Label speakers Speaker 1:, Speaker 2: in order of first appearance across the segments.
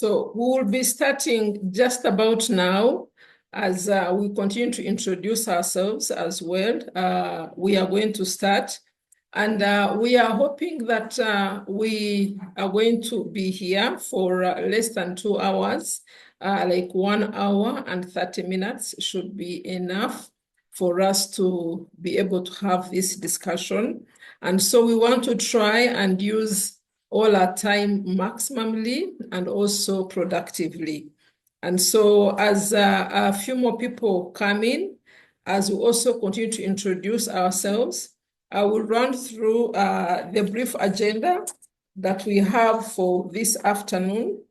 Speaker 1: So we will be starting just about now as we continue to introduce ourselves as well. We are going to start, and we are hoping that we are going to be here for less than 2 hours, like 1 hour and 30 minutes should be enough for us to be able to have this discussion. And so we want to try and use all our time maximally and also productively. And so as a few more people come in, as we also continue to introduce ourselves, I will run through the brief agenda that we have for this afternoon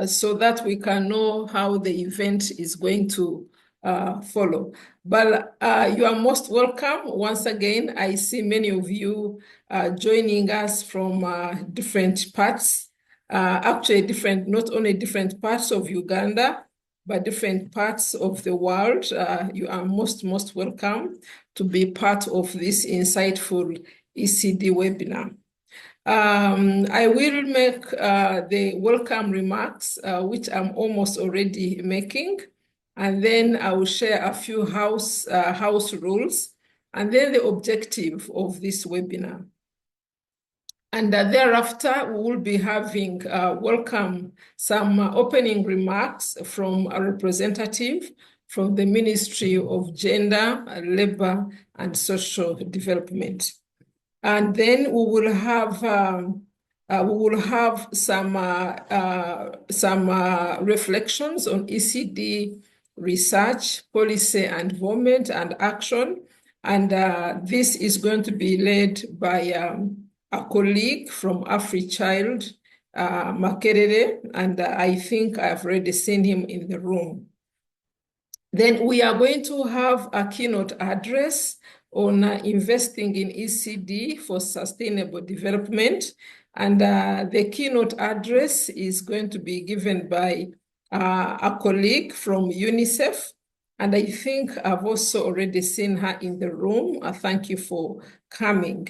Speaker 1: so that we can know how the event is going to follow. But you are most welcome. Once again, I see many of you joining us from different parts, actually not only different parts of Uganda, but different parts of the world. You are most welcome to be part of this insightful ECD webinar. I will make the welcome remarks, which I'm almost already making. And then I will share a few house rules, and then the objective of this webinar. And thereafter, we will be having some opening remarks from a representative from the Ministry of Gender, Labor, and Social Development. And then we will have some reflections on ECD research, policy involvement, and action. And this is going to be led by a colleague from AfriChild, Makerere, and I think I've already seen him in the room. Then we are going to have a keynote address on investing in ECD for sustainable development. And the keynote address is going to be given by a colleague from UNICEF. And I think I've also already seen her in the room. Thank you for coming.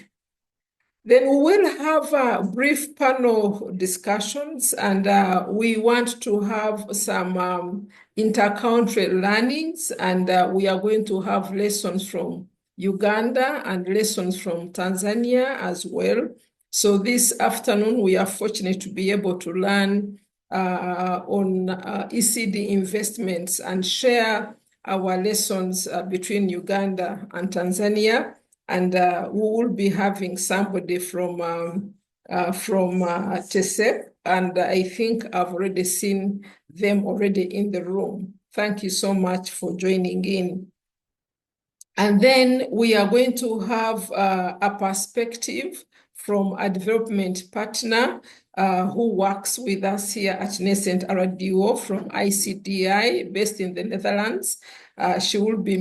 Speaker 1: Then we will have brief panel discussions, and we want to have some inter-country learnings, and we are going to have lessons from Uganda and lessons from Tanzania as well. So this afternoon, we are fortunate to be able to learn on ECD investments and share our lessons between Uganda and Tanzania. And we will be having somebody from TECEC, and I think I've already seen them already in the room. Thank you so much for joining in. And then we are going to have a perspective from a development partner who works with us here at Nascent RDO from ICDI, based in the Netherlands. She will be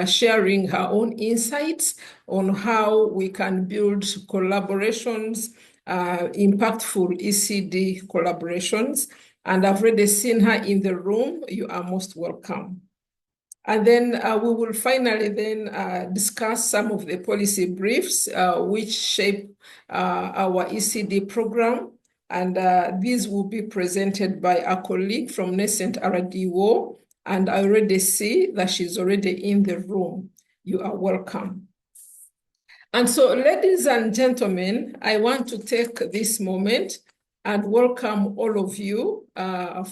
Speaker 1: sharing her own insights on how we can build collaborations, impactful ECD collaborations. And I've already seen her in the room. You are most welcome. And then we will finally then discuss some of the policy briefs which shape our ECD program. And these will be presented by a colleague from Nascent RDO. And I already see that she's already in the room. You are welcome. And so, ladies and gentlemen, I want to take this moment and welcome all of you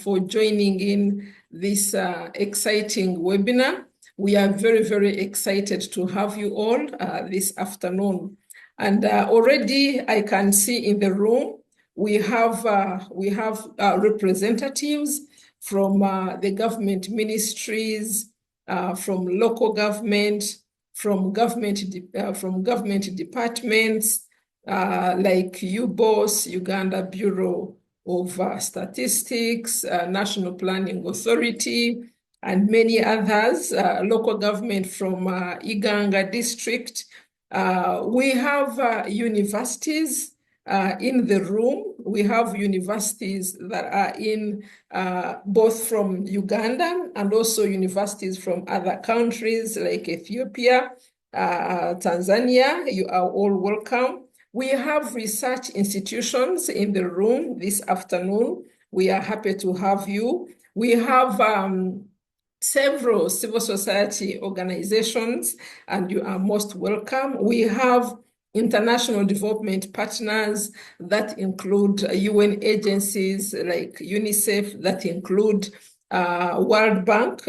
Speaker 1: for joining in this exciting webinar. We are very excited to have you all this afternoon. And already I can see in the room, we have representatives from the government ministries, from local government, from government departments, like UBOS, Uganda Bureau of Statistics, National Planning Authority, and many others, local government from Iganga district. We have universities in the room. We have universities that are in both from Uganda and also universities from other countries like Ethiopia, Tanzania. You are all welcome. We have research institutions in the room this afternoon. We are happy to have you. We have several civil society organizations, and you are most welcome. We have international development partners that include UN agencies like UNICEF, that include World Bank.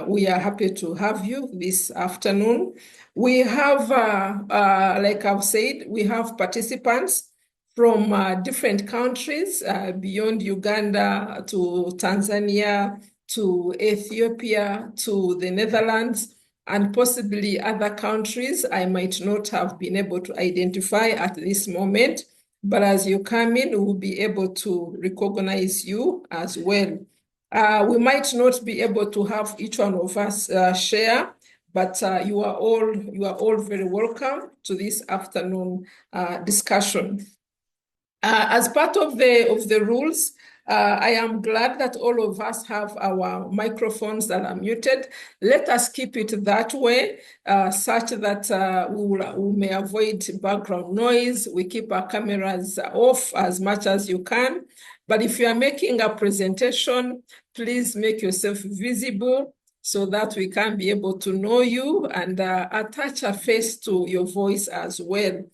Speaker 1: We are happy to have you this afternoon. We have, like I've said, we have participants from different countries beyond Uganda to Tanzania, to Ethiopia, to the Netherlands, and possibly other countries I might not have been able to identify at this moment. But as you come in, we'll be able to recognize you as well. We might not be able to have each one of us share, but you are all very welcome to this afternoon discussion. As part of the rules, I am glad that all of us have our microphones that are muted. Let us keep it that way, such that we may avoid background noise. We keep our cameras off as much as you can. But if you are making a presentation, please make yourself visible so that we can be able to know you and attach a face to your voice as well.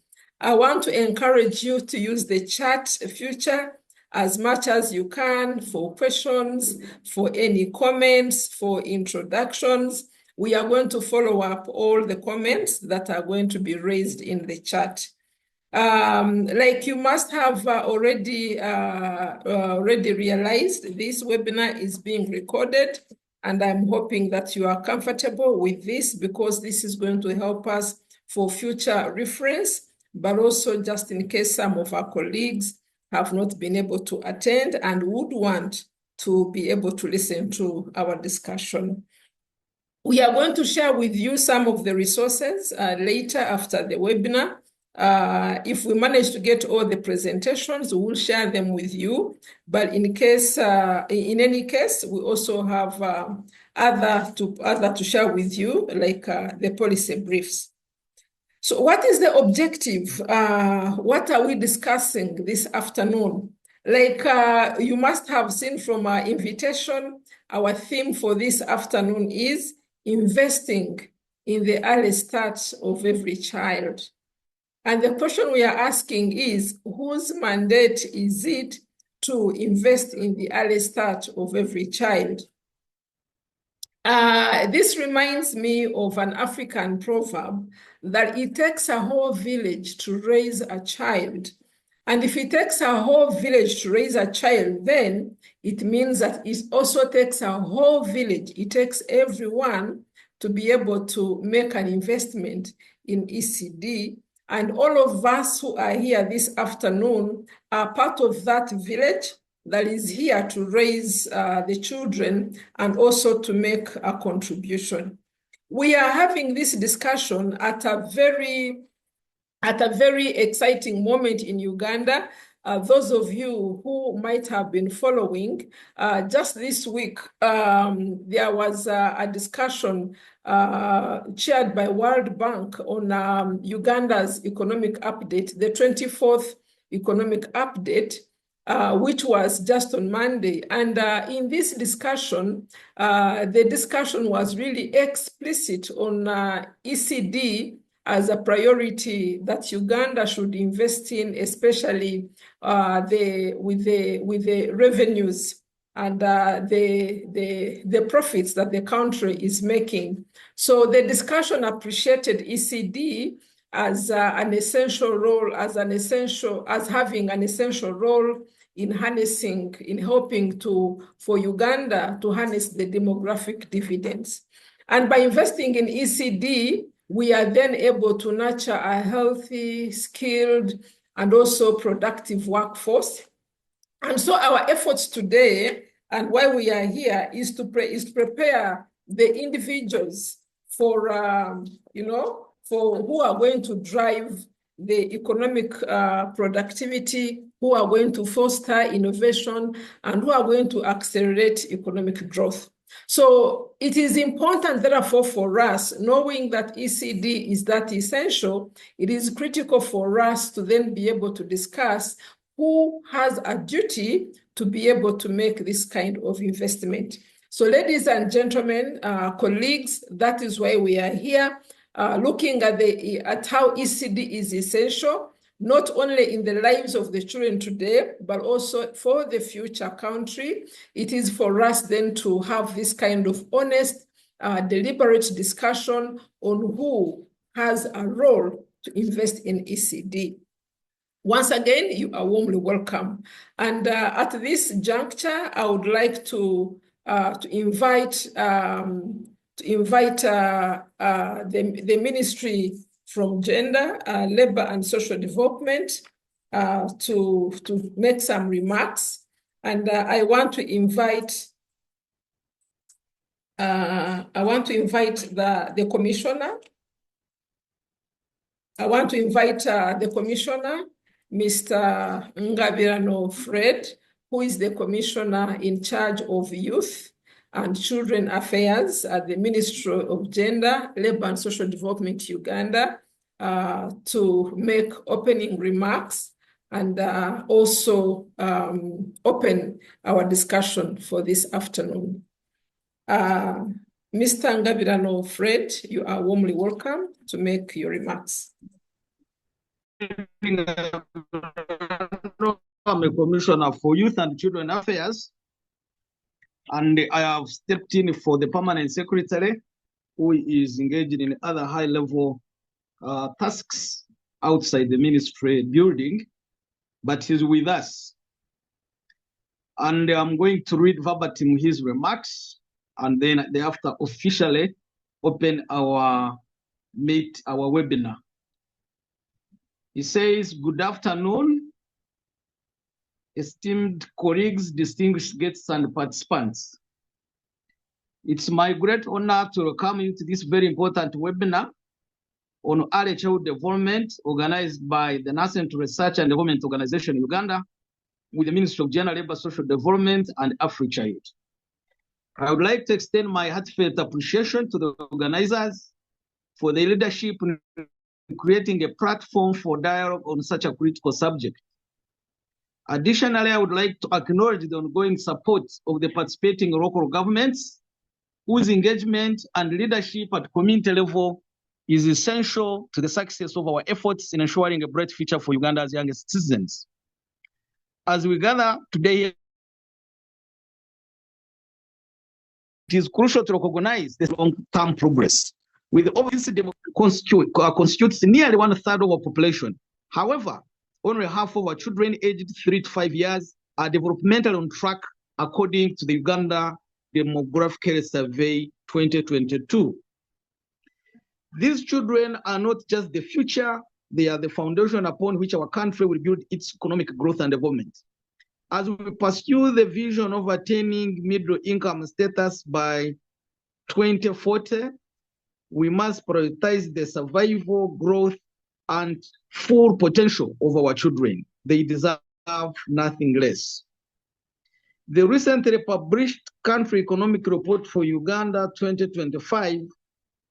Speaker 1: I want to encourage you to use the chat feature as much as you can for questions, for any comments, for introductions. We are going to follow up all the comments that are going to be raised in the chat. Like you must have already realized, this webinar is being recorded, and I'm hoping that you are comfortable with this, because this is going to help us for future reference, but also just in case some of our colleagues have not been able to attend and would want to be able to listen to our discussion. We are going to share with you some of the resources later after the webinar. If we manage to get all the presentations, we will share them with you. But in any case, we also have other to share with you, like the policy briefs. So what is the objective? What are we discussing this afternoon? Like you must have seen from our invitation, our theme for this afternoon is investing in the early start of every child. And the question we are asking is, whose mandate is it to invest in the early start of every child? This reminds me of an African proverb that it takes a whole village to raise a child. And if it takes a whole village to raise a child, then it means that it also takes a whole village. It takes everyone to be able to make an investment in ECD. And all of us who are here this afternoon are part of that village that is here to raise the children and also to make a contribution. We are having this discussion at a very exciting moment in Uganda. Those of you who might have been following, just this week, there was a discussion chaired by World Bank on Uganda's economic update, the 24th economic update, which was just on Monday. And in this discussion, the discussion was really explicit on ECD as a priority that Uganda should invest in, especially with the revenues and the profits that the country is making. So the discussion appreciated ECD as an essential role, as having an essential role in harnessing, in helping for Uganda to harness the demographic dividends. And by investing in ECD, we are then able to nurture a healthy, skilled, and also productive workforce. And so our efforts today, and why we are here, is to prepare the individuals for, for who are going to drive the economic productivity, who are going to foster innovation, and who are going to accelerate economic growth. So it is important, therefore, for us, knowing that ECD is that essential, it is critical for us to then be able to discuss who has a duty to be able to make this kind of investment. So ladies and gentlemen, colleagues, that is why we are here, looking at how ECD is essential, not only in the lives of the children today, but also for the future country. It is for us then to have this kind of honest, deliberate discussion on who has a role to invest in ECD. Once again, you are warmly welcome. And at this juncture, I would like to invite the Ministry from Gender, Labor and Social Development to make some remarks. And I want to invite the Commissioner. I want to invite the Commissioner, Mr. Ngabirano Fred, who is the Commissioner in charge of Youth and Children Affairs at the Ministry of Gender, Labor and Social Development, Uganda, to make opening remarks and also open our discussion for this afternoon. Mr. Ngabirano Fred, you are warmly welcome to make your remarks.
Speaker 2: I'm a Commissioner for Youth and Children Affairs, and I have stepped in for the Permanent Secretary, who is engaged in other high-level tasks outside the ministry building, but he's with us. And I'm going to read verbatim his remarks, and then thereafter officially open our webinar. He says, "Good afternoon, esteemed colleagues, distinguished guests, and participants. It's my great honor to welcome you to this very important webinar on early child development organized by the Nascent Research and Development Organization in Uganda with the Ministry of Gender, Labor, Social Development, and AfriChild. I would like to extend my heartfelt appreciation to the organizers for their leadership in creating a platform for dialogue on such a critical subject. Additionally, I would like to acknowledge the ongoing support of the participating local governments, whose engagement and leadership at community level is essential to the success of our efforts in ensuring a bright future for Uganda's youngest citizens. As we gather today, it is crucial to recognize the long-term progress. With obesity constitutes nearly 1/3 of our population. However, only half of our children aged 3 to 5 years are developmentally on track, according to the Uganda Demographic Survey 2022. These children are not just the future, they are the foundation upon which our country will build its economic growth and development. As we pursue the vision of attaining middle income status by 2040, we must prioritize the survival, growth, and full potential of our children. They deserve nothing less. The recently published Country Economic Report for Uganda 2025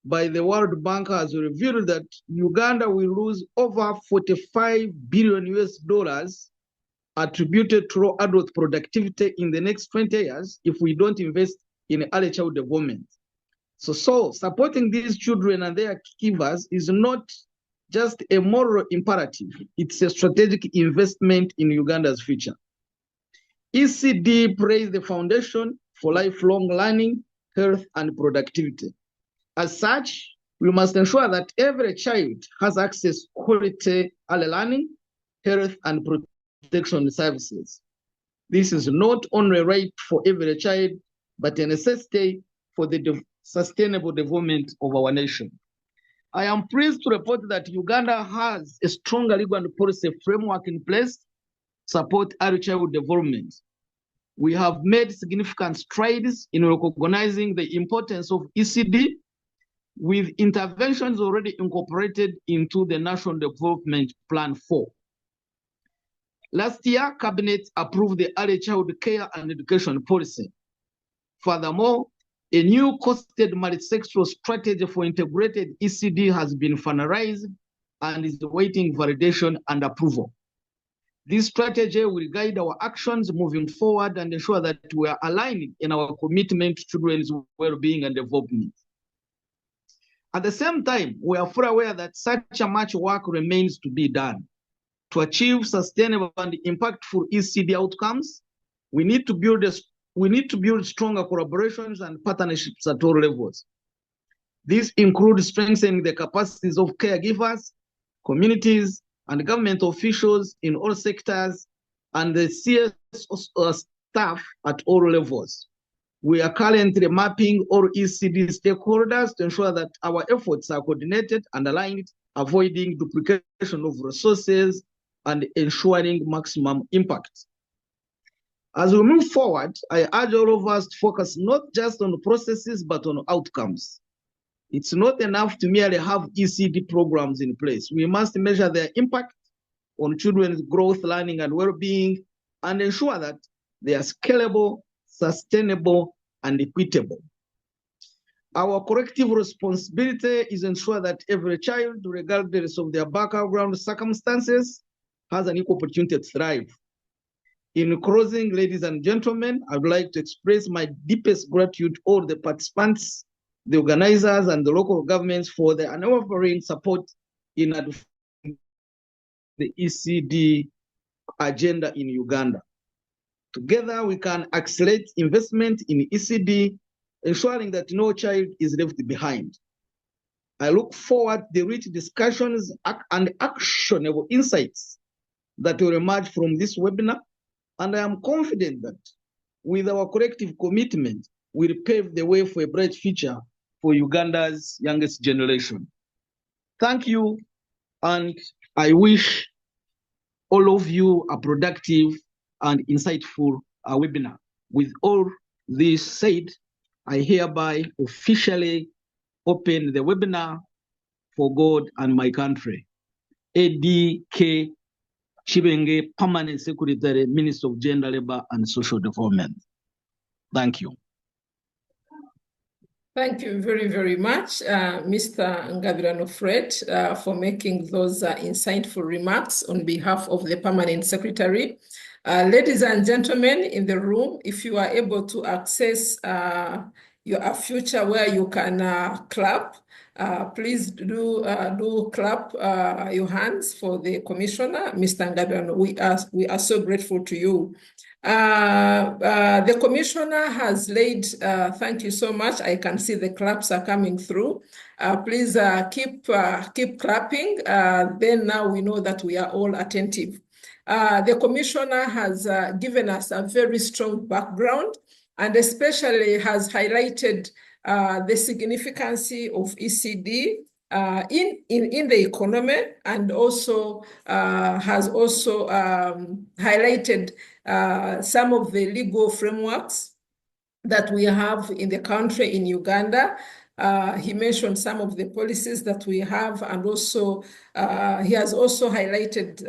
Speaker 2: by the World Bank has revealed that Uganda will lose over $45 billion attributed to low adult productivity in the next 20 years if we don't invest in early child development. So supporting these children and their caregivers is not just a moral imperative, it's a strategic investment in Uganda's future. ECD plays the foundation for lifelong learning, health, and productivity. As such, we must ensure that every child has access to quality early learning, health, and protection services. This is not only right for every child, but a necessity for the sustainable development of our nation. I am pleased to report that Uganda has a strong legal and policy framework in place to support early child development. We have made significant strides in recognizing the importance of ECD, with interventions already incorporated into the National Development Plan 4. Last year, Cabinet approved the Early Child Care and Education Policy. Furthermore, A new costed multisectoral strategy for integrated ECD has been finalized and is awaiting validation and approval. This strategy will guide our actions moving forward and ensure that we are aligned in our commitment to children's well-being and development. At the same time, we are fully aware that such a much work remains to be done. To achieve sustainable and impactful ECD outcomes, we need to build stronger collaborations and partnerships at all levels. This includes strengthening the capacities of caregivers, communities, and government officials in all sectors, and the CS staff at all levels. We are currently mapping all ECD stakeholders to ensure that our efforts are coordinated and aligned, avoiding duplication of resources and ensuring maximum impact. As we move forward, I urge all of us to focus not just on processes, but on outcomes. It's not enough to merely have ECD programs in place. We must measure their impact on children's growth, learning, and well-being, and ensure that they are scalable, sustainable, and equitable. Our collective responsibility is to ensure that every child, regardless of their background circumstances, has an equal opportunity to thrive. In closing, ladies and gentlemen, I would like to express my deepest gratitude to all the participants, the organizers, and the local governments for their unwavering support in the ECD agenda in Uganda. Together, we can accelerate investment in ECD, ensuring that no child is left behind. I look forward to the rich discussions and actionable insights that will emerge from this webinar, and I am confident that with our collective commitment, we'll pave the way for a bright future for Uganda's youngest generation. Thank you, and I wish all of you a productive and insightful webinar. With all this said, I hereby officially open the webinar for God and my country. ADK Chibenge, Permanent Secretary, Minister of Gender, Labor and Social Development. Thank you.
Speaker 1: Thank you very, very much, Mr. Ngabirano Fred, for making those insightful remarks on behalf of the Permanent Secretary. Ladies and gentlemen in the room, if you are able to access a future where you can clap, please do clap your hands for the Commissioner, Mr. Ngabirano. We are so grateful to you. The Commissioner has laid, thank you so much. I can see the claps are coming through. Please keep clapping. Then now we know that we are all attentive. The Commissioner has given us a very strong background and especially has highlighted the significance of ECD in the economy, and also has also highlighted some of the legal frameworks that we have in the country in Uganda. He mentioned some of the policies that we have, and also he has also highlighted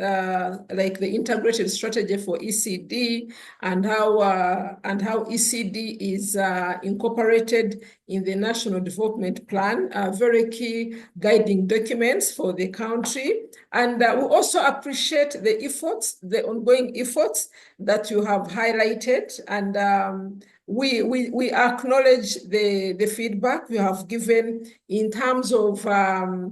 Speaker 1: like the integrated strategy for ECD and how ECD is incorporated in the National Development Plan, very key guiding documents for the country. And we also appreciate the efforts, the ongoing efforts that you have highlighted, and we acknowledge the feedback you have given in terms of us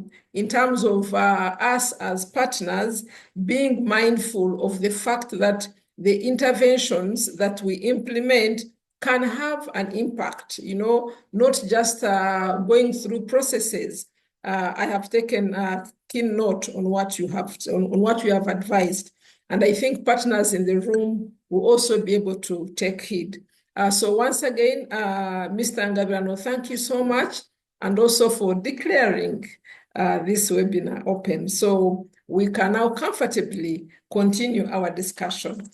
Speaker 1: as partners being mindful of the fact that the interventions that we implement can have an impact, you know, not just going through processes. I have taken keen note on what you have advised, and I think partners in the room will also be able to take heed. So once again, Mr. Ngabirano, thank you so much, and also for declaring this webinar open. So we can now comfortably continue our discussion.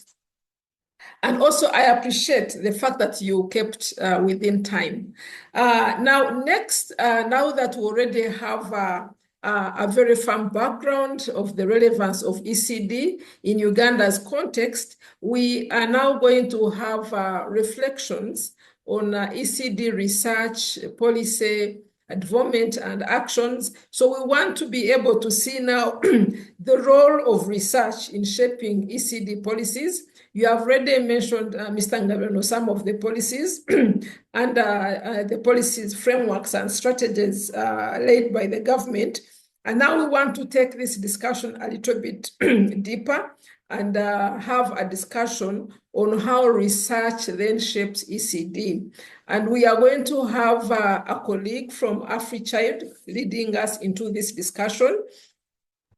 Speaker 1: And also, I appreciate the fact that you kept within time. Now, next, now that we already have a very firm background of the relevance of ECD in Uganda's context, we are now going to have reflections on ECD research, policy, development, and actions. So we want to be able to see now the role of research in shaping ECD policies. You have already mentioned, Mr. Ngabeno, some of the policies and the policies, frameworks, and strategies laid by the government. And now we want to take this discussion a little bit deeper and have a discussion on how research then shapes ECD. And we are going to have a colleague from AfriChild leading us into this discussion.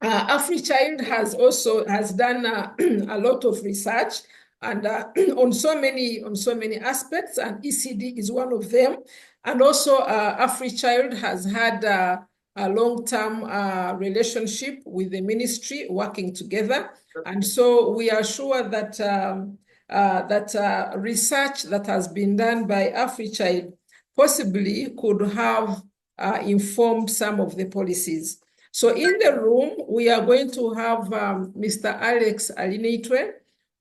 Speaker 1: AfriChild has done a lot of research and on so many aspects, and ECD is one of them. And also, AfriChild has had a long-term relationship with the ministry, working together. And so we are sure that research that has been done by AfriChild possibly could have informed some of the policies. So in the room, we are going to have Mr. Alex Alinitwe,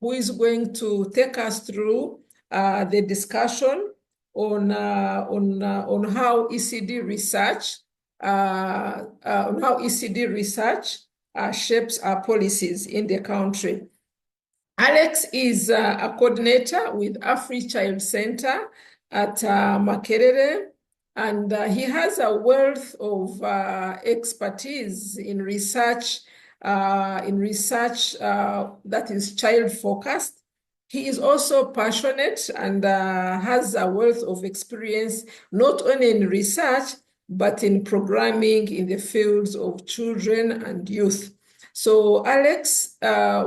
Speaker 1: who is going to take us through the discussion on how ECD research shapes our policies in the country. Alex is a coordinator with AfriChild Center at Makerere, and he has a wealth of expertise in research that is child-focused. He is also passionate and has a wealth of experience, not only in research, but in programming in the fields of children and youth. So, Alex,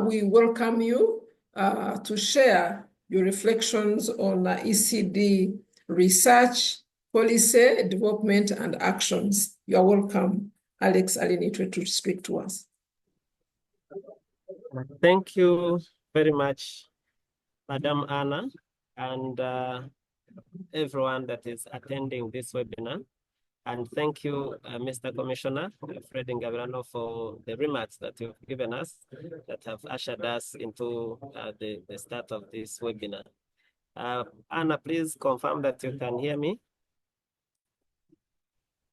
Speaker 1: we welcome you to share your reflections on ECD research, policy, development, and actions. You are welcome, Alex Alinitwe, to speak to us.
Speaker 3: Thank you very much, Madam Anna, and everyone that is attending this webinar. And thank you, Mr. Commissioner Fred Ngabeno, for the remarks that you've given us that have ushered us into the start of this webinar. Anna, please confirm that you can hear me.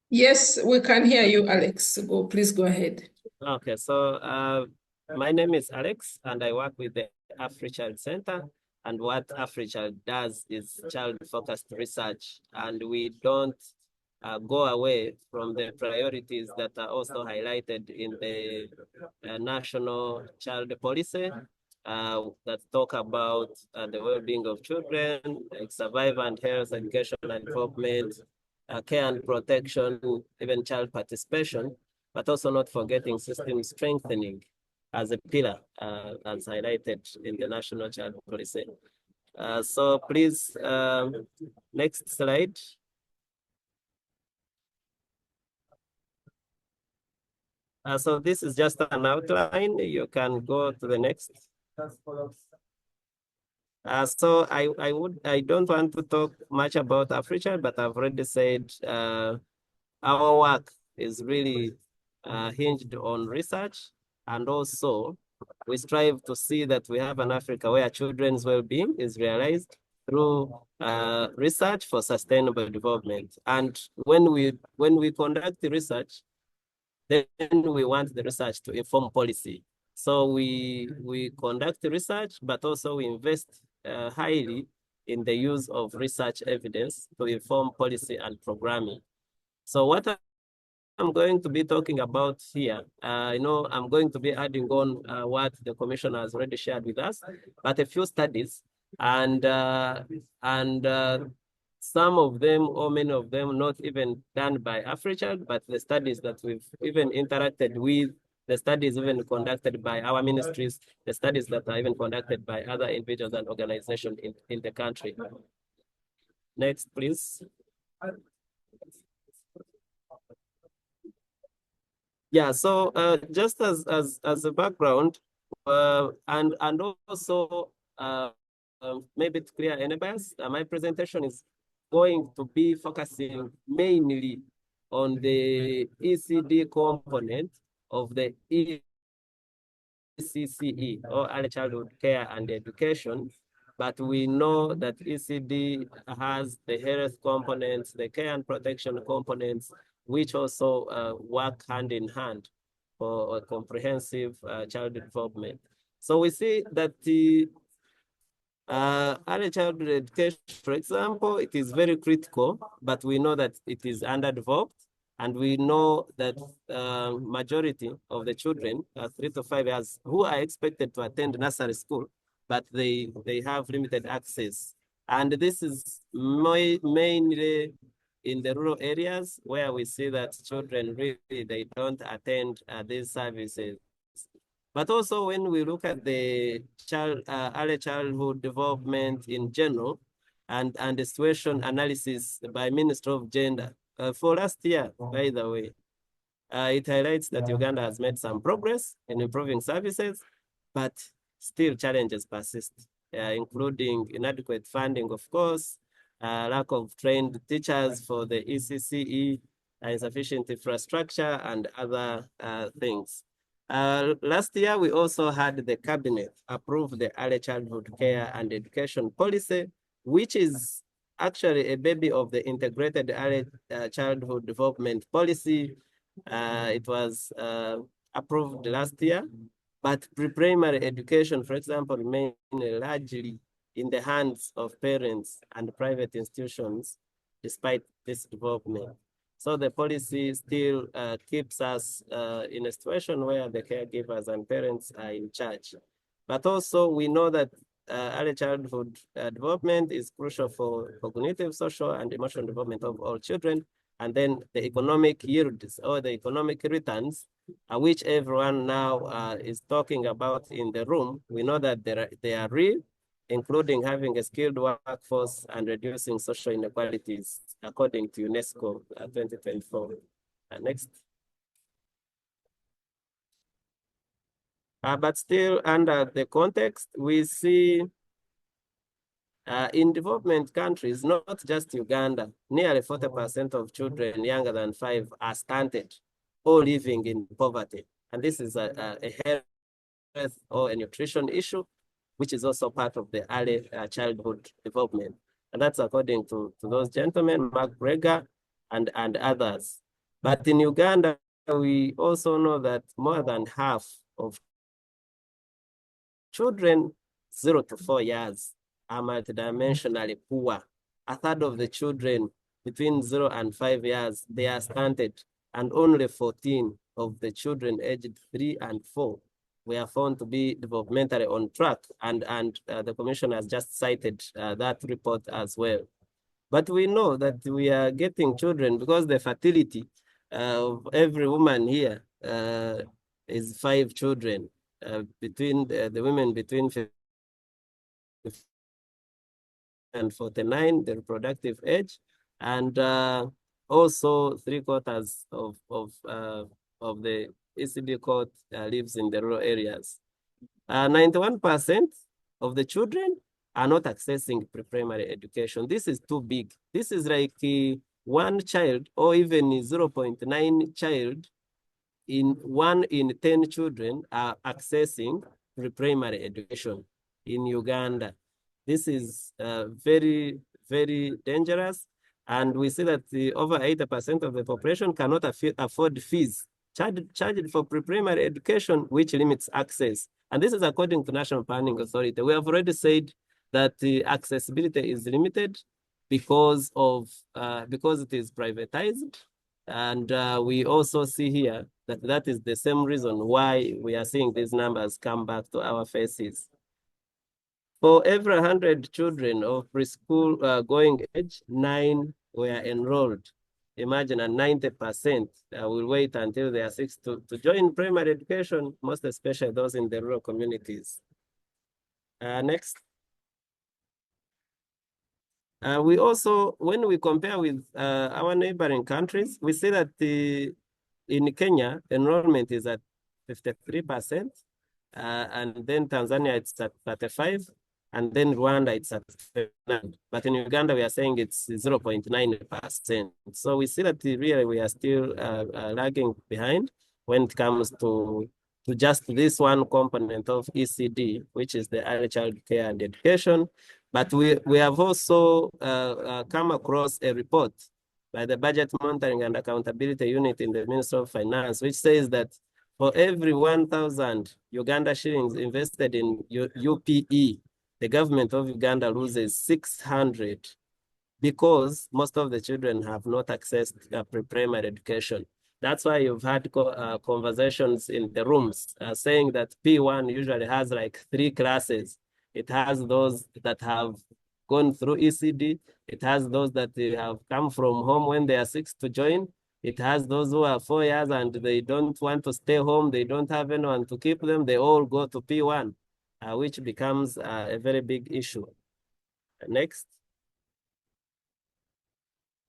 Speaker 1: Yes, we can hear you, Alex. Please go ahead.
Speaker 3: Okay, so my name is Alex, and I work with the AfriChild Center. And what AfriChild does is child-focused research, and we don't go away from the priorities that are also highlighted in the national child policy that talk about the well-being of children, like survival and health, education and development, care and protection, even child participation, but also not forgetting system strengthening as a pillar, as highlighted in the national child policy. So please, next slide. So this is just an outline. You can go to the next. So I don't want to talk much about AfriChild, but I've already said our work is really hinged on research, and also we strive to see that we have an Africa where children's well-being is realized through research for sustainable development. And when we conduct the research, then we want the research to inform policy. So we conduct the research, but also we invest highly in the use of research evidence to inform policy and programming. So what I'm going to be talking about here, I'm going to be adding on what the commissioner has already shared with us, but a few studies, and some of them, or many of them, not even done by AfriChild, but the studies that we've even interacted with, the studies even conducted by our ministries, the studies that are even conducted by other individuals and organizations in the country. Next, please. Yeah, so just as a background, and also maybe to clear any bias, my presentation is going to be focusing mainly on the ECD component of the ECCE, or Early Childhood Care and Education, but we know that ECD has the health components, the care and protection components, which also work hand in hand for a comprehensive child development. So we see that the early childhood education, for example, it is very critical, but we know that it is underdeveloped. And we know that majority of the children, 3 to 5 years, who are expected to attend nursery school, but they have limited access. And this is mainly in the rural areas where we see that children really, they don't attend these services. But also when we look at the early childhood development in general and the situation analysis by Ministry of Gender, for last year, by the way, it highlights that Uganda has made some progress in improving services, but still challenges persist, including inadequate funding, of course, lack of trained teachers for the ECCE, insufficient infrastructure, and other things. Last year, we also had the cabinet approve the early childhood care and education policy, which is actually a baby of the integrated early childhood development policy. It was approved last year, but pre-primary education, for example, remains largely in the hands of parents and private institutions, despite this development. So the policy still keeps us in a situation where the caregivers and parents are in charge. But also we know that early childhood development is crucial for cognitive, social, and emotional development of all children. And then the economic yields or the economic returns, which everyone now is talking about in the room, we know that they are real, including having a skilled workforce and reducing social inequalities, according to UNESCO 2024. Next. But still under the context, we see in development countries, not just Uganda, nearly 40% of children younger than 5 are stunted or living in poverty. And this is a health or a nutrition issue, which is also part of the early childhood development. And that's according to those gentlemen, Mark Breger and others. But in Uganda, we also know that more than half of children 0 to 4 years are multidimensionally poor. A third of the children between 0 and 5 years, they are stunted, and only 14 of the children aged 3 and 4 were found to be developmentally on track, and the Commission has just cited that report as well. But we know that we are getting children because the fertility of every woman here is 5 children between the women between 50 and 49, the reproductive age, and also 3/4 of the ECD cohort lives in the rural areas. 91% of the children are not accessing pre-primary education. This is too big. This is like 1 child or even 0.9 child in 1 in 10 children are accessing pre-primary education in Uganda. This is very, very dangerous. And we see that over 80% of the population cannot afford fees charged for pre-primary education, which limits access. And this is according to National Planning Authority. We have already said that the accessibility is limited because it is privatized. And we also see here that is the same reason why we are seeing these numbers come back to our faces. For every 100 children of preschool going age, 9 were enrolled. Imagine, a 90% will wait until they are 6 to join primary education, most especially those in the rural communities. Next. We also, when we compare with our neighboring countries, we see that in Kenya, enrollment is at 53%, and then Tanzania, it's at 35%, and then Rwanda, it's at 9%. But in Uganda, we are saying it's 0.9%. So we see that really we are still lagging behind when it comes to to just this one component of ECD, which is the early child care and education. But we have also come across a report by the Budget Monitoring and Accountability Unit in the Ministry of Finance, which says that for every 1,000 Uganda shillings invested in UPE, the government of Uganda loses 600 because most of the children have not accessed pre-primary education. That's why you've had conversations in the rooms saying that P1 usually has like 3 classes. It has those that have gone through ECD. It has those that they have come from home when they are 6 to join. It has those who are 4 years and they don't want to stay home. They don't have anyone to keep them. They all go to P1, which becomes a very big issue. Next.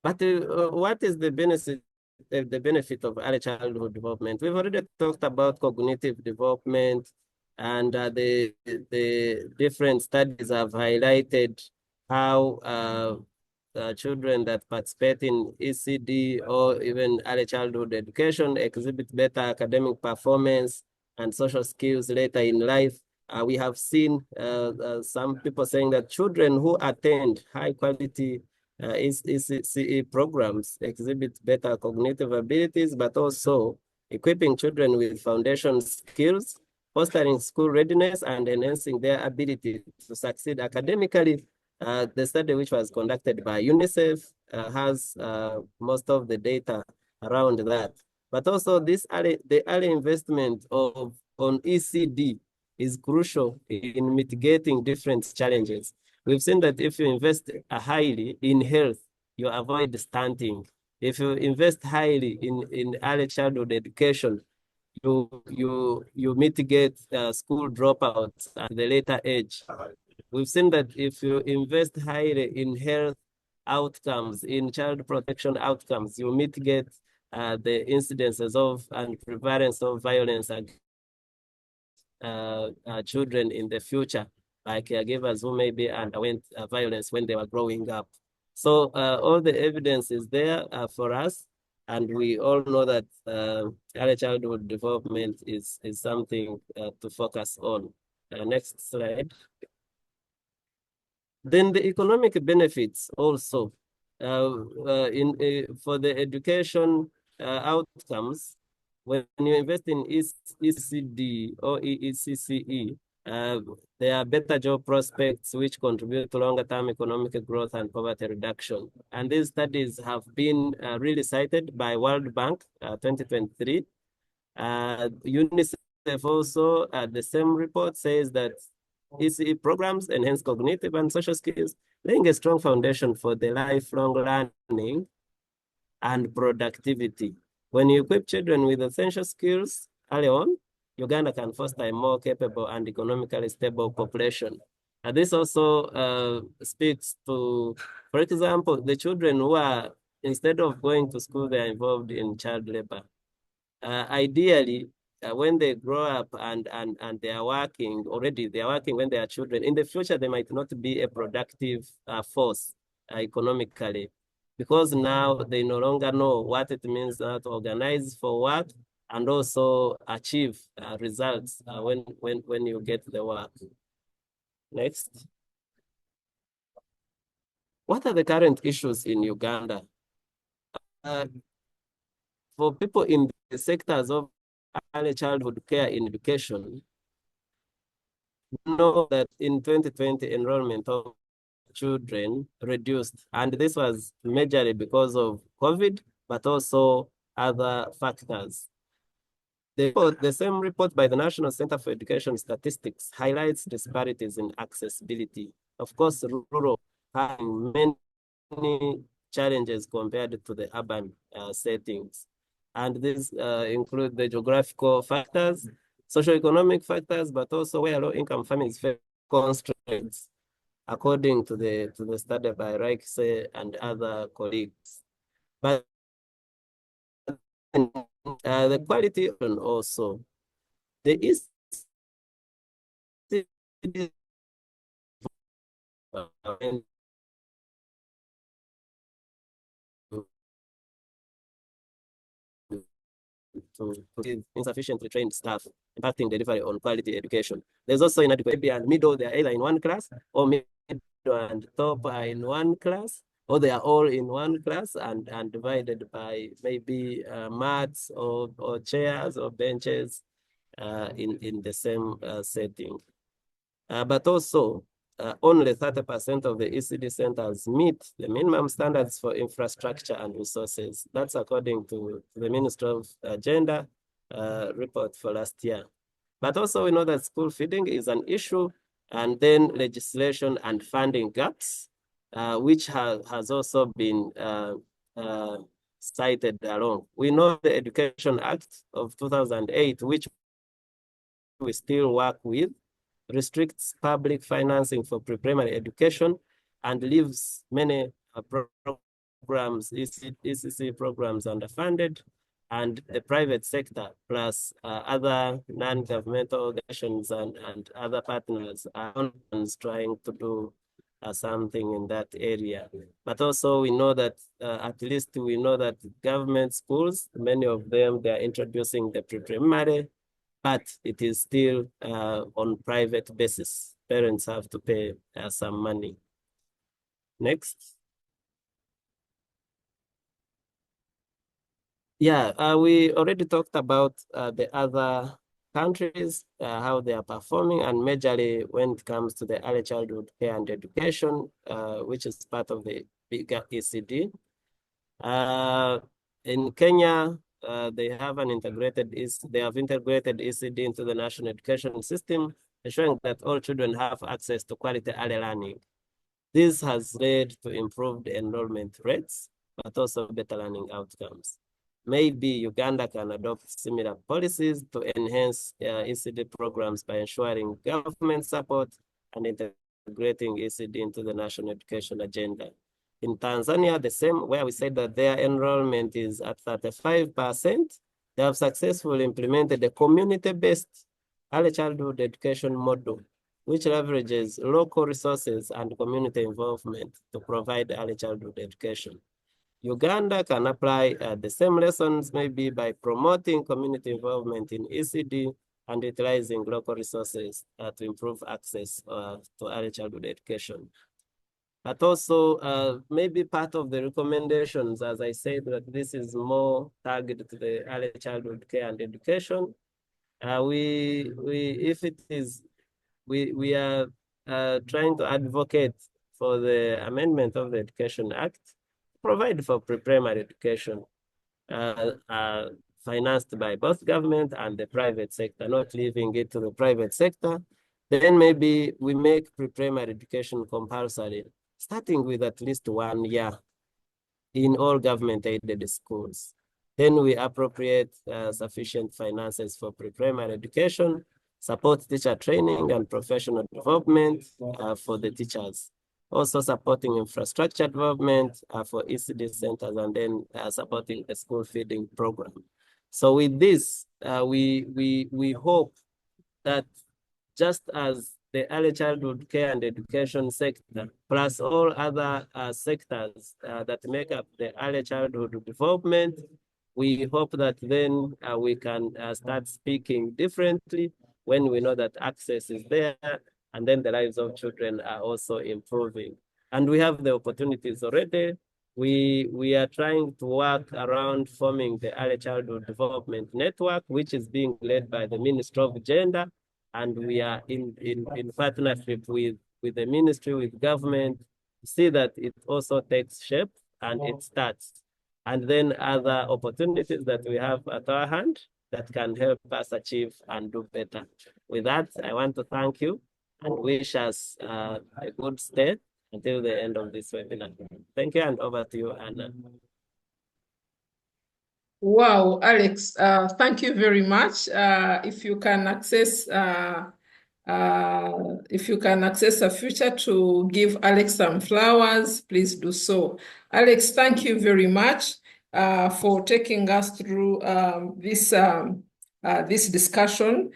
Speaker 3: But what is the benefit of early childhood development? We've already talked about cognitive development, and the different studies have highlighted how children that participate in ECD or even early childhood education exhibit better academic performance and social skills later in life. We have seen some people saying that children who attend high quality ECCE programs exhibit better cognitive abilities, but also equipping children with foundation skills, fostering school readiness, and enhancing their ability to succeed academically. The study, which was conducted by UNICEF, has most of the data around that. But also the early investment on ECD is crucial in mitigating different challenges. We've seen that if you invest highly in health, you avoid stunting. If you invest highly in early childhood education, you mitigate school dropouts at the later age. We've seen that if you invest highly in health outcomes, in child protection outcomes, you mitigate the incidences of and prevalence of violence against children in the future, by caregivers who maybe underwent violence when they were growing up. So all the evidence is there for us, and we all know that early childhood development is something to focus on. Next slide. Then the economic benefits also for the education outcomes. When you invest in ECD or ECCE, there are better job prospects which contribute to longer-term economic growth and poverty reduction. And these studies have been really cited by World Bank 2023. UNICEF also, the same report says that ECE programs enhance cognitive and social skills, laying a strong foundation for the lifelong learning and productivity. When you equip children with essential skills early on, Uganda can foster a more capable and economically stable population. And this also speaks to, for example, the children who are, instead of going to school, they are involved in child labor. Ideally, when they grow up and they are working already, they are working when they are children. In the future, they might not be a productive force economically, because now they no longer know what it means to organize for work and also achieve results when you get the work. Next. What are the current issues in Uganda? For people in the sectors of early childhood care in education, we know that in 2020, enrollment of children reduced, and this was majorly because of COVID, but also other factors. The same report by the National Center for Education Statistics highlights disparities in accessibility. Of course, rural having many challenges compared to the urban settings. And these include the geographical factors, socioeconomic factors, but also where low-income families face constraints, according to the study by Reichse and other colleagues. But the quality also, there is to insufficiently trained staff impacting delivery on quality education. There's also inadequate maybe and middle, they're either in one class, or middle and top are in one class, or they are all in one class and divided by maybe mats or chairs or benches in the same setting. But also, only 30% of the ECD centers meet the minimum standards for infrastructure and resources. That's according to the Ministry of Gender report for last year. But also we know that school feeding is an issue, and then legislation and funding gaps, which has also been cited along. We know the Education Act of 2008, which we still work with, restricts public financing for pre-primary education and leaves many programs, ECC programs underfunded, and the private sector plus other non-governmental organizations and other partners are trying to do something in that area. But also we know that, at least we know that government schools, many of them, they are introducing the pre-primary, but it is still on private basis. Parents have to pay some money. Next. Yeah, we already talked about the other countries, how they are performing, and majorly when it comes to the early childhood care and education, which is part of the bigger ECD. In Kenya, they have integrated ECD into the national education system, ensuring that all children have access to quality early learning. This has led to improved enrollment rates, but also better learning outcomes. Maybe Uganda can adopt similar policies to enhance ECD programs by ensuring government support and integrating ECD into the national education agenda. In Tanzania, the same, where we said that their enrollment is at 35%, they have successfully implemented a community-based early childhood education model, which leverages local resources and community involvement to provide early childhood education. Uganda can apply the same lessons, maybe by promoting community involvement in ECD and utilizing local resources to improve access to early childhood education. But also, maybe part of the recommendations, as I said, that this is more targeted to the early childhood care and education. We are trying to advocate for the amendment of the Education Act, provide for pre-primary education financed by both government and the private sector, not leaving it to the private sector. Then maybe we make pre-primary education compulsory, starting with at least 1 year in all government-aided schools. Then we appropriate sufficient finances for pre-primary education, support teacher training and professional development for the teachers. Also supporting infrastructure development for ECD centers, and then supporting the school feeding program. So with this, we hope that just as the early childhood care and education sector, plus all other sectors that make up the early childhood development, we hope that then we can start speaking differently when we know that access is there, and then the lives of children are also improving. And we have the opportunities already. We are trying to work around forming the Early Childhood Development Network, which is being led by the Ministry of Gender. And we are in partnership with the ministry, with government, to see that it also takes shape and it starts. And then other opportunities that we have at our hand that can help us achieve and do better. With that, I want to thank you and wish us a good stay until the end of this webinar. Thank you, and over to you, Anna.
Speaker 1: Wow, Alex, thank you very much. If you can access a feature to give Alex some flowers, please do so. Alex, thank you very much for taking us through this discussion.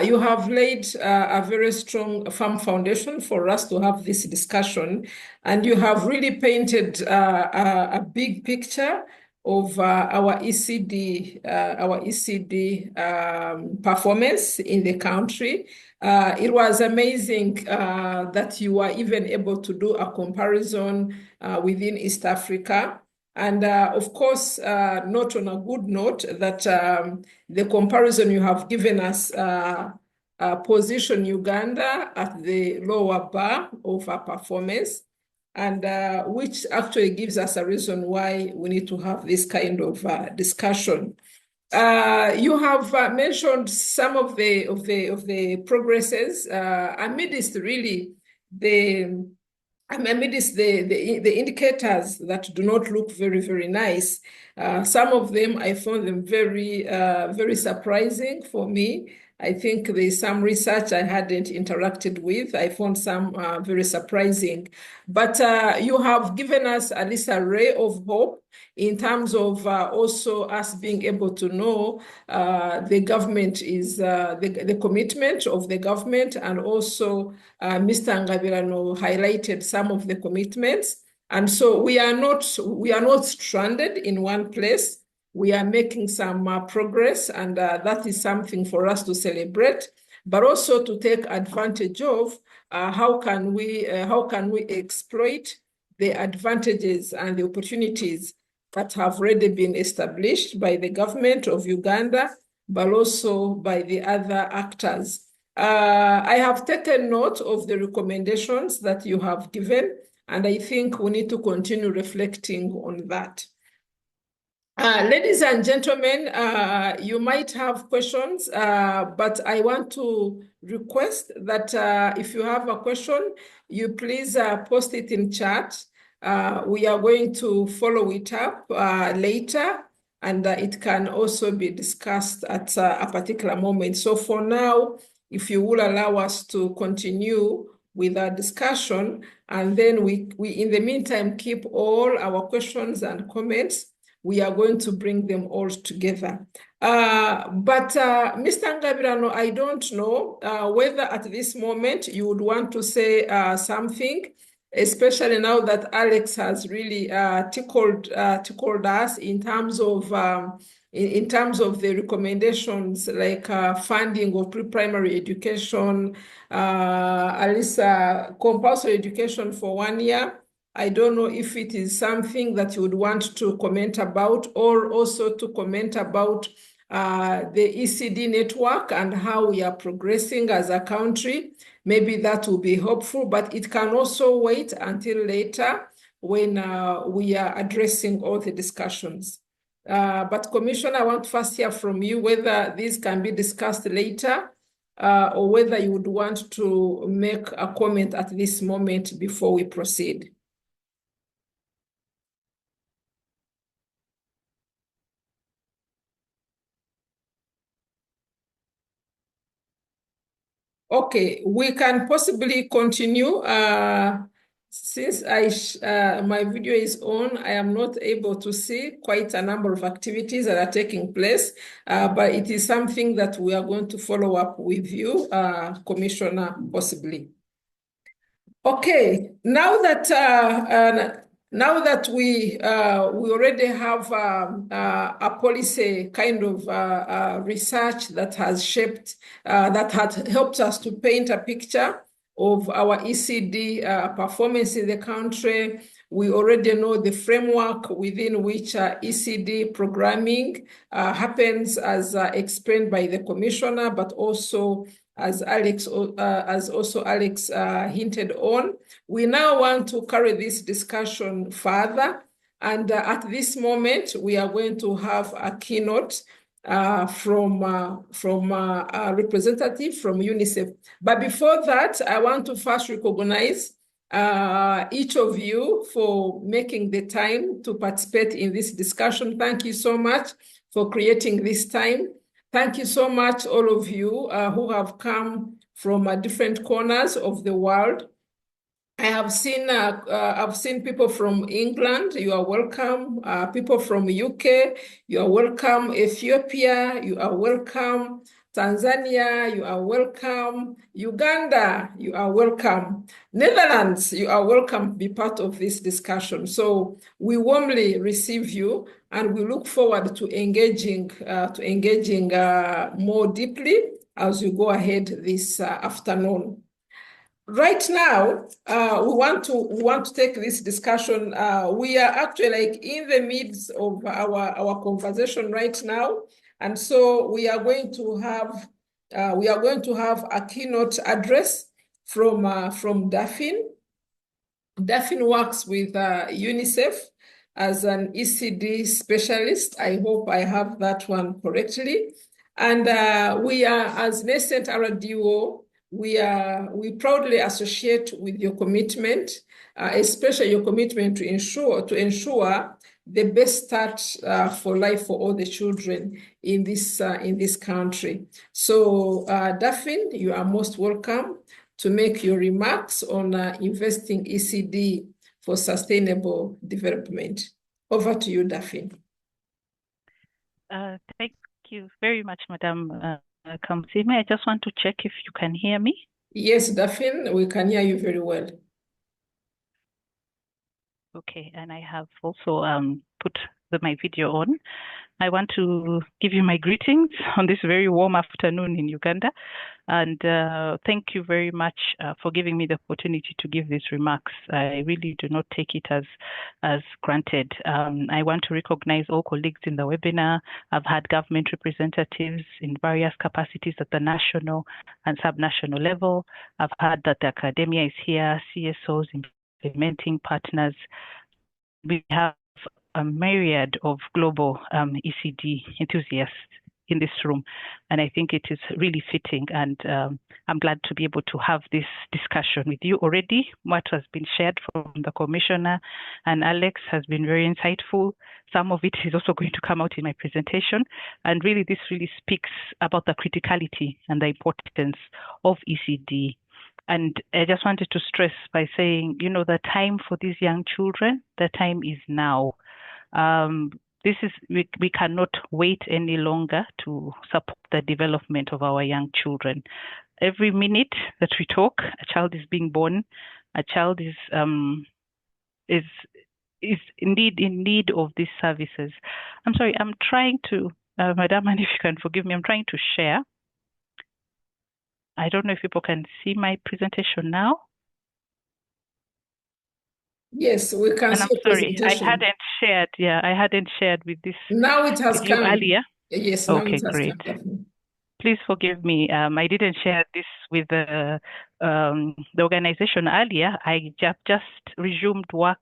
Speaker 1: You have laid a very strong, firm foundation for us to have this discussion, and you have really painted a big picture of our ECD performance in the country. It was amazing that you were even able to do a comparison within East Africa. And of course, not on a good note, that the comparison you have given us position Uganda at the lower bar of our performance, and which actually gives us a reason why we need to have this kind of discussion. You have mentioned some of the progresses amidst really the indicators that do not look very, very nice. Some of them, I found them very, very surprising for me. I think there's some research I hadn't interacted with. I found some very surprising. But you have given us at least a ray of hope in terms of also us being able to know the government is, the commitment of the government, and also Mr. Ngabirano highlighted some of the commitments. And so we are not stranded in one place. We are making some progress, and that is something for us to celebrate, but also to take advantage of. How can we exploit the advantages and the opportunities that have already been established by the government of Uganda, but also by the other actors. I have taken note of the recommendations that you have given, and I think we need to continue reflecting on that. Ladies and gentlemen, you might have questions, but I want to request that if you have a question, you please post it in chat. We are going to follow it up later, and it can also be discussed at a particular moment. So for now, if you will allow us to continue with our discussion, and then we in the meantime keep all our questions and comments, we are going to bring them all together. But Mr. Ngabirano, I don't know whether at this moment you would want to say something, especially now that Alex has really tickled us in terms of the recommendations, like funding of pre-primary education, at least compulsory education for 1 year. I don't know if it is something that you would want to comment about, or also to comment about the ECD network and how we are progressing as a country. Maybe that will be helpful, but it can also wait until later when we are addressing all the discussions. But Commissioner, I want to first hear from you whether this can be discussed later, or whether you would want to make a comment at this moment before we proceed. Okay, we can possibly continue. Since my video is on, I am not able to see quite a number of activities that are taking place, but it is something that we are going to follow up with you, Commissioner, possibly. Okay, now that we already have a policy kind of research that has shaped, that had helped us to paint a picture of our ECD performance in the country. We already know the framework within which ECD programming happens, as explained by the Commissioner, but also as Alex hinted on. We now want to carry this discussion further, and at this moment we are going to have a keynote from a representative from UNICEF. But before that, I want to first recognize each of you for making the time to participate in this discussion. Thank you so much for creating this time. Thank you so much, all of you who have come from different corners of the world. I've seen people from England, you are welcome. People from UK, you are welcome. Ethiopia, you are welcome. Tanzania, you are welcome. Uganda, you are welcome. Netherlands, you are welcome to be part of this discussion. So we warmly receive you, and we look forward to engaging more deeply as you go ahead this afternoon. Right now, we want to take this discussion. We are actually like in the midst of our conversation right now, and so we are going to have a keynote address from Daphne. Daphne works with UNICEF as an ECD specialist. I hope I have that one correctly. And we are, as Nascent RDO, we proudly associate with your commitment, especially your commitment to ensure the best start for life for all the children in this country. So, Daphne, you are most welcome to make your remarks on investing ECD for sustainable development. Over to you, Daphne.
Speaker 4: Thank you very much, Madam Kamsime. I just want to check if you can hear me.
Speaker 1: Yes, Daphne, we can hear you very well.
Speaker 4: Okay, and I have also put my video on. I want to give you my greetings on this very warm afternoon in Uganda. And thank you very much for giving me the opportunity to give these remarks. I really do not take it as granted. I want to recognize all colleagues in the webinar. I've had government representatives in various capacities at the national and subnational level. I've heard that the academia is here, CSOs, implementing partners. We have a myriad of global ECD enthusiasts in this room, and I think it is really fitting, and I'm glad to be able to have this discussion with you already. What has been shared from the Commissioner and Alex has been very insightful. Some of it is also going to come out in my presentation, and really this really speaks about the criticality and the importance of ECD. And I just wanted to stress by saying, you know, the time for these young children, the time is now. We cannot wait any longer to support the development of our young children. Every minute that we talk, a child is being born, a child is indeed in need of these services. I'm sorry, I'm trying to, Madam, and if you can forgive me, I'm trying to share. I don't know if people can see my presentation now.
Speaker 1: Yes, we can see
Speaker 4: I'm sorry, I hadn't shared with this.
Speaker 1: Now it has come
Speaker 4: earlier.
Speaker 1: Yes, now
Speaker 4: okay,
Speaker 1: it has
Speaker 4: great.
Speaker 1: come.
Speaker 4: Please forgive me. I didn't share this with the organization earlier. I just resumed work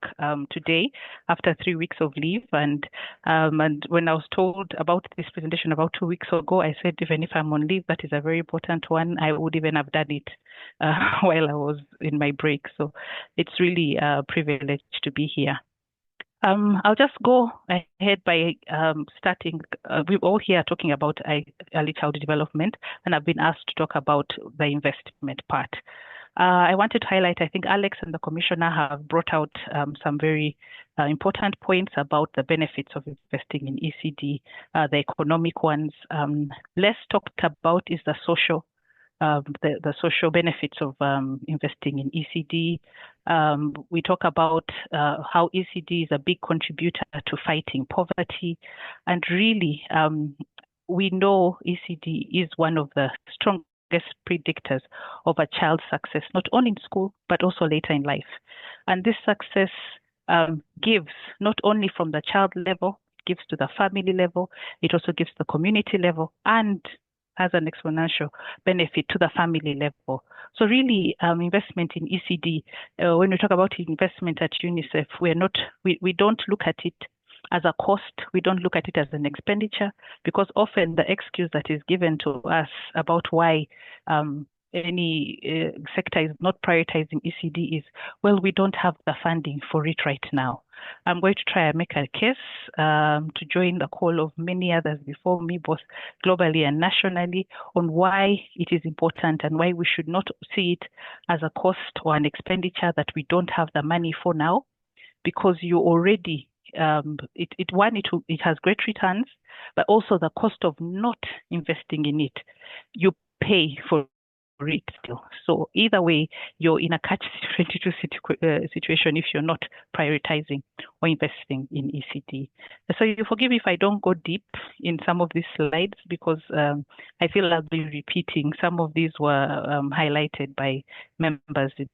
Speaker 4: today after 3 weeks of leave, and when I was told about this presentation about 2 weeks ago, I said even if I'm on leave, that is a very important one. I would even have done it while I was in my break. So it's really a privilege to be here. I'll just go ahead by starting. We're all here talking about early childhood development, and I've been asked to talk about the investment part. I wanted to highlight, I think Alex and the Commissioner have brought out some very important points about the benefits of investing in ECD, the economic ones. Less talked about is the social social benefits of investing in ECD. We talk about how ECD is a big contributor to fighting poverty. And really, we know ECD is one of the strongest predictors of a child's success, not only in school, but also later in life. And this success gives not only from the child level, it gives to the family level, it also gives the community level, and has an exponential benefit to the family level. So really, investment in ECD, when we talk about investment at UNICEF, we don't look at it as a cost. We don't look at it as an expenditure, because often the excuse that is given to us about why any sector is not prioritizing ECD is, well, we don't have the funding for it right now. I'm going to try and make a case to join the call of many others before me, both globally and nationally, on why it is important and why we should not see it as a cost or an expenditure that we don't have the money for now, because you already it has great returns, but also the cost of not investing in it, you pay for it still. So either way, you're in a catch-22 situation if you're not prioritizing or investing in ECD. So you forgive me if I don't go deep in some of these slides, because I feel I'll be repeating. Some of these were highlighted by members in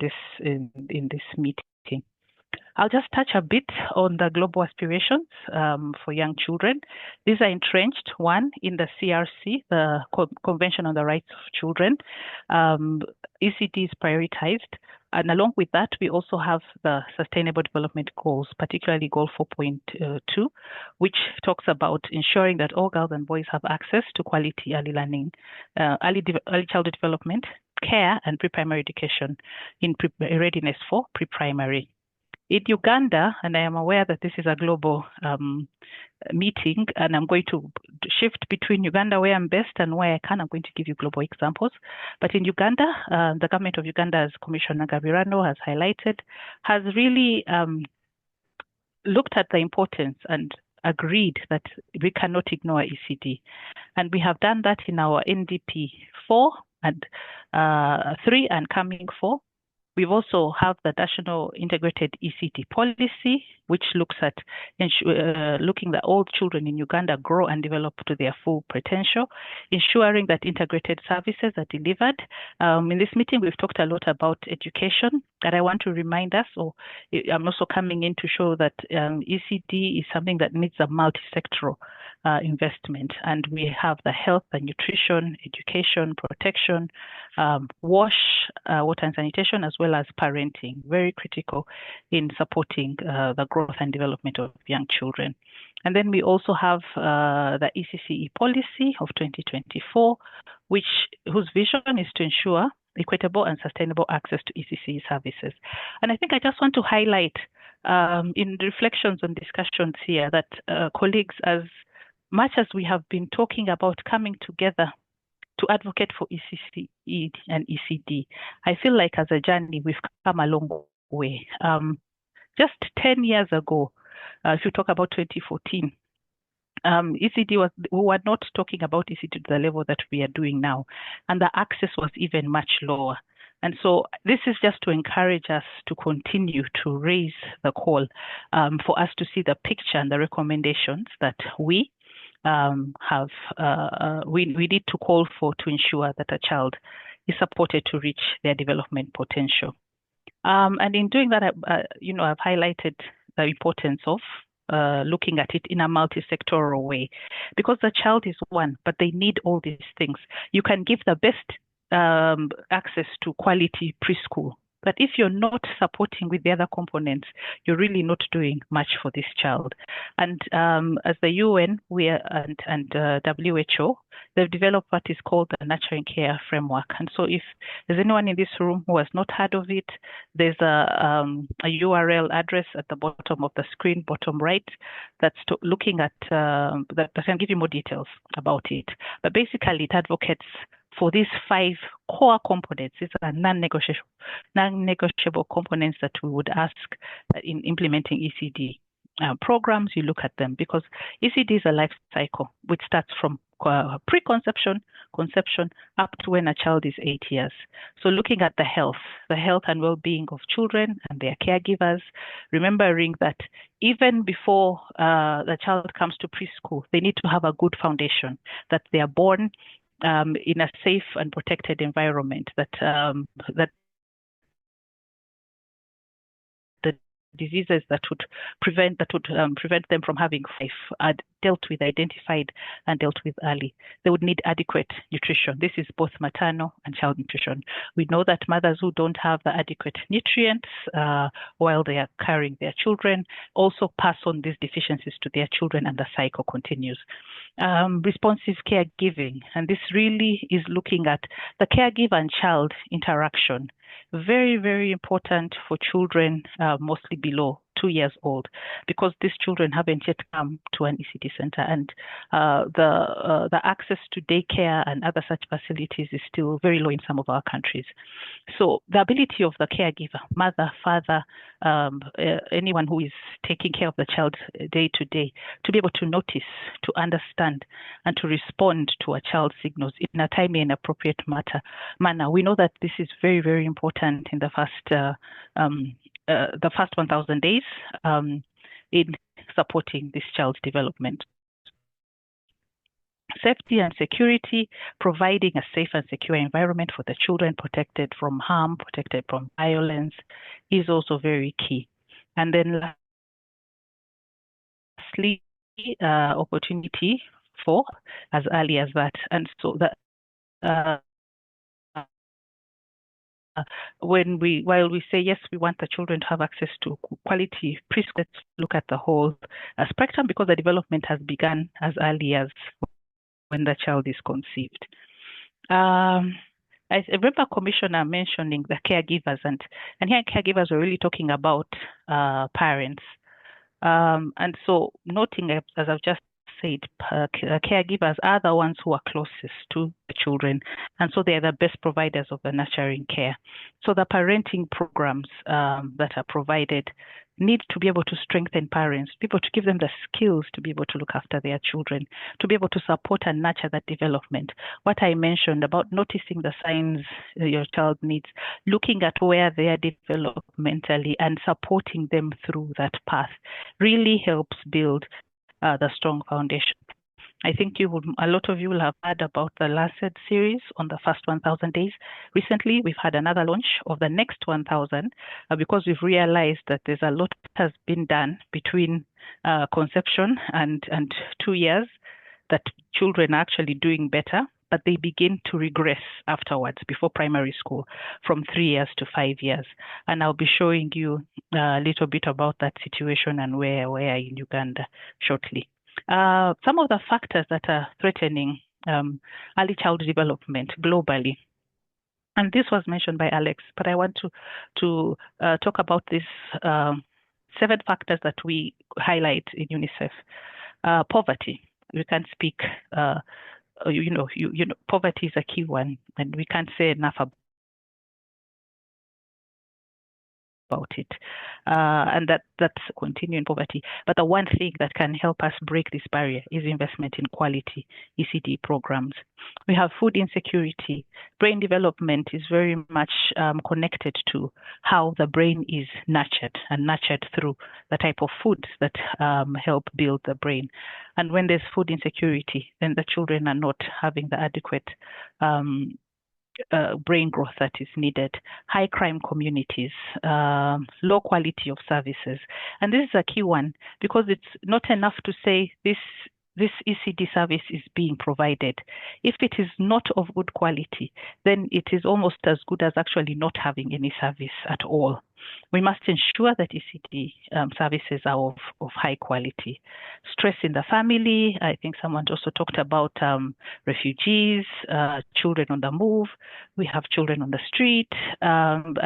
Speaker 4: this meeting. I'll just touch a bit on the global aspirations for young children. These are entrenched, one, in the CRC, the Convention on the Rights of Children. ECD is prioritized. And along with that, we also have the Sustainable Development Goals, particularly Goal 4.2, which talks about ensuring that all girls and boys have access to quality early learning, early childhood development, care, and pre-primary education in readiness for pre-primary. In Uganda, and I am aware that this is a global meeting, and I'm going to shift between Uganda, where I'm based, and where I can. I'm going to give you global examples. But in Uganda, the government of Uganda, as Commissioner Gabirano has highlighted, has really looked at the importance and agreed that we cannot ignore ECD. And we have done that in our NDP 4 and 3 and coming 4. We've also have the National Integrated ECD Policy, which looks at looking that all children in Uganda grow and develop to their full potential, ensuring that integrated services are delivered. In this meeting, we've talked a lot about education, that I want to remind us, or I'm also coming in to show that ECD is something that needs a multi-sectoral investment. And we have the health and nutrition, education, protection, water and sanitation, as well as parenting, very critical in supporting the growth and development of young children. And then we also have the ECCE policy of 2024, whose vision is to ensure equitable and sustainable access to ECCE services. And I think I just want to highlight in reflections and discussions here that colleagues, as much as we have been talking about coming together to advocate for ECCE and ECD, I feel like as a journey, we've come a long way. Just 10 years ago, if you talk about 2014, ECD we were not talking about ECD to the level that we are doing now, and the access was even much lower. And so this is just to encourage us to continue to raise the call for us to see the picture and the recommendations that we we need to call for to ensure that a child is supported to reach their development potential. And in doing that, I've highlighted the importance of looking at it in a multi-sectoral way, because the child is one, but they need all these things. You can give the best access to quality preschool, but if you're not supporting with the other components, you're really not doing much for this child. And as the UN and WHO, they've developed what is called the Nurturing Care Framework. And so if there's anyone in this room who has not heard of it, there's a URL address at the bottom of the screen, bottom right, that's looking at, that can give you more details about it. But basically, it advocates for these 5 core components. These are non-negotiable components that we would ask in implementing ECD programs. You look at them, because ECD is a life cycle, which starts from preconception, conception, up to when a child is 8 years. So looking at the health and well-being of children and their caregivers, remembering that even before the child comes to preschool, they need to have a good foundation, that they are born in a safe and protected environment, that the diseases that would prevent them from having life are dealt with, identified, and dealt with early. They would need adequate nutrition. This is both maternal and child nutrition. We know that mothers who don't have the adequate nutrients while they are carrying their children also pass on these deficiencies to their children, and the cycle continues. Responsive caregiving, and this really is looking at the caregiver and child interaction. Very, very important for children mostly below 2 years old, because these children haven't yet come to an ECD center, and the access to daycare and other such facilities is still very low in some of our countries. So the ability of the caregiver, mother, father, anyone who is taking care of the child day to day, to be able to notice, to understand, and to respond to a child's signals in a timely and appropriate manner. We know that this is very, very important in the first 1,000 days in supporting this child's development. Safety and security, providing a safe and secure environment for the children, protected from harm, protected from violence, is also very key. And then lastly, opportunity for as early as that. And so that while we say yes, we want the children to have access to quality preschool, let's look at the whole spectrum, because the development has begun as early as when the child is conceived. I remember Commissioner mentioning the caregivers, and here caregivers are really talking about parents. And so noting, as I've just said, caregivers are the ones who are closest to the children, and so they're the best providers of the nurturing care. So the parenting programs that are provided need to be able to strengthen parents, be able to give them the skills to be able to look after their children, to be able to support and nurture that development. What I mentioned about noticing the signs your child needs, looking at where they are developmentally and supporting them through that path really helps build the strong foundation. I think a lot of you will have heard about the Lancet series on the first 1,000 days. Recently, we've had another launch of the next 1,000 because we've realized that there's a lot that has been done between conception and 2 years, that children are actually doing better, but they begin to regress afterwards, before primary school, from 3 years to 5 years. And I'll be showing you a little bit about that situation and where we are in Uganda shortly. Some of the factors that are threatening early child development globally, and this was mentioned by Alex, but I want to talk about these 7 factors that we highlight in UNICEF. Poverty. We can't speak. Poverty is a key one, and we can't say enough about it, and that's continuing poverty. But the one thing that can help us break this barrier is investment in quality ECD programs. We have food insecurity. Brain development is very much connected to how the brain is nurtured, and nurtured through the type of foods that help build the brain. And when there's food insecurity, then the children are not having the adequate brain growth that is needed. High crime communities, low quality of services. And this is a key one, because it's not enough to say this ECD service is being provided. If it is not of good quality, then it is almost as good as actually not having any service at all. We must ensure that ECD services are of high quality. Stress in the family. I think someone also talked about refugees, children on the move. We have children on the street, and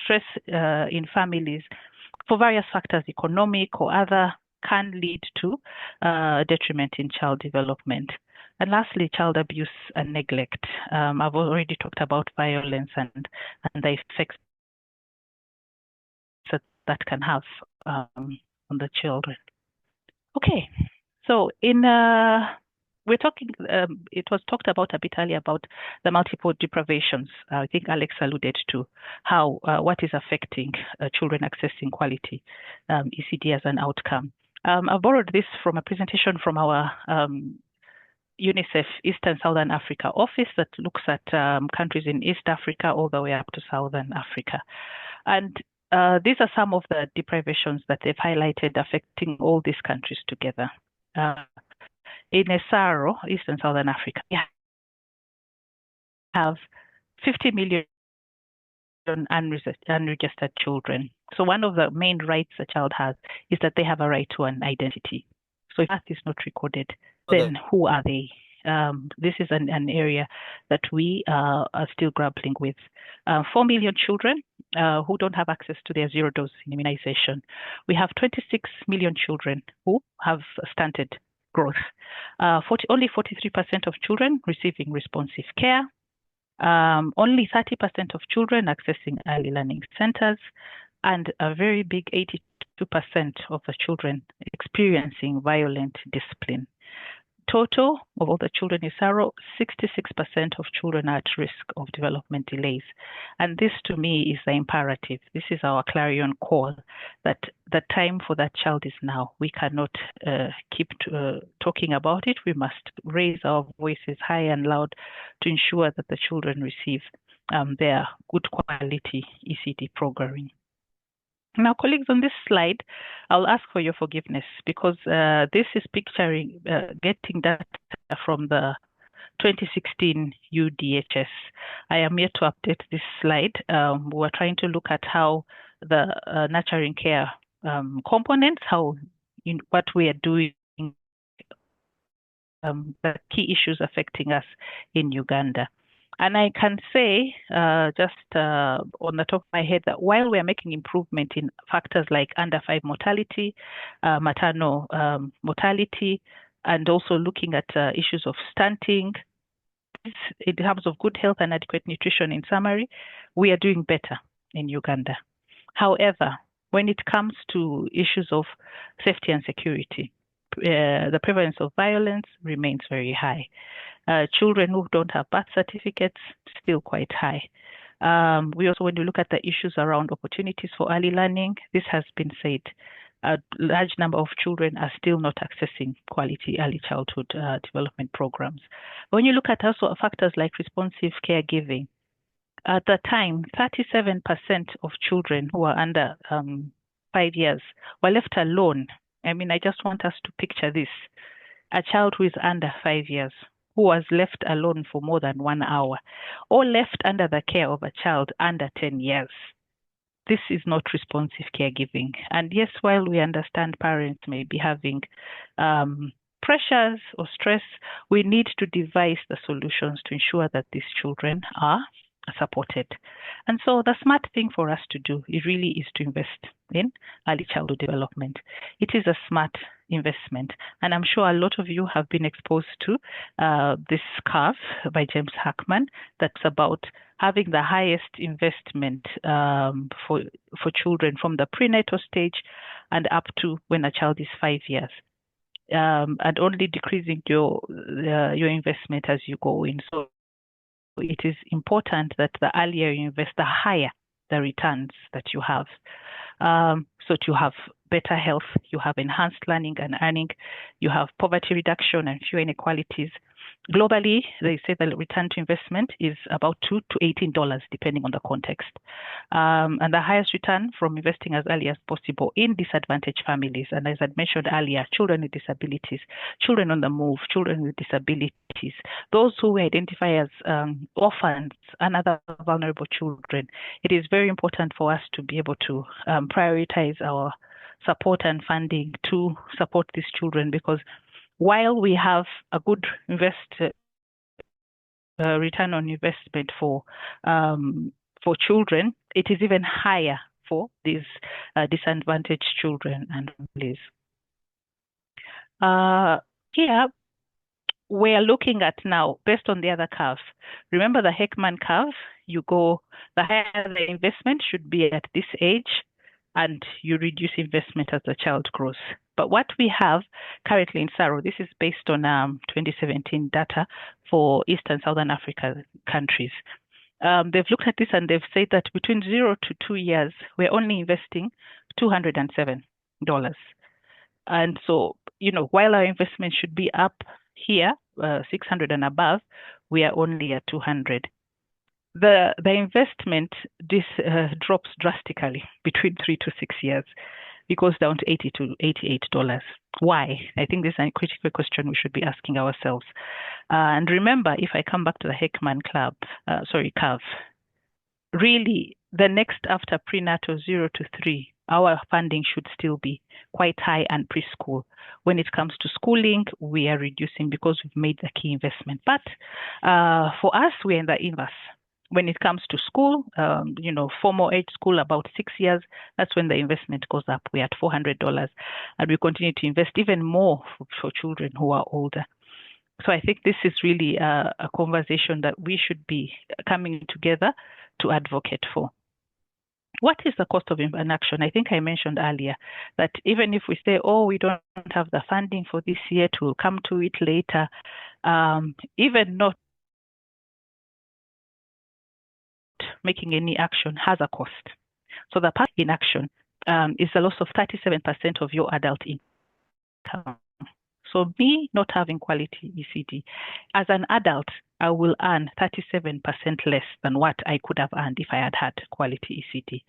Speaker 4: stress in families for various factors, economic or other, can lead to detriment in child development. And lastly, child abuse and neglect. I've already talked about violence and the effects that can have on the children. Okay, so we're talking, it was talked about a bit earlier about the multiple deprivations. I think Alex alluded to how what is affecting children accessing quality ECD as an outcome. I borrowed this from a presentation from our UNICEF Eastern Southern Africa office that looks at countries in East Africa all the way up to Southern Africa. And these are some of the deprivations that they've highlighted affecting all these countries together. In Esaro, Eastern Southern Africa, we have 50 million unregistered children. So one of the main rights a child has is that they have a right to an identity. So if that is not recorded, then who are they? This is an area that we are still grappling with. 4 million children who don't have access to their zero-dose immunization. We have 26 million children who have stunted growth. Only 43% of children receiving responsive care. Only 30% of children accessing early learning centers, and a very big 82% of the children experiencing violent discipline. Total of all the children in Saro, 66% of children are at risk of development delays. And this to me is the imperative. This is our clarion call that the time for that child is now. We cannot keep talking about it. We must raise our voices high and loud to ensure that the children receive their good quality ECD programming. Now, colleagues, on this slide, I'll ask for your forgiveness because this is picturing getting data from the 2016 UDHS. I am here to update this slide. We're trying to look at how the nurturing care components, what we are doing, the key issues affecting us in Uganda. And I can say, just on the top of my head, that while we are making improvement in factors like under 5 mortality, maternal mortality, and also looking at issues of stunting, in terms of good health and adequate nutrition, in summary, we are doing better in Uganda. However, when it comes to issues of safety and security, the prevalence of violence remains very high. Children who don't have birth certificates, still quite high. We also, when we look at the issues around opportunities for early learning, this has been said, a large number of children are still not accessing quality early childhood development programs. When you look at also factors like responsive caregiving, at the time, 37% of children who are under 5 years were left alone. I mean, I just want us to picture this. A child who is under 5 years, who was left alone for more than 1 hour, or left under the care of a child under 10 years. This is not responsive caregiving. And yes, while we understand parents may be having pressures or stress, we need to devise the solutions to ensure that these children are supported. And so the smart thing for us to do, it really is to invest in early childhood development. It is a smart investment. And I'm sure a lot of you have been exposed to this curve by James Hackman that's about having the highest investment for children from the prenatal stage and up to when a child is 5 years. And only decreasing your investment as you go in. So it is important that the earlier you invest, the higher the returns that you have. So to have better health, you have enhanced learning and earning, you have poverty reduction and fewer inequalities. Globally, they say the return to investment is about $2 to $18, depending on the context. And the highest return from investing as early as possible in disadvantaged families. And as I mentioned earlier, children with disabilities, children on the move, children with disabilities, those who we identify as orphans and other vulnerable children. It is very important for us to be able to prioritize our support and funding to support these children, because while we have a good return on investment for children, it is even higher for these disadvantaged children and families. Here, we're looking at now, based on the other curve. Remember the Heckman curve? The higher the investment should be at this age, and you reduce investment as the child grows. But what we have currently in Saro, this is based on 2017 data for East and Southern Africa countries. They've looked at this and they've said that between 0 to 2 years, we're only investing $207. And so, while our investment should be up here, 600 and above, we are only at 200. The investment drops drastically between 3 to 6 years. It goes down to $80 to $88. Why? I think this is a critical question we should be asking ourselves. And remember, if I come back to the Heckman curve, really the next after prenatal 0 to 3, our funding should still be quite high, and preschool. When it comes to schooling, we are reducing because we've made the key investment. But for us, we're in the inverse. When it comes to school, formal age school, about 6 years, that's when the investment goes up. We're at $400, and we continue to invest even more for children who are older. So I think this is really a conversation that we should be coming together to advocate for. What is the cost of inaction? I think I mentioned earlier that even if we say, oh, we don't have the funding for this year, we'll come to it later, even not making any action has a cost. So the part in action is a loss of 37% of your adult income. So me not having quality ECD, as an adult, I will earn 37% less than what I could have earned if I had had quality ECD.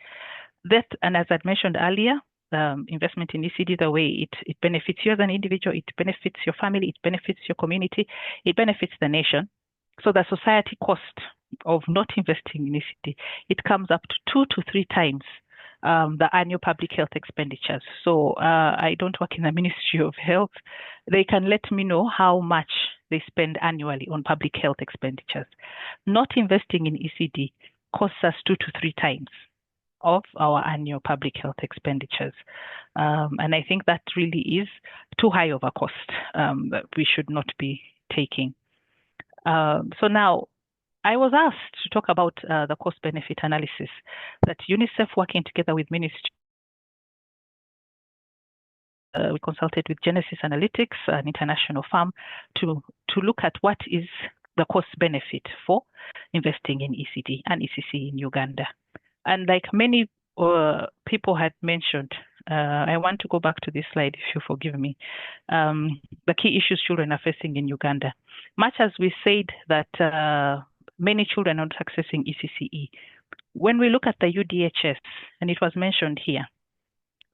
Speaker 4: That, and as I mentioned earlier, investment in ECD, the way it benefits you as an individual, it benefits your family, it benefits your community, it benefits the nation. So the society cost of not investing in ECD, it comes up to 2 to 3 times the annual public health expenditures. So I don't work in the Ministry of Health. They can let me know how much they spend annually on public health expenditures. Not investing in ECD costs us 2 to 3 times of our annual public health expenditures. And I think that really is too high of a cost that we should not be taking. So now, I was asked to talk about the cost-benefit analysis that UNICEF, working together with Ministry, we consulted with Genesis Analytics, an international firm, to look at what is the cost-benefit for investing in ECD and ECC in Uganda. And like many people had mentioned, I want to go back to this slide, if you forgive me, the key issues children are facing in Uganda. Much as we said that many children are not accessing ECCE. When we look at the UDHS, and it was mentioned here,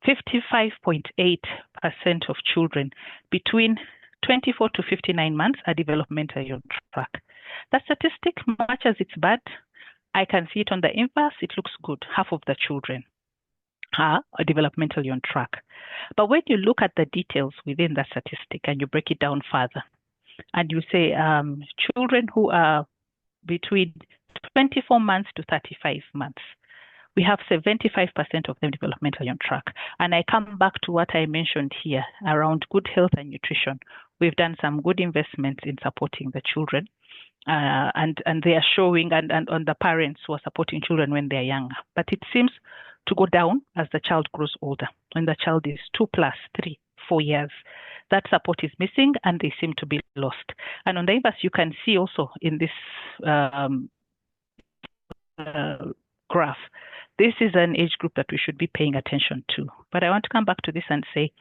Speaker 4: 55.8% of children between 24 to 59 months are developmentally on track. That statistic, much as it's bad, I can see it on the inverse, it looks good. Half of the children are developmentally on track. But when you look at the details within the statistic and you break it down further, and you say children who are between 24 months to 35 months, we have 75% of them developmentally on track. And I come back to what I mentioned here around good health and nutrition. We've done some good investments in supporting the children, and they are showing, and on the parents who are supporting children when they're younger. But it seems to go down as the child grows older. When the child is 2+, 3, 4 years, that support is missing and they seem to be lost. And on the inverse, you can see also in this graph, this is an age group that we should be paying attention to. But I want to come back to this and say,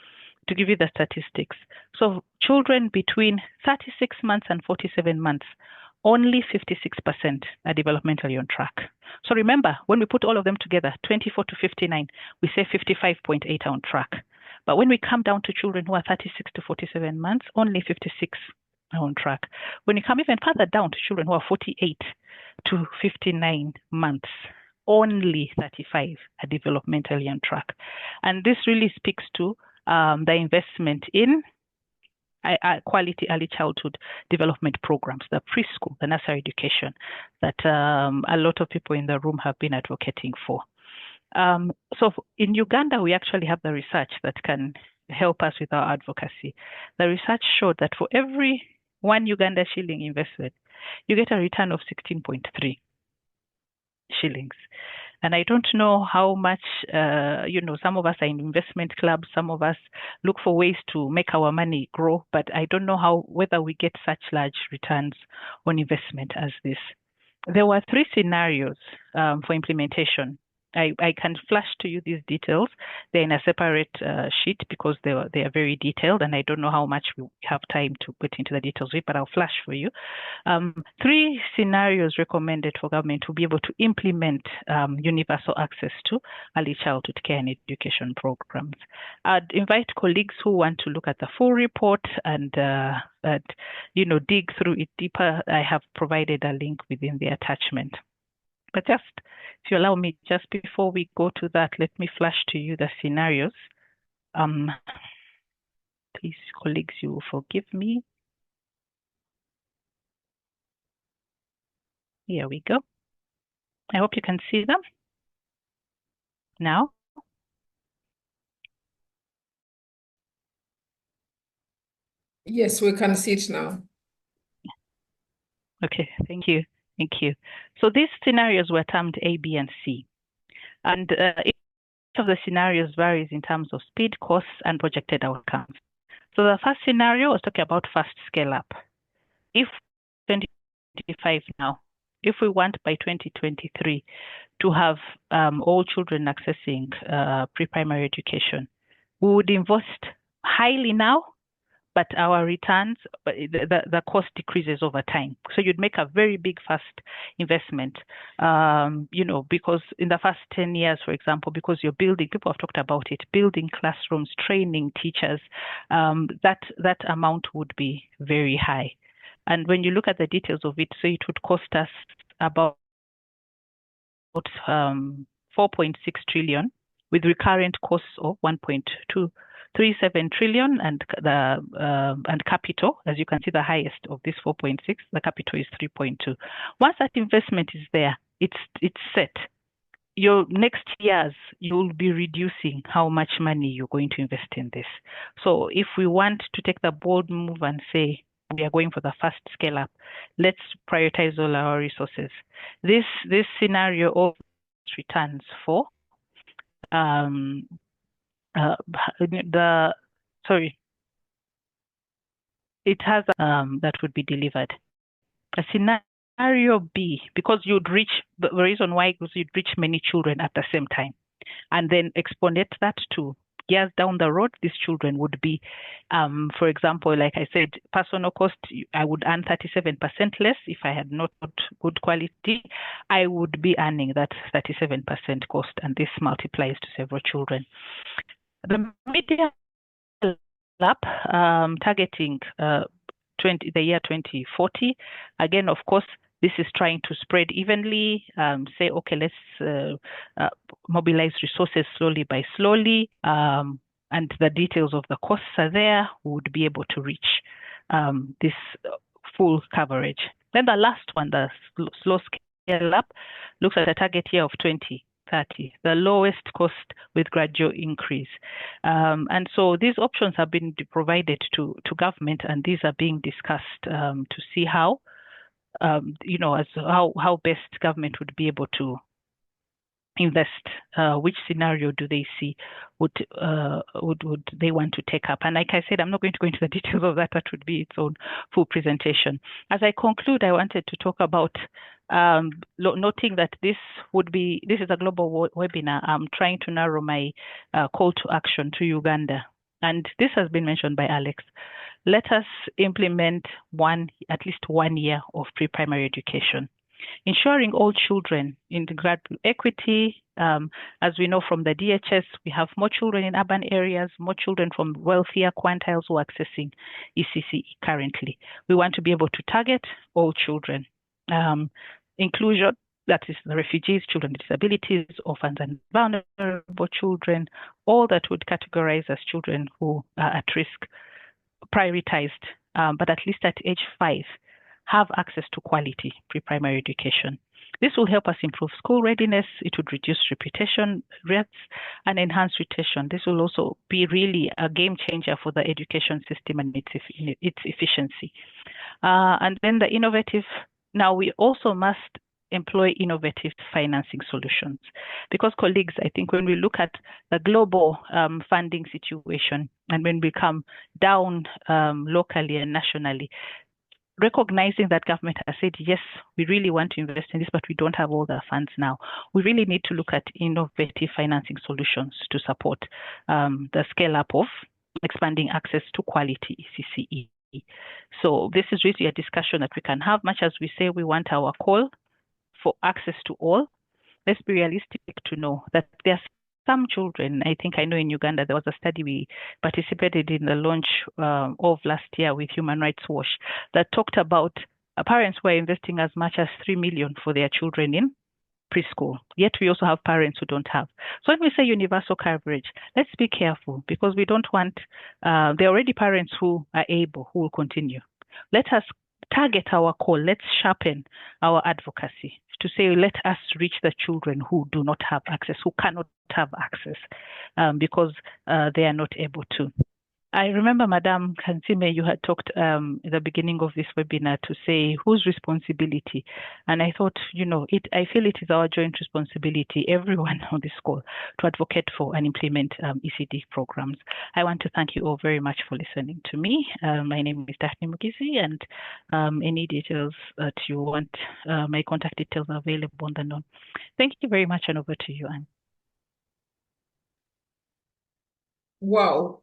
Speaker 4: to give you the statistics. So children between 36 months and 47 months, only 56% are developmentally on track. So remember, when we put all of them together, 24 to 59, we say 55.8 are on track. But when we come down to children who are 36 to 47 months, only 56 are on track. When you come even further down to children who are 48 to 59 months, only 35 are developmentally on track. And this really speaks to the investment in quality early childhood development programs, the preschool, the nursery education that a lot of people in the room have been advocating for. So in Uganda, we actually have the research that can help us with our advocacy. The research showed that for every 1 Uganda shilling invested, you get a return of 16.3 shillings. And I don't know how much, some of us are in investment clubs, some of us look for ways to make our money grow, but I don't know whether we get such large returns on investment as this. There were 3 scenarios for implementation. I can flash to you these details. They're in a separate sheet because they are very detailed, and I don't know how much we have time to put into the details with, but I'll flash for you. 3 scenarios recommended for government to be able to implement universal access to early childhood care and education programs. I'd invite colleagues who want to look at the full report and dig through it deeper. I have provided a link within the attachment. But just, if you allow me, just before we go to that, let me flash to you the scenarios. Please, colleagues, you will forgive me. Here we go. I hope you can see them now.
Speaker 1: Yes, we can see it now.
Speaker 4: Okay, thank you. Thank you. So these scenarios were termed A, B, and C. And each of the scenarios varies in terms of speed, costs, and projected outcomes. So the first scenario was talking about fast scale up. If 2025 now, if we want by 2023 to have all children accessing pre-primary education, we would invest highly now, but our returns, the cost decreases over time. So you'd make a very big fast investment, because in the first 10 years, for example, because you're building, people have talked about it, building classrooms, training teachers, that amount would be very high. And when you look at the details of it, so it would cost us about 4.6 trillion with recurrent costs of 1.237 trillion and capital, as you can see, the highest of this 4.6, the capital is 3.2. Once that investment is there, it's set. Your next years, you'll be reducing how much money you're going to invest in this. So if we want to take the bold move and say, we are going for the fast scale up, let's prioritize all our resources. This scenario of returns for it has that would be delivered. A scenario B, because you'd reach, the reason why is you'd reach many children at the same time, and then exponent that to years down the road, these children would be, for example, like I said, personal cost, I would earn 37% less. If I had not good quality, I would be earning that 37% cost, and this multiplies to several children. The media lab targeting the year 2040, again, of course, this is trying to spread evenly, say, okay, let's mobilize resources slowly by slowly, and the details of the costs are there, we would be able to reach this full coverage. Then the last one, the slow scale up, looks at a target year of 2030, the lowest cost with gradual increase. And so these options have been provided to government, and these are being discussed to see how, how best government would be able to invest, which scenario do they see would they want to take up. And like I said, I'm not going to go into the details of that. That would be its own full presentation. As I conclude, I wanted to talk about noting that this is a global webinar. I'm trying to narrow my call to action to Uganda. And this has been mentioned by Alex. Let us implement at least 1 year of pre-primary education, ensuring all children integrate equity. As we know from the DHS, we have more children in urban areas, more children from wealthier quantiles who are accessing ECCE currently. We want to be able to target all children. Inclusion, that is the refugees, children with disabilities, orphans and vulnerable children, all that would categorize as children who are at risk, prioritized, but at least at age 5, have access to quality pre-primary education. This will help us improve school readiness. It would reduce repetition rates and enhance retention. This will also be really a game changer for the education system and its efficiency. And then the innovative, now we also must employ innovative financing solutions, because colleagues, I think when we look at the global funding situation and when we come down locally and nationally, recognizing that government has said, yes, we really want to invest in this, but we don't have all the funds now. We really need to look at innovative financing solutions to support the scale up of expanding access to quality ECCE. So this is really a discussion that we can have. Much as we say we want our call for access to all, let's be realistic to know that there are some children. I know in Uganda there was a study we participated in the launch of last year with Human Rights Watch that talked about parents who are investing as much as 3 million for their children in preschool. Yet we also have parents who don't have. So when we say universal coverage, let's be careful, because we don't want, there are already parents who are able, who will continue. Let us target our call. Let's sharpen our advocacy to say, let us reach the children who do not have access, who cannot have access, because they are not able to. I remember, Madam Kansime, you had talked at the beginning of this webinar to say whose responsibility. And I thought, I feel it is our joint responsibility, everyone on this call, to advocate for and implement ECD programs. I want to thank you all very much for listening to me. My name is Daphne Mugizi, and any details that you want, my contact details are available on the note. Thank you very much, and over to you, Anne.
Speaker 1: Wow.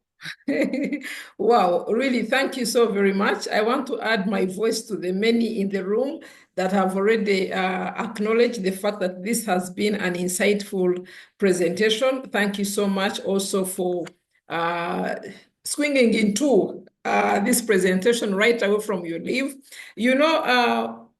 Speaker 1: Wow, really, thank you so very much. I want to add my voice to the many in the room that have already acknowledged the fact that this has been an insightful presentation. Thank you so much also for swinging into this presentation right away from your leave.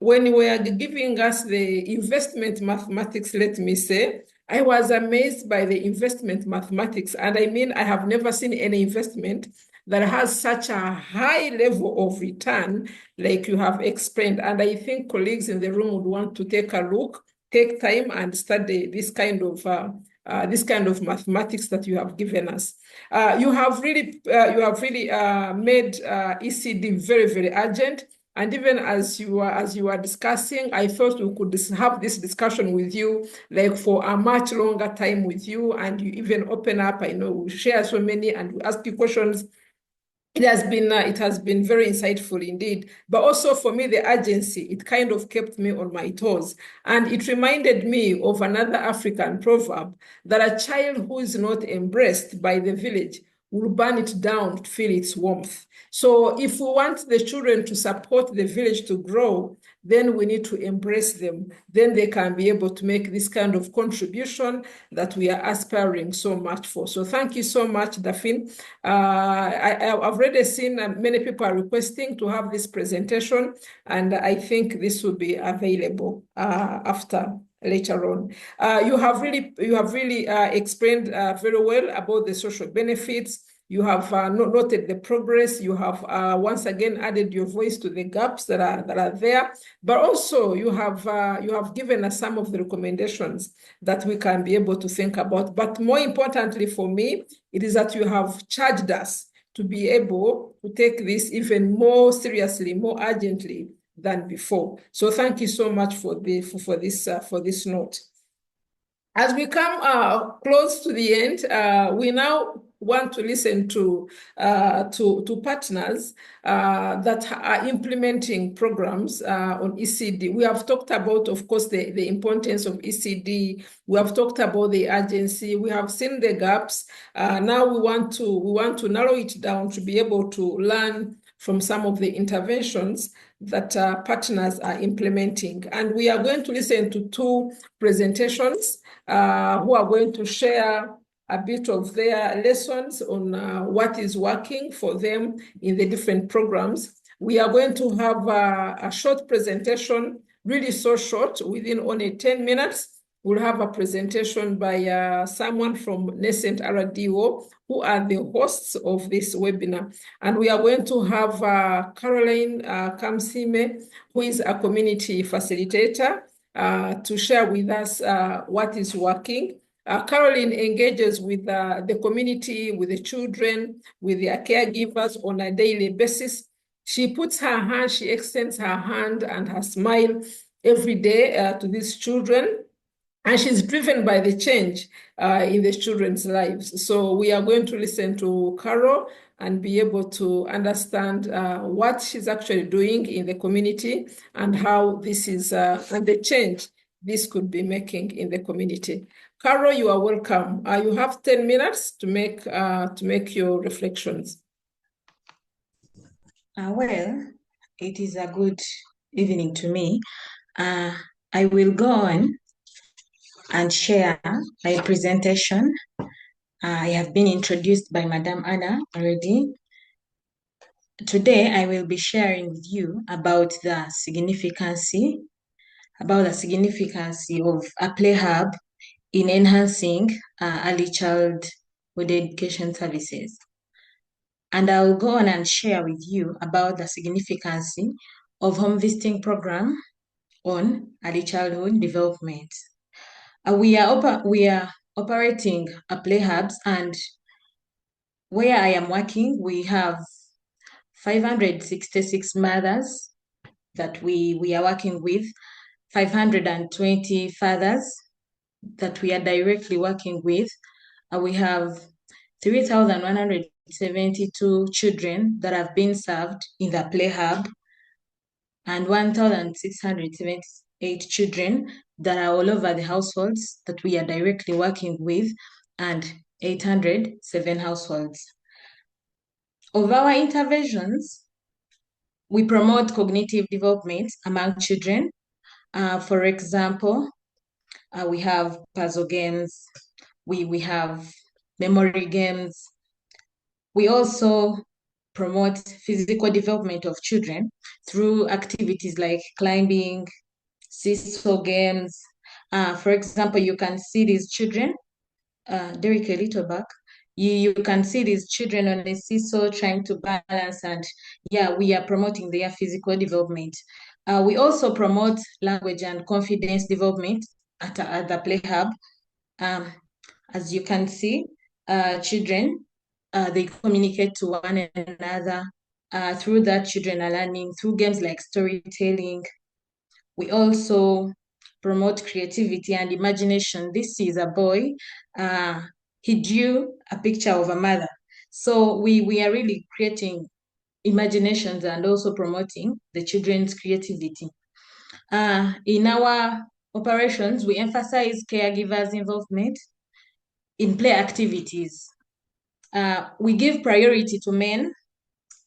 Speaker 1: When you were giving us the investment mathematics, let me say, I was amazed by the investment mathematics. And I mean, I have never seen any investment that has such a high level of return like you have explained. And I think colleagues in the room would want to take a look, take time and study this kind of mathematics that you have given us. You have really made ECD very, very urgent. And even as you are discussing, I thought we could have this discussion with you, like for a much longer time with you, and you even open up. I know we share so many and we ask you questions. It has been very insightful indeed. But also for me, the urgency, it kind of kept me on my toes. And it reminded me of another African proverb that a child who is not embraced by the village will burn it down to feel its warmth. So if we want the children to support the village to grow, then we need to embrace them. Then they can be able to make this kind of contribution that we are aspiring so much for. So thank you so much, Daphne. I've already seen many people are requesting to have this presentation, and I think this will be available after later on. You have really explained very well about the social benefits. You have noted the progress. You have once again added your voice to the gaps that are there. But also you have given us some of the recommendations that we can be able to think about. But more importantly for me, it is that you have charged us to be able to take this even more seriously, more urgently than before. So thank you so much for this note. As we come close to the end, we now want to listen to partners that are implementing programs on ECD. We have talked about, of course, the importance of ECD. We have talked about the urgency. We have seen the gaps. Now we want to narrow it down to be able to learn from some of the interventions that partners are implementing. And we are going to listen to two presentations who are going to share a bit of their lessons on what is working for them in the different programs. We are going to have a short presentation, really so short, within only 10 minutes. We'll have a presentation by someone from Nascent RDO, who are the hosts of this webinar. And we are going to have Caroline Kamsime, who is a community facilitator, to share with us what is working. Caroline engages with the community, with the children, with their caregivers on a daily basis. She puts her hand, she extends her hand and her smile every day to these children. And she's driven by the change in the children's lives. So we are going to listen to Carol and be able to understand what she's actually doing in the community and how this is, and the change this could be making in the community. Carol, you are welcome. You have 10 minutes to make your reflections.
Speaker 5: Well, it is a good evening to me. I will go on and share my presentation. I have been introduced by Madam Anna already. Today, I will be sharing with you about the significance of a play hub in enhancing early childhood education services. And I will go on and share with you about the significance of home visiting program on early childhood development. We are operating play hubs, and where I am working, we have 566 mothers that we are working with, 520 fathers that we are directly working with. We have 3,172 children that have been served in the play hub, and 1,678 children that are all over the households that we are directly working with, and 807 households. Of our interventions, we promote cognitive development among children. For example, we have puzzle games, we have memory games. We also promote physical development of children through activities like climbing, seesaw games. For example, you can see these children, Derek, a little back, you can see these children on a seesaw trying to balance, and yeah, we are promoting their physical development. We also promote language and confidence development at the Play Hub. As you can see, children, they communicate to one another. Through that, children are learning through games like storytelling. We also promote creativity and imagination. This is a boy. He drew a picture of a mother. So we are really creating imaginations and also promoting the children's creativity. In our operations, we emphasize caregivers' involvement in play activities. We give priority to male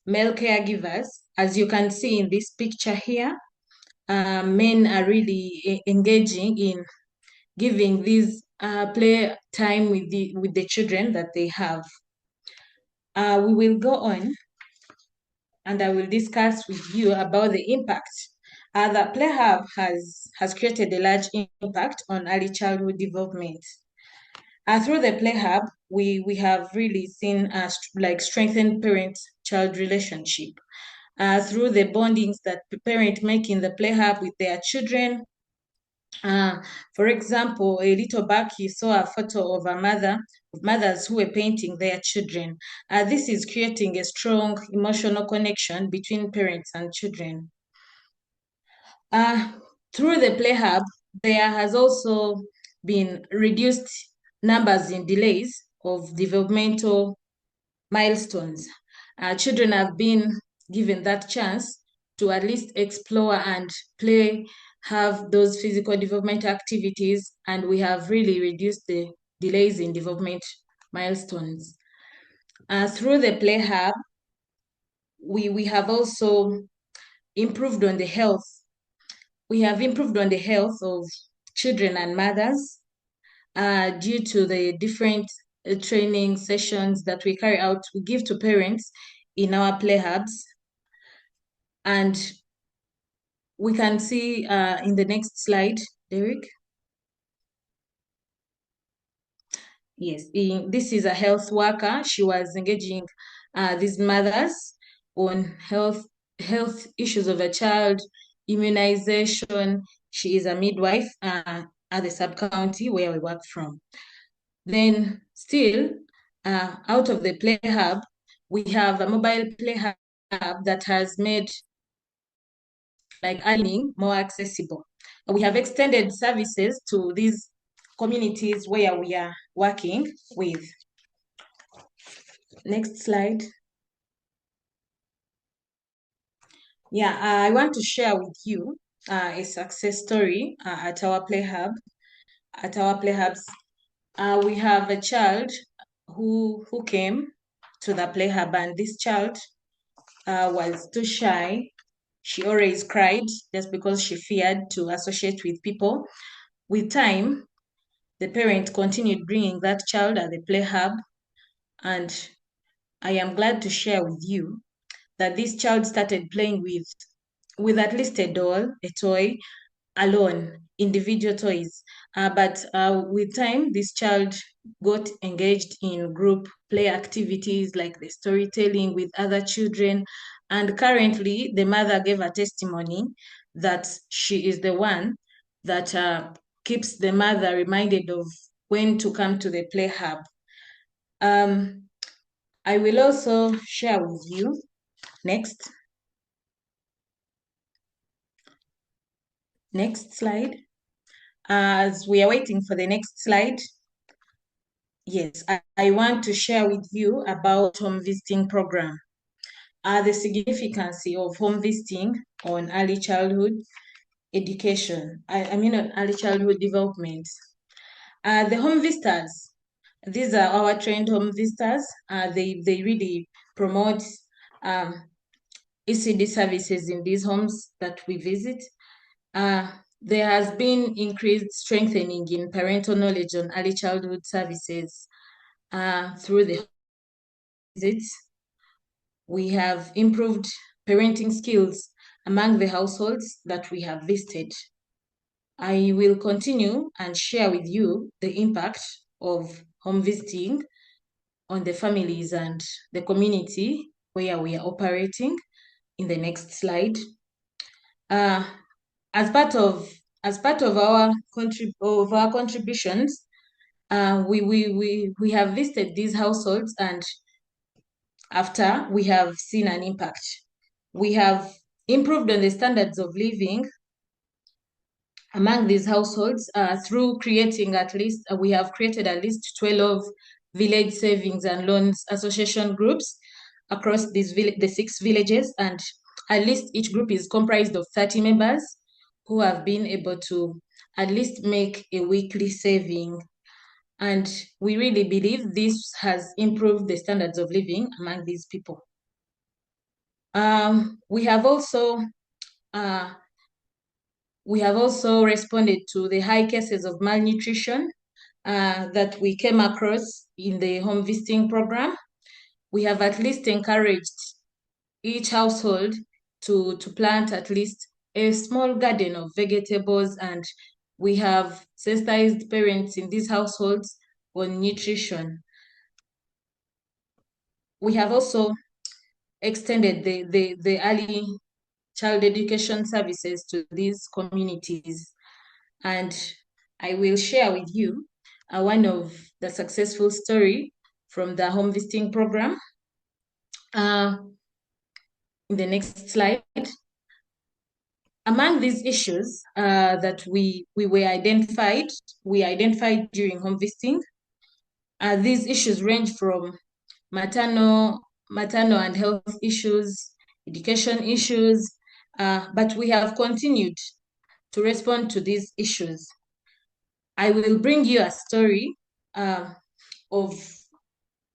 Speaker 5: caregivers. As you can see in this picture here, men are really engaging in giving this play time with the children that they have. We will go on, and I will discuss with you about the impact. The Play Hub has created a large impact on early childhood development. Through the Play Hub, we have really seen like strengthened parent-child relationship. Through the bondings that the parent make in the Play Hub with their children. For example, a little back, you saw a photo of mothers who were painting their children. This is creating a strong emotional connection between parents and children. Through the Play Hub, there has also been reduced numbers in delays of developmental milestones. Children have been given that chance to at least explore and play, have those physical development activities, and we have really reduced the delays in development milestones. Through the Play Hub, we have also improved on the health. We have improved on the health of children and mothers due to the different training sessions that we carry out, we give to parents in our Play Hubs. And we can see in the next slide, Derek. Yes, this is a health worker. She was engaging these mothers on health issues of a child, immunization. She is a midwife at the sub-county where we work from. Then still, out of the Play Hub, we have a mobile Play Hub that has made like learning more accessible. We have extended services to these communities where we are working with. Next slide. Yeah, I want to share with you a success story at our Play Hub. At our Play Hubs, we have a child who came to the Play Hub, and this child was too shy. She always cried just because she feared to associate with people. With time, the parent continued bringing that child at the Play Hub, and I am glad to share with you that this child started playing with at least a doll, a toy, alone, individual toys. But with time, this child got engaged in group play activities like the storytelling with other children. And currently, the mother gave a testimony that she is the one that keeps the mother reminded of when to come to the play hub. I will also share with you, next slide. As we are waiting for the next slide, yes, I want to share with you about home visiting program. The significance of home visiting on early childhood education, I mean on early childhood development. The home visitors, these are our trained home visitors. They really promote ECD services in these homes that we visit. There has been increased strengthening in parental knowledge on early childhood services through the visits. We have improved parenting skills among the households that we have visited. I will continue and share with you the impact of home visiting on the families and the community where we are operating in the next slide. As part of our contributions, we have visited these households, and after we have seen an impact. We have improved on the standards of living among these households through creating we have created at least 12 village savings and loans association groups across the 6 villages, and at least each group is comprised of 30 members who have been able to at least make a weekly saving. And we really believe this has improved the standards of living among these people. We have also responded to the high cases of malnutrition that we came across in the home visiting program. We have at least encouraged each household to plant at least a small garden of vegetables, and we have sensitized parents in these households on nutrition. We have also extended the early child education services to these communities. And I will share with you one of the successful story from the home visiting program. In the next slide. Among these issues that we identified during home visiting, these issues range from maternal and health issues, education issues, but we have continued to respond to these issues. I will bring you a story of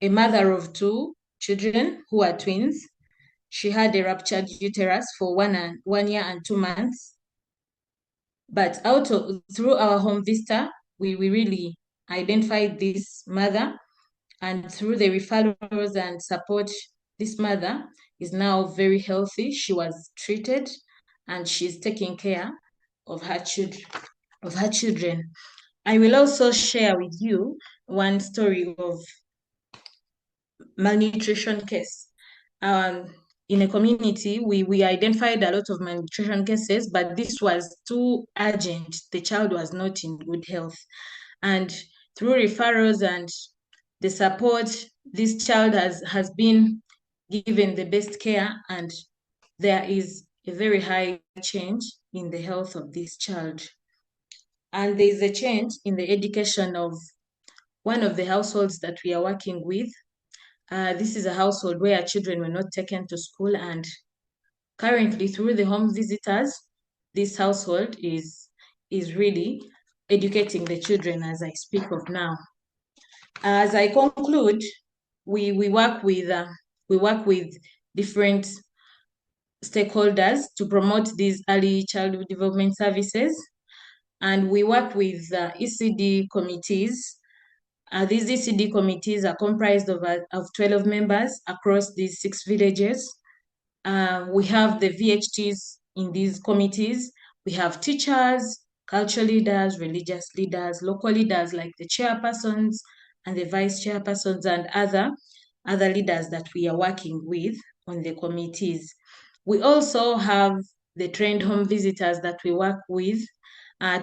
Speaker 5: a mother of 2 children who are twins. She had a ruptured uterus for 1 year and 2 months. But through our home vista, we really identified this mother, and through the referrals and support, this mother is now very healthy. She was treated and she's taking care of her children. I will also share with you one story of malnutrition case. In a community, we identified a lot of malnutrition cases, but this was too urgent. The child was not in good health. And through referrals and the support, this child has been given the best care, and there is a very high change in the health of this child. And there is a change in the education of one of the households that we are working with. This is a household where children were not taken to school, and currently through the home visitors, this household is really educating the children as I speak of now. As I conclude, we work with different stakeholders to promote these early childhood development services, and we work with ECD committees. These ECD committees are comprised of 12 members across these 6 villages. We have the VHTs in these committees. We have teachers, cultural leaders, religious leaders, local leaders like the chairpersons and the vice chairpersons, and other leaders that we are working with on the committees. We also have the trained home visitors that we work with,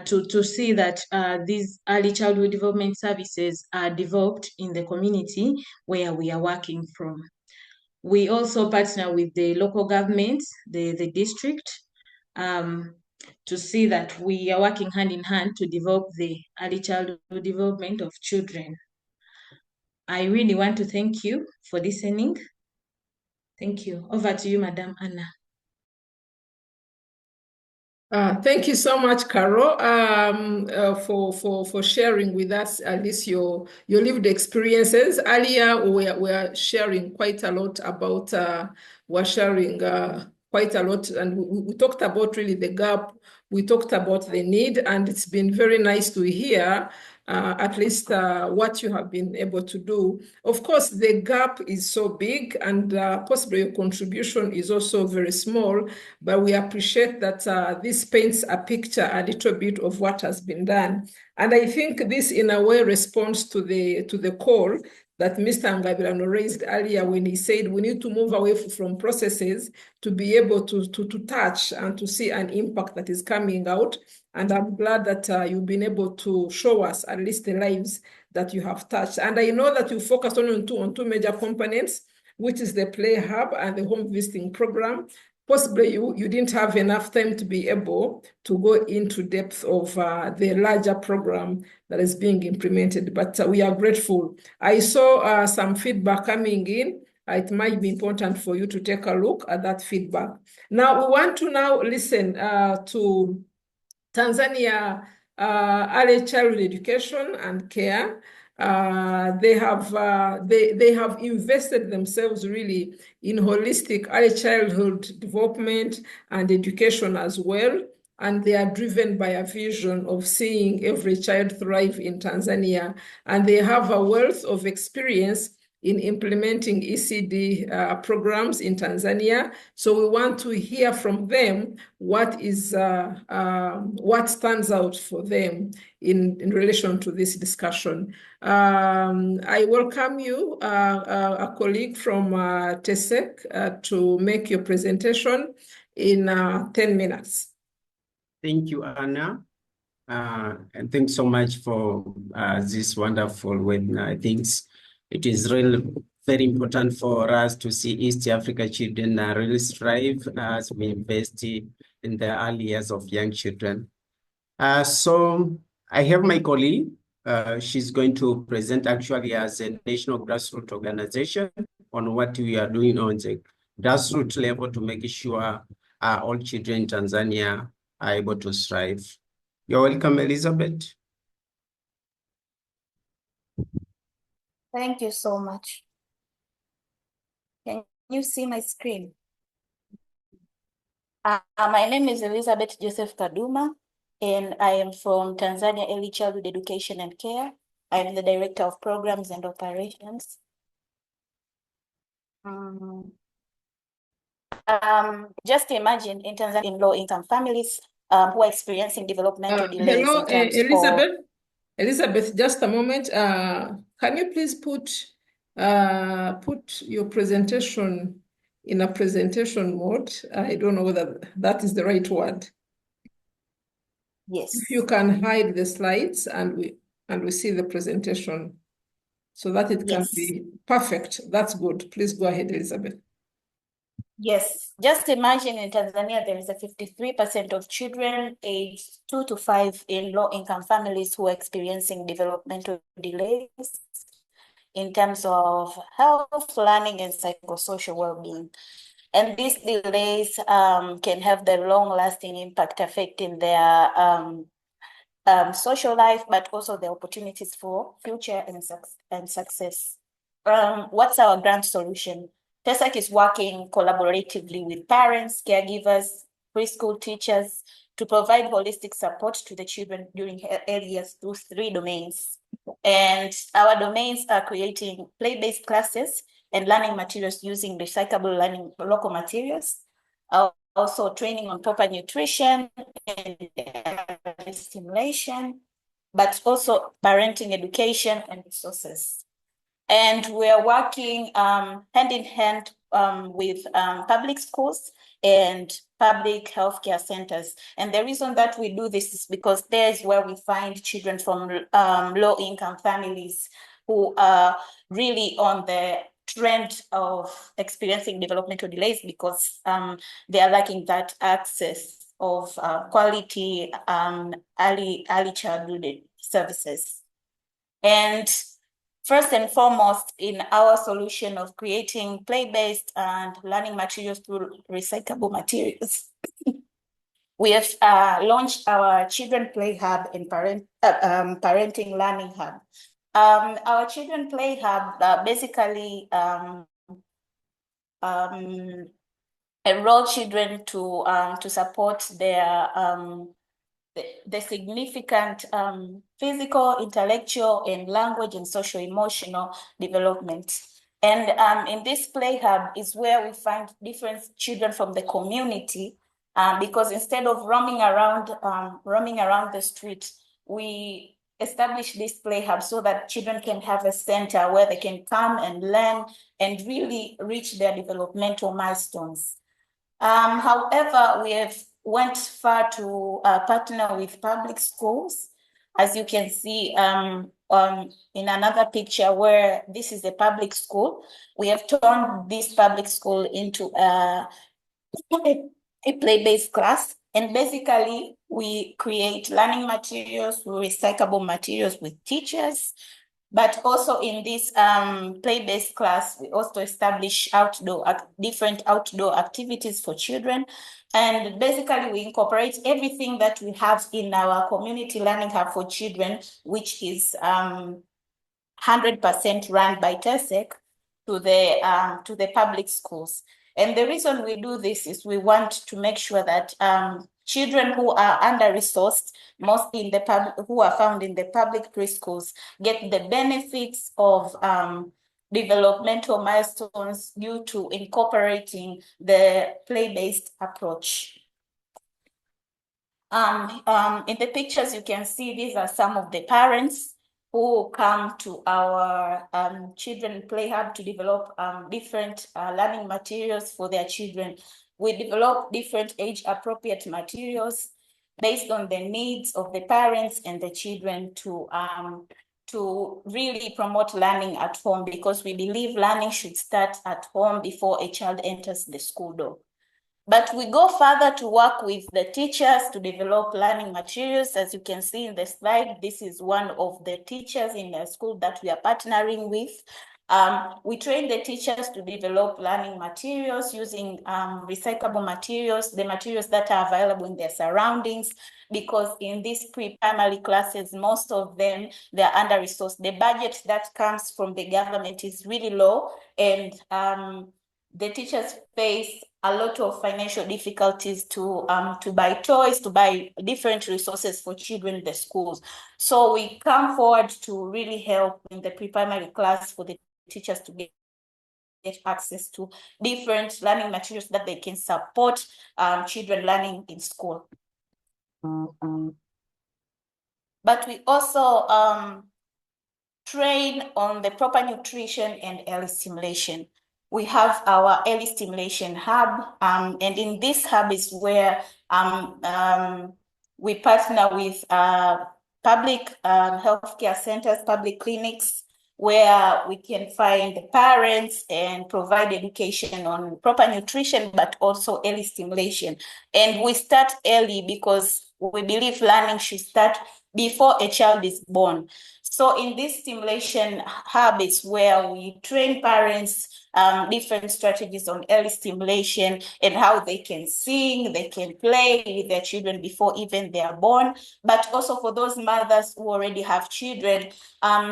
Speaker 5: to see that these early childhood development services are developed in the community where we are working from. We also partner with the local governments, the district, to see that we are working hand in hand to develop the early childhood development of children. I really want to thank you for listening. Thank you. Over to you, Madam Anna.
Speaker 1: Thank you so much, Carol, for sharing with us at least your lived experiences. Earlier, we were sharing quite a lot about quite a lot, and we talked about really the gap. We talked about the need, and it's been very nice to hear at least what you have been able to do. Of course, the gap is so big, and possibly your contribution is also very small, but we appreciate that this paints a picture a little bit of what has been done. And I think this, in a way, responds to the call that Mr. Ngabirano raised earlier when he said we need to move away from processes to be able to touch and to see an impact that is coming out. And I'm glad that you've been able to show us at least the lives that you have touched. And I know that you focused on two major components, which is the Play Hub and the home visiting program. Possibly you didn't have enough time to be able to go into depth of the larger program that is being implemented, but we are grateful. I saw some feedback coming in. It might be important for you to take a look at that feedback. Now, we want to now listen to Tanzania Early Childhood Education and Care. They have invested themselves really in holistic early childhood development and education as well. And they are driven by a vision of seeing every child thrive in Tanzania. And they have a wealth of experience in implementing ECD programs in Tanzania. So we want to hear from them what stands out for them in relation to this discussion. I welcome you, a colleague from TECEC, to make your presentation in 10 minutes.
Speaker 6: Thank you, Anna. And thanks so much for this wonderful webinar. I think it is really very important for us to see East Africa children really strive as we invest in the early years of young children. So I have my colleague. She's going to present actually as a national grassroots organization on what we are doing on the grassroots level to make sure all children in Tanzania are able to strive. You're welcome, Elizabeth.
Speaker 7: Thank you so much. Can you see my screen? My name is Elizabeth Joseph Kaduma, and I am from Tanzania Early Childhood Education and Care. I am the Director of Programs and Operations. Just imagine in Tanzania, in low-income families who are experiencing developmental delays.
Speaker 1: Hello, Elizabeth, just a moment. Can you please put your presentation in a presentation mode? I don't know whether that is the right word.
Speaker 7: Yes.
Speaker 1: If you can hide the slides and we see the presentation so that it can be perfect. That's good. Please go ahead, Elizabeth.
Speaker 7: Yes, just imagine in Tanzania, there is a 53% of children aged 2 to 5 in low-income families who are experiencing developmental delays in terms of health, learning, and psychosocial well-being. And these delays can have the long-lasting impact affecting their social life, but also the opportunities for future and success. What's our grant solution? TECEC is working collaboratively with parents, caregivers, preschool teachers to provide holistic support to the children during early years through 3 domains. And our domains are creating play-based classes and learning materials using recyclable learning local materials, also training on proper nutrition and stimulation, but also parenting education and resources. And we are working hand in hand with public schools and public healthcare centers. And the reason that we do this is because there's where we find children from low-income families who are really on the trend of experiencing developmental delays because they are lacking that access of quality early childhood services. And first and foremost, in our solution of creating play-based and learning materials through recyclable materials, we have launched our Children Play Hub and Parenting Learning Hub. Our Children Play Hub basically enroll children to support their the significant physical, intellectual, and language and social emotional development. And in this play hub is where we find different children from the community, because instead of roaming around the street, we establish this play hub so that children can have a center where they can come and learn and really reach their developmental milestones. However, we have went far to partner with public schools. As you can see in another picture where this is a public school, we have turned this public school into a play-based class. And basically, we create learning materials, recyclable materials with teachers. But also in this play-based class, we also establish different outdoor activities for children. And basically, we incorporate everything that we have in our community learning hub for children, which is 100% run by TECEC, to the public schools. And the reason we do this is we want to make sure that children who are under-resourced, mostly in the public, who are found in the public preschools, get the benefits of developmental milestones due to incorporating the play-based approach. In the pictures you can see, these are some of the parents who come to our Children Play Hub to develop different learning materials for their children. We develop different age-appropriate materials based on the needs of the parents and the children to really promote learning at home, because we believe learning should start at home before a child enters the school door. But we go further to work with the teachers to develop learning materials. As you can see in the slide, this is one of the teachers in the school that we are partnering with. We train the teachers to develop learning materials using recyclable materials, the materials that are available in their surroundings, because in these pre-primary classes, most of them, they're under-resourced. The budget that comes from the government is really low, and the teachers face a lot of financial difficulties to buy toys, to buy different resources for children in the schools. So we come forward to really help in the pre-primary class for the teachers to get access to different learning materials that they can support children learning in school. But we also train on the proper nutrition and early stimulation. We have our early stimulation hub, and in this hub is where we partner with public healthcare centers, public clinics, where we can find the parents and provide education on proper nutrition, but also early stimulation. And we start early because we believe learning should start before a child is born. So in this stimulation hub is where we train parents different strategies on early stimulation and how they can sing, they can play with their children before even they are born. But also for those mothers who already have children,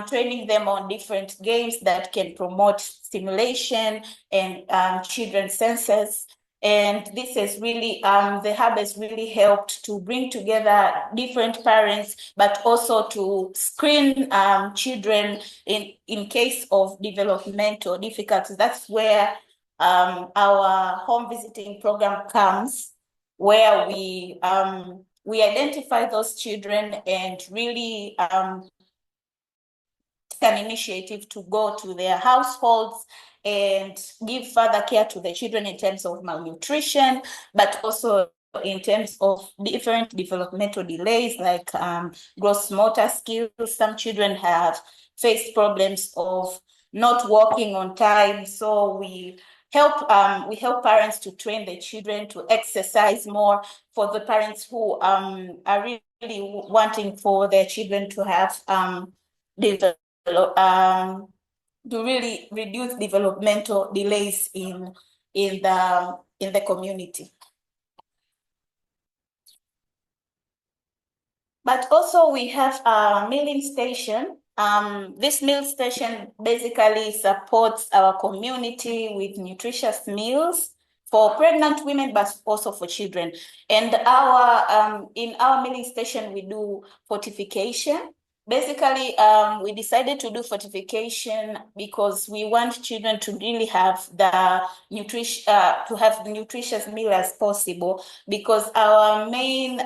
Speaker 7: training them on different games that can promote stimulation and children's senses. And this is really, the hub has really helped to bring together different parents, but also to screen children in case of developmental difficulties. That's where our home visiting program comes, where we identify those children and really an initiative to go to their households and give further care to the children in terms of malnutrition, but also in terms of different developmental delays like gross motor skills. Some children have faced problems of not walking on time, so we help parents to train the children to exercise more. For the parents who are really wanting for their children to have to really reduce developmental delays in the community. But also we have a milling station. This meal station basically supports our community with nutritious meals for pregnant women, but also for children. And in our milling station, we do fortification. Basically, we decided to do fortification because we want children to really have the nutritious meal as possible, because our main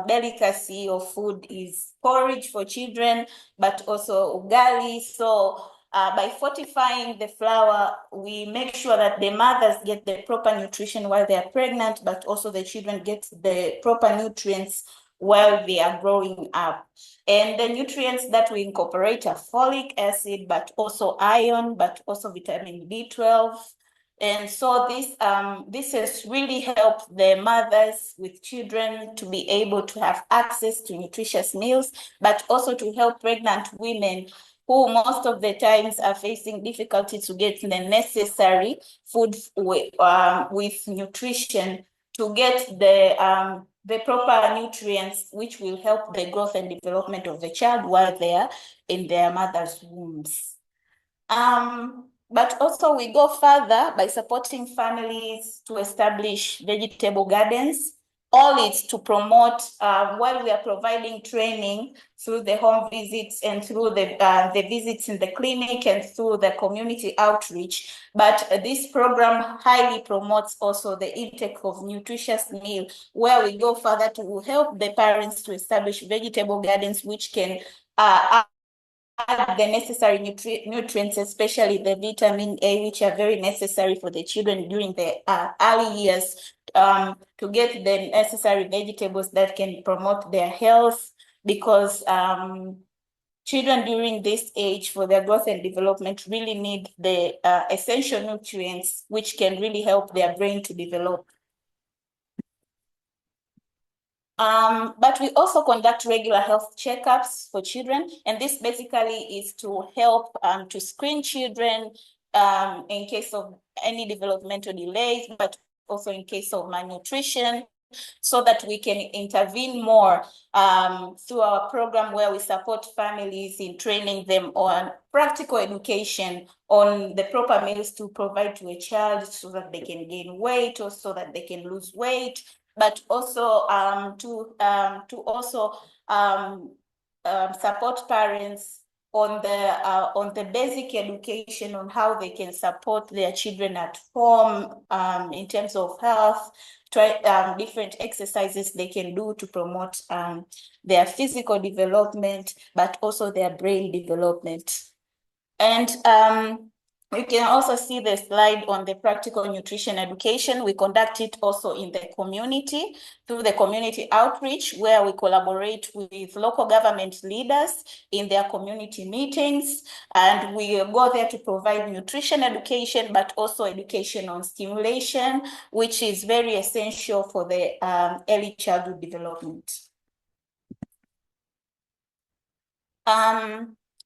Speaker 7: delicacy of food is porridge for children, but also ugali. So by fortifying the flour, we make sure that the mothers get the proper nutrition while they are pregnant, but also the children get the proper nutrients while they are growing up. And the nutrients that we incorporate are folic acid, but also iron, but also vitamin B12. And so this has really helped the mothers with children to be able to have access to nutritious meals, but also to help pregnant women who most of the times are facing difficulty to get the necessary food with nutrition, to get the proper nutrients which will help the growth and development of the child while they are in their mother's wombs. But also we go further by supporting families to establish vegetable gardens. All it's to promote, while we are providing training through the home visits and through the visits in the clinic and through the community outreach. But this program highly promotes also the intake of nutritious meal, where we go further to help the parents to establish vegetable gardens, which can add the necessary nutrients, especially the vitamin A, which are very necessary for the children during the early years, to get the necessary vegetables that can promote their health, because children during this age for their growth and development really need the essential nutrients which can really help their brain to develop. But we also conduct regular health checkups for children, and this basically is to help to screen children in case of any developmental delays, but also in case of malnutrition, so that we can intervene more through our program, where we support families in training them on practical education on the proper meals to provide to a child so that they can gain weight or so that they can lose weight, but also to also support parents on the basic education on how they can support their children at home in terms of health, different exercises they can do to promote their physical development, but also their brain development. And you can also see the slide on the practical nutrition education. We conduct it also in the community through the community outreach, where we collaborate with local government leaders in their community meetings. And we go there to provide nutrition education, but also education on stimulation, which is very essential for the early childhood development.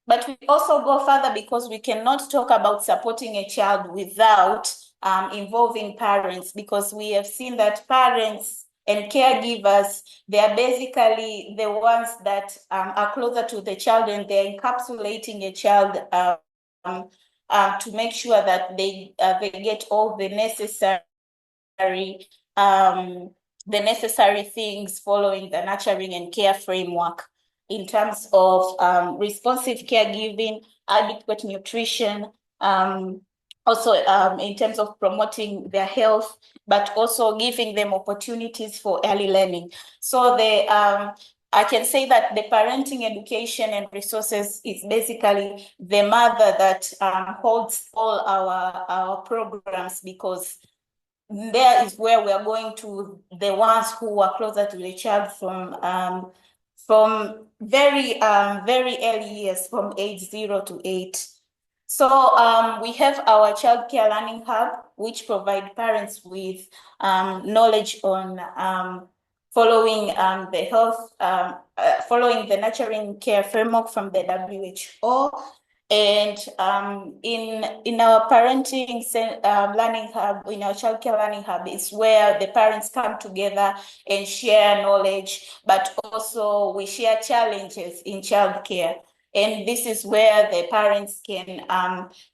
Speaker 7: But we also go further, because we cannot talk about supporting a child without involving parents, because we have seen that parents and caregivers, they are basically the ones that are closer to the child, and they're encapsulating a child to make sure that they get all the necessary things following the nurturing and care framework, in terms of responsive caregiving, adequate nutrition, also in terms of promoting their health, but also giving them opportunities for early learning. So the I can say that the parenting education and resources is basically the mother that holds all our programs, because there is where we are going to the ones who are closer to the child from very early years, from age 0 to 8. So we have our child care learning hub, which provide parents with knowledge on following the health, following the nurturing care framework from the WHO. And in our parenting learning hub, in our child care learning hub, is where the parents come together and share knowledge, but also we share challenges in child care. And this is where the parents can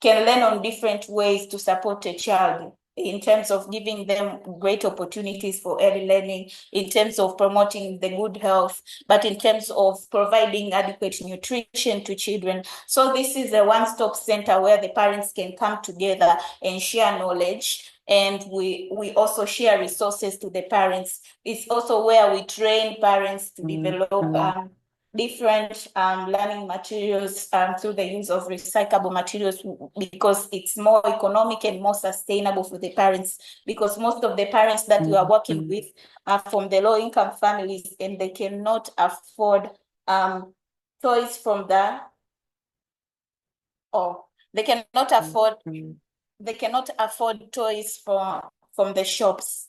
Speaker 7: learn on different ways to support a child, in terms of giving them great opportunities for early learning, in terms of promoting the good health, but in terms of providing adequate nutrition to children. So this is a one-stop center where the parents can come together and share knowledge. And we also share resources to the parents. It's also where we train parents to develop different learning materials through the use of recyclable materials, because it's more economic and more sustainable for the parents, because most of the parents that we are working with are from the low-income families, and they cannot afford toys from they cannot afford toys from the shops.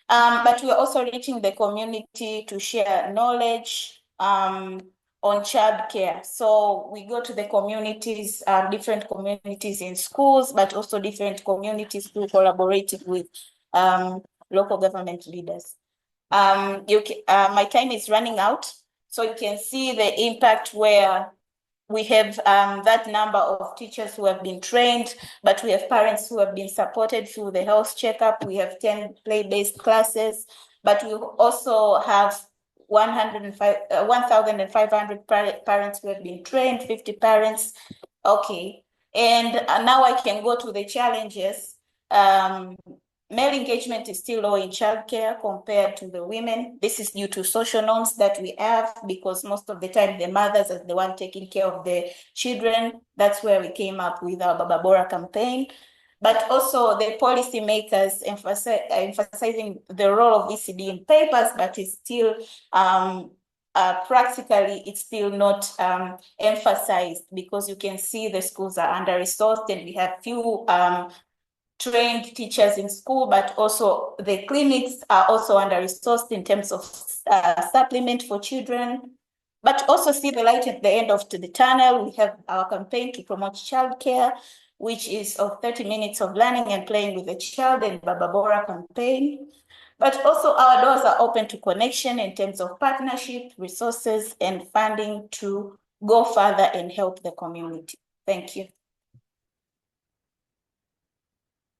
Speaker 7: But we're also reaching the community to share knowledge on childcare. So we go to the communities, different communities in schools, but also different communities through collaborating with local government leaders. My time is running out, so you can see the impact where we have that number of teachers who have been trained, but we have parents who have been supported through the health checkup. We have 10 play-based classes, but we also have 1,500 parents who have been trained, 50 parents. Okay, and now I can go to the challenges. Male engagement is still low in childcare compared to the women. This is due to social norms that we have, because most of the time the mothers are the one taking care of the children. That's where we came up with our Baba Bora campaign. But also the policymakers emphasizing the role of ECD in papers, but it's still practically it's still not emphasized, because you can see the schools are under-resourced and we have few trained teachers in school, but also the clinics are also under-resourced in terms of supplement for children. But also see the light at the end of the tunnel. We have our campaign to promote childcare, which is of 30 minutes of learning and playing with the child, and Baba Bora campaign. But also our doors are open to connection in terms of partnership, resources, and funding to go further and help the community. Thank you.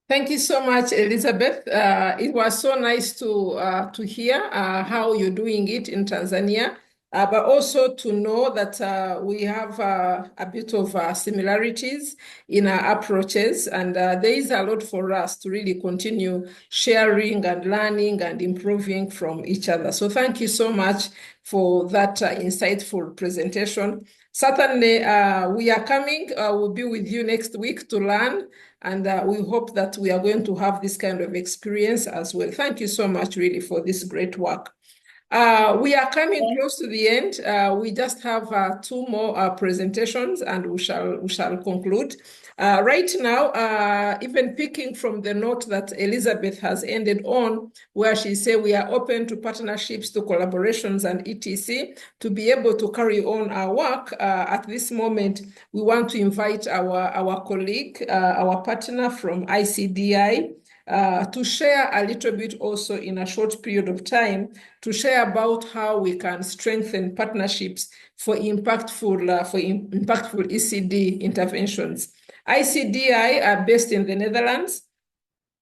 Speaker 1: Thank you so much, Elizabeth. It was so nice to hear how you're doing it in Tanzania, but also to know that we have a bit of similarities in our approaches, and there is a lot for us to really continue sharing and learning and improving from each other. So thank you so much for that insightful presentation. Certainly, we are coming. We'll be with you next week to learn. And we hope that we are going to have this kind of experience as well. Thank you so much, really, for this great work. We are coming close to the end. We just have 2 more presentations, and we shall conclude. Right now, even picking from the note that Elizabeth has ended on, where she said we are open to partnerships, to collaborations, and etc. To be able to carry on our work, at this moment, we want to invite our colleague, our partner from ICDI, to share a little bit also in a short period of time, to share about how we can strengthen partnerships for impactful ECD interventions. ICDI are based in the Netherlands,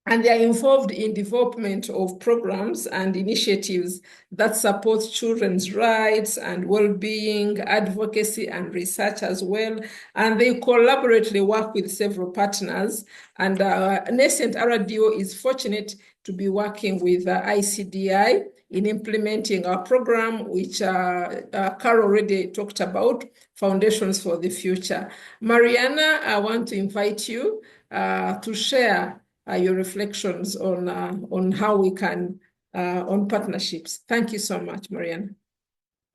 Speaker 1: and they are involved in development of programs and initiatives that support children's rights and well-being, advocacy, and research as well. And they collaboratively work with several partners. And Nascent RDO is fortunate to be working with ICDI in implementing our program, which Carol already talked about, Foundations for the Future. Mariana, I want to invite you to share your reflections on how we can, on partnerships. Thank you so much, Mariana.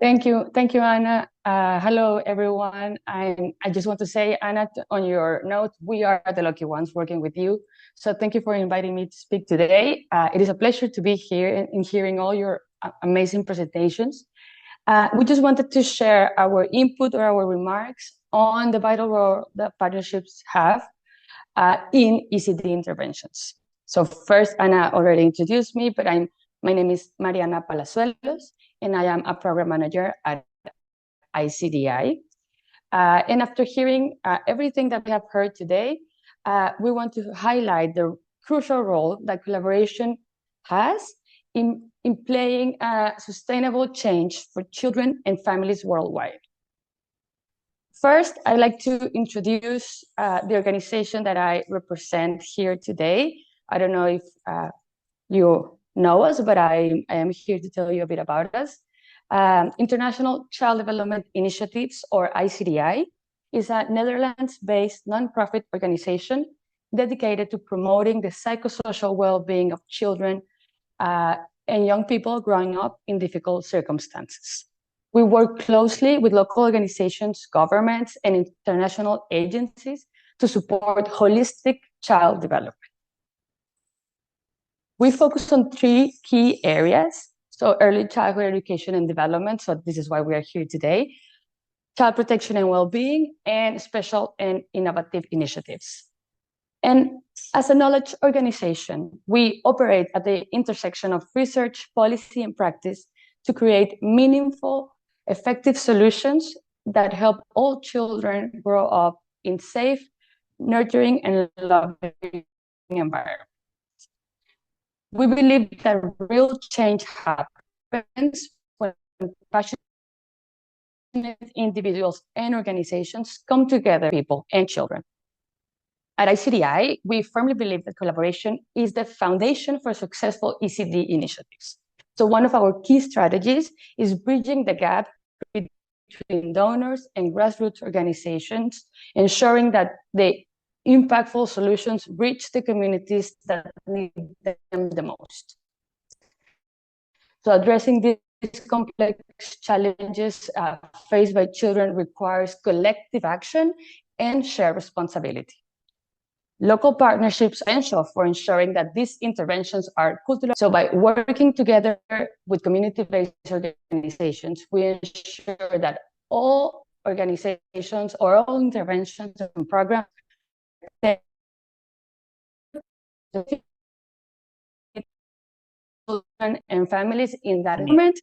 Speaker 8: Thank you, Anna. Hello, everyone. I just want to say, Anna, on your note, we are the lucky ones working with you. So thank you for inviting me to speak today. It is a pleasure to be here and hearing all your amazing presentations. We just wanted to share our input or our remarks on the vital role that partnerships have in ECD interventions. So first, Anna already introduced me, but my name is Mariana Palazuelos, and I am a program manager at ICDI. And after hearing everything that we have heard today, we want to highlight the crucial role that collaboration has in playing a sustainable change for children and families worldwide. First, I'd like to introduce the organization that I represent here today. I don't know if you know us, but I am here to tell you a bit about us. International Child Development Initiatives, or ICDI, is a Netherlands-based nonprofit organization dedicated to promoting the psychosocial well-being of children and young people growing up in difficult circumstances. We work closely with local organizations, governments, and international agencies to support holistic child development. We focus on 3 key areas. So early childhood education and development. So this is why we are here today. Child protection and well-being, and special and innovative initiatives. And as a knowledge organization, we operate at the intersection of research, policy, and practice to create meaningful, effective solutions that help all children grow up in safe, nurturing, and loving environments. We believe that real change happens when passionate individuals and organizations come together, people and children. At ICDI, we firmly believe that collaboration is the foundation for successful ECD initiatives. So one of our key strategies is bridging the gap between donors and grassroots organizations, ensuring that the impactful solutions reach the communities that need them the most. So addressing these complex challenges faced by children requires collective action and shared responsibility. Local partnerships are essential for ensuring that these interventions are cultural. So by working together with community-based organizations, we ensure that all organizations or all interventions and programs and families in that environment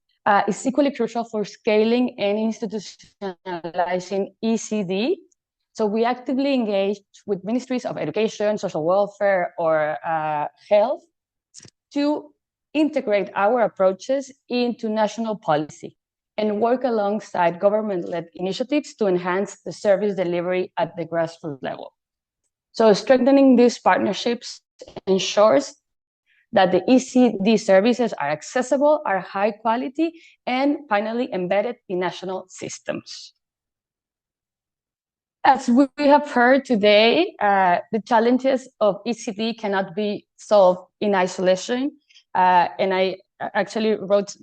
Speaker 8: is equally crucial for scaling and institutionalizing ECD. So we actively engage with ministries of education, social welfare, or health to integrate our approaches into national policy and work alongside government-led initiatives to enhance the service delivery at the grassroots level. So strengthening these partnerships ensures that the ECD services are accessible, are high quality, and finally embedded in national systems. As we have heard today, the challenges of ECD cannot be solved in isolation. And I actually wrote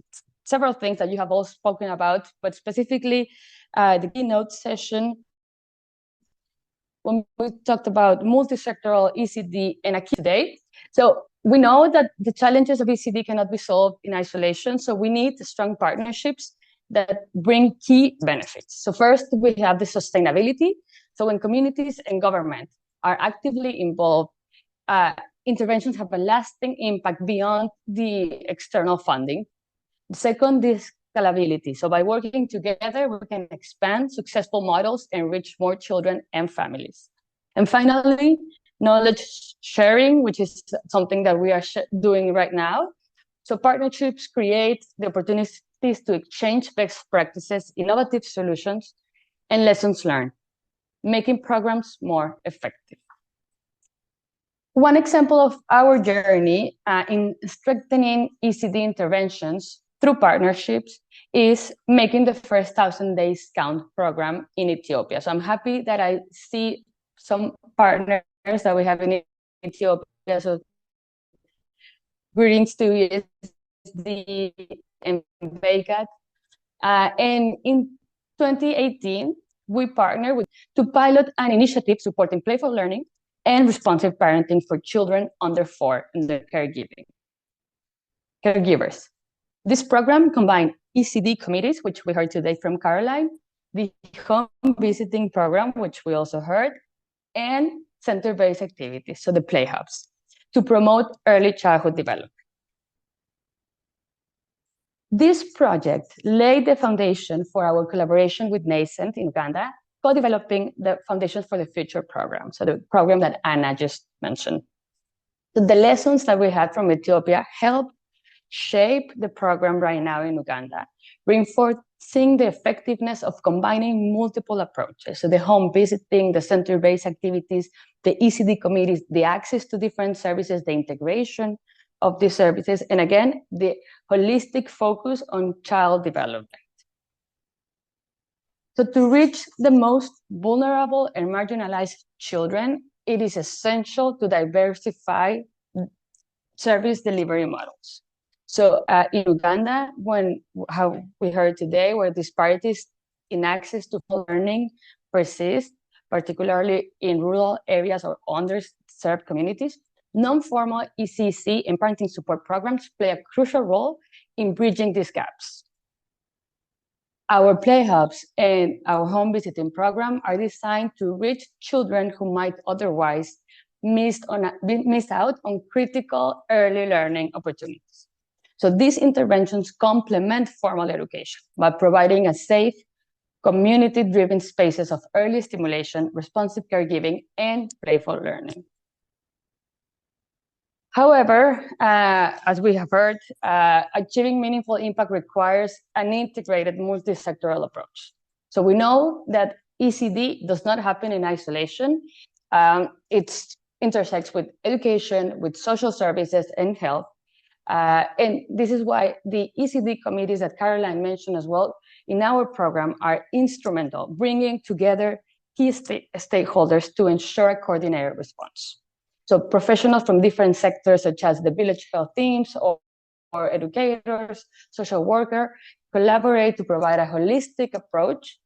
Speaker 8: several things that you have all spoken about, but specifically the keynote session, when we talked about multi-sectoral ECD and ACIDI today. So we know that the challenges of ECD cannot be solved in isolation. So we need strong partnerships that bring key benefits. So first, we have the sustainability. So when communities and government are actively involved, interventions have a lasting impact beyond the external funding. Second is scalability. So by working together, we can expand successful models and reach more children and families. And finally, knowledge sharing, which is something that we are doing right now. So partnerships create the opportunities to exchange best practices, innovative solutions, and lessons learned, making programs more effective. One example of our journey in strengthening ECD interventions through partnerships is making the first 1,000 days count program in Ethiopia. So I'm happy that I see some partners that we have in Ethiopia. So greetings to ESD and VEICAT. And in 2018, we partnered to pilot an initiative supporting playful learning and responsive parenting for children under 4 in the caregivers. This program combined ECD committees, which we heard today from Caroline, the home visiting program, which we also heard, and center-based activities, so the play hubs, to promote early childhood development. This project laid the foundation for our collaboration with Nascent in Uganda, co-developing the Foundations for the Future program, so the program that Anna just mentioned. So the lessons that we had from Ethiopia helped shape the program right now in Uganda, reinforcing the effectiveness of combining multiple approaches. So the home visiting, the center-based activities, the ECD committees, the access to different services, the integration of these services, and again, the holistic focus on child development. So to reach the most vulnerable and marginalized children, it is essential to diversify service delivery models. So in Uganda, how we heard today, where disparities in access to learning persist, particularly in rural areas or underserved communities, non-formal ECC and parenting support programs play a crucial role in bridging these gaps. Our play hubs and our home visiting program are designed to reach children who might otherwise miss out on critical early learning opportunities. So these interventions complement formal education by providing a safe, community-driven spaces of early stimulation, responsive caregiving, and playful learning. However, as we have heard, achieving meaningful impact requires an integrated multi-sectoral approach. So we know that ECD does not happen in isolation. It intersects with education, with social services, and health. And this is why the ECD committees that Caroline mentioned as well in our program are instrumental, bringing together key stakeholders to ensure a coordinated response. So professionals from different sectors, such as the village health teams or educators, social workers, collaborate to provide a holistic approach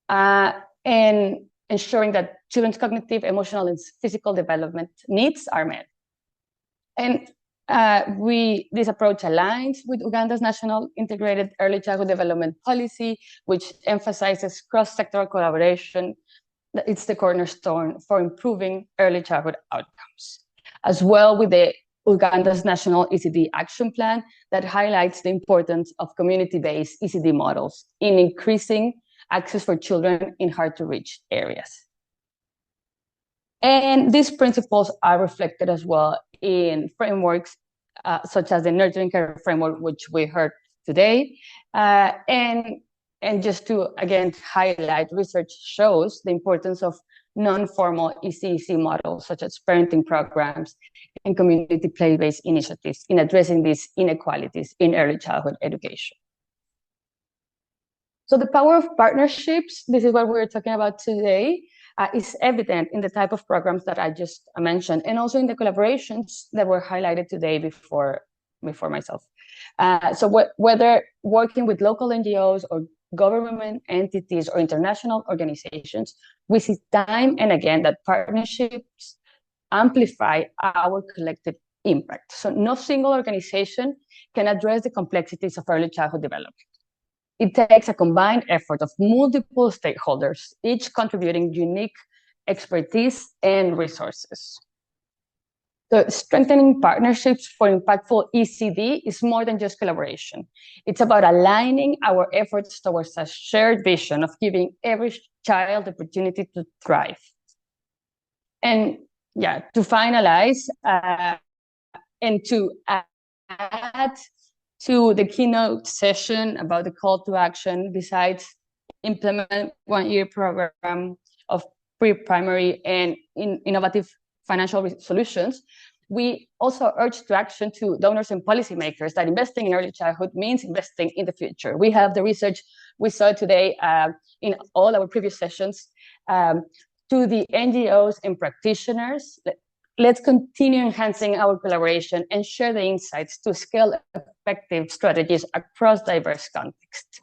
Speaker 8: and ensuring that children's cognitive, emotional, and physical development needs are met. And this approach aligns with Uganda's National Integrated Early Childhood Development Policy, which emphasizes cross-sectoral collaboration. It's the cornerstone for improving early childhood outcomes, as well with the Uganda's National ECD Action Plan that highlights the importance of community-based ECD models in increasing access for children in hard-to-reach areas. And these principles are reflected as well in frameworks such as the Nurturing Care Framework, which we heard today. And just to, again, highlight, research shows the importance of non-formal ECC models, such as parenting programs and community play-based initiatives in addressing these inequalities in early childhood education. So the power of partnerships, this is what we're talking about today, is evident in the type of programs that I just mentioned, and also in the collaborations that were highlighted today before myself. So whether working with local NGOs or government entities or international organizations, we see time and again that partnerships amplify our collective impact. So no single organization can address the complexities of early childhood development. It takes a combined effort of multiple stakeholders, each contributing unique expertise and resources. So strengthening partnerships for impactful ECD is more than just collaboration. It's about aligning our efforts towards a shared vision of giving every child the opportunity to thrive. And yeah, to finalize and to add to the keynote session about the call to action, besides implement one-year program of pre-primary and innovative financial solutions, we also urge to action to donors and policymakers that investing in early childhood means investing in the future. We have the research we saw today in all our previous sessions. To the NGOs and practitioners, let's continue enhancing our collaboration and share the insights to scale effective strategies across diverse contexts.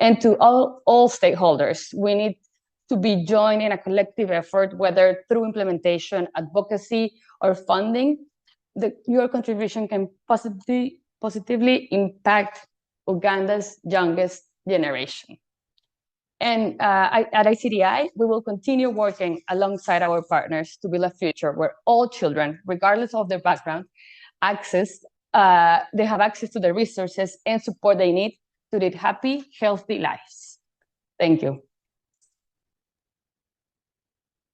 Speaker 8: And to all stakeholders, we need to be joined in a collective effort, whether through implementation, advocacy, or funding. Your contribution can positively impact Uganda's youngest generation. And at ICDI, we will continue working alongside our partners to build a future where all children, regardless of their background, they have access to the resources and support they need to lead happy, healthy lives. Thank you.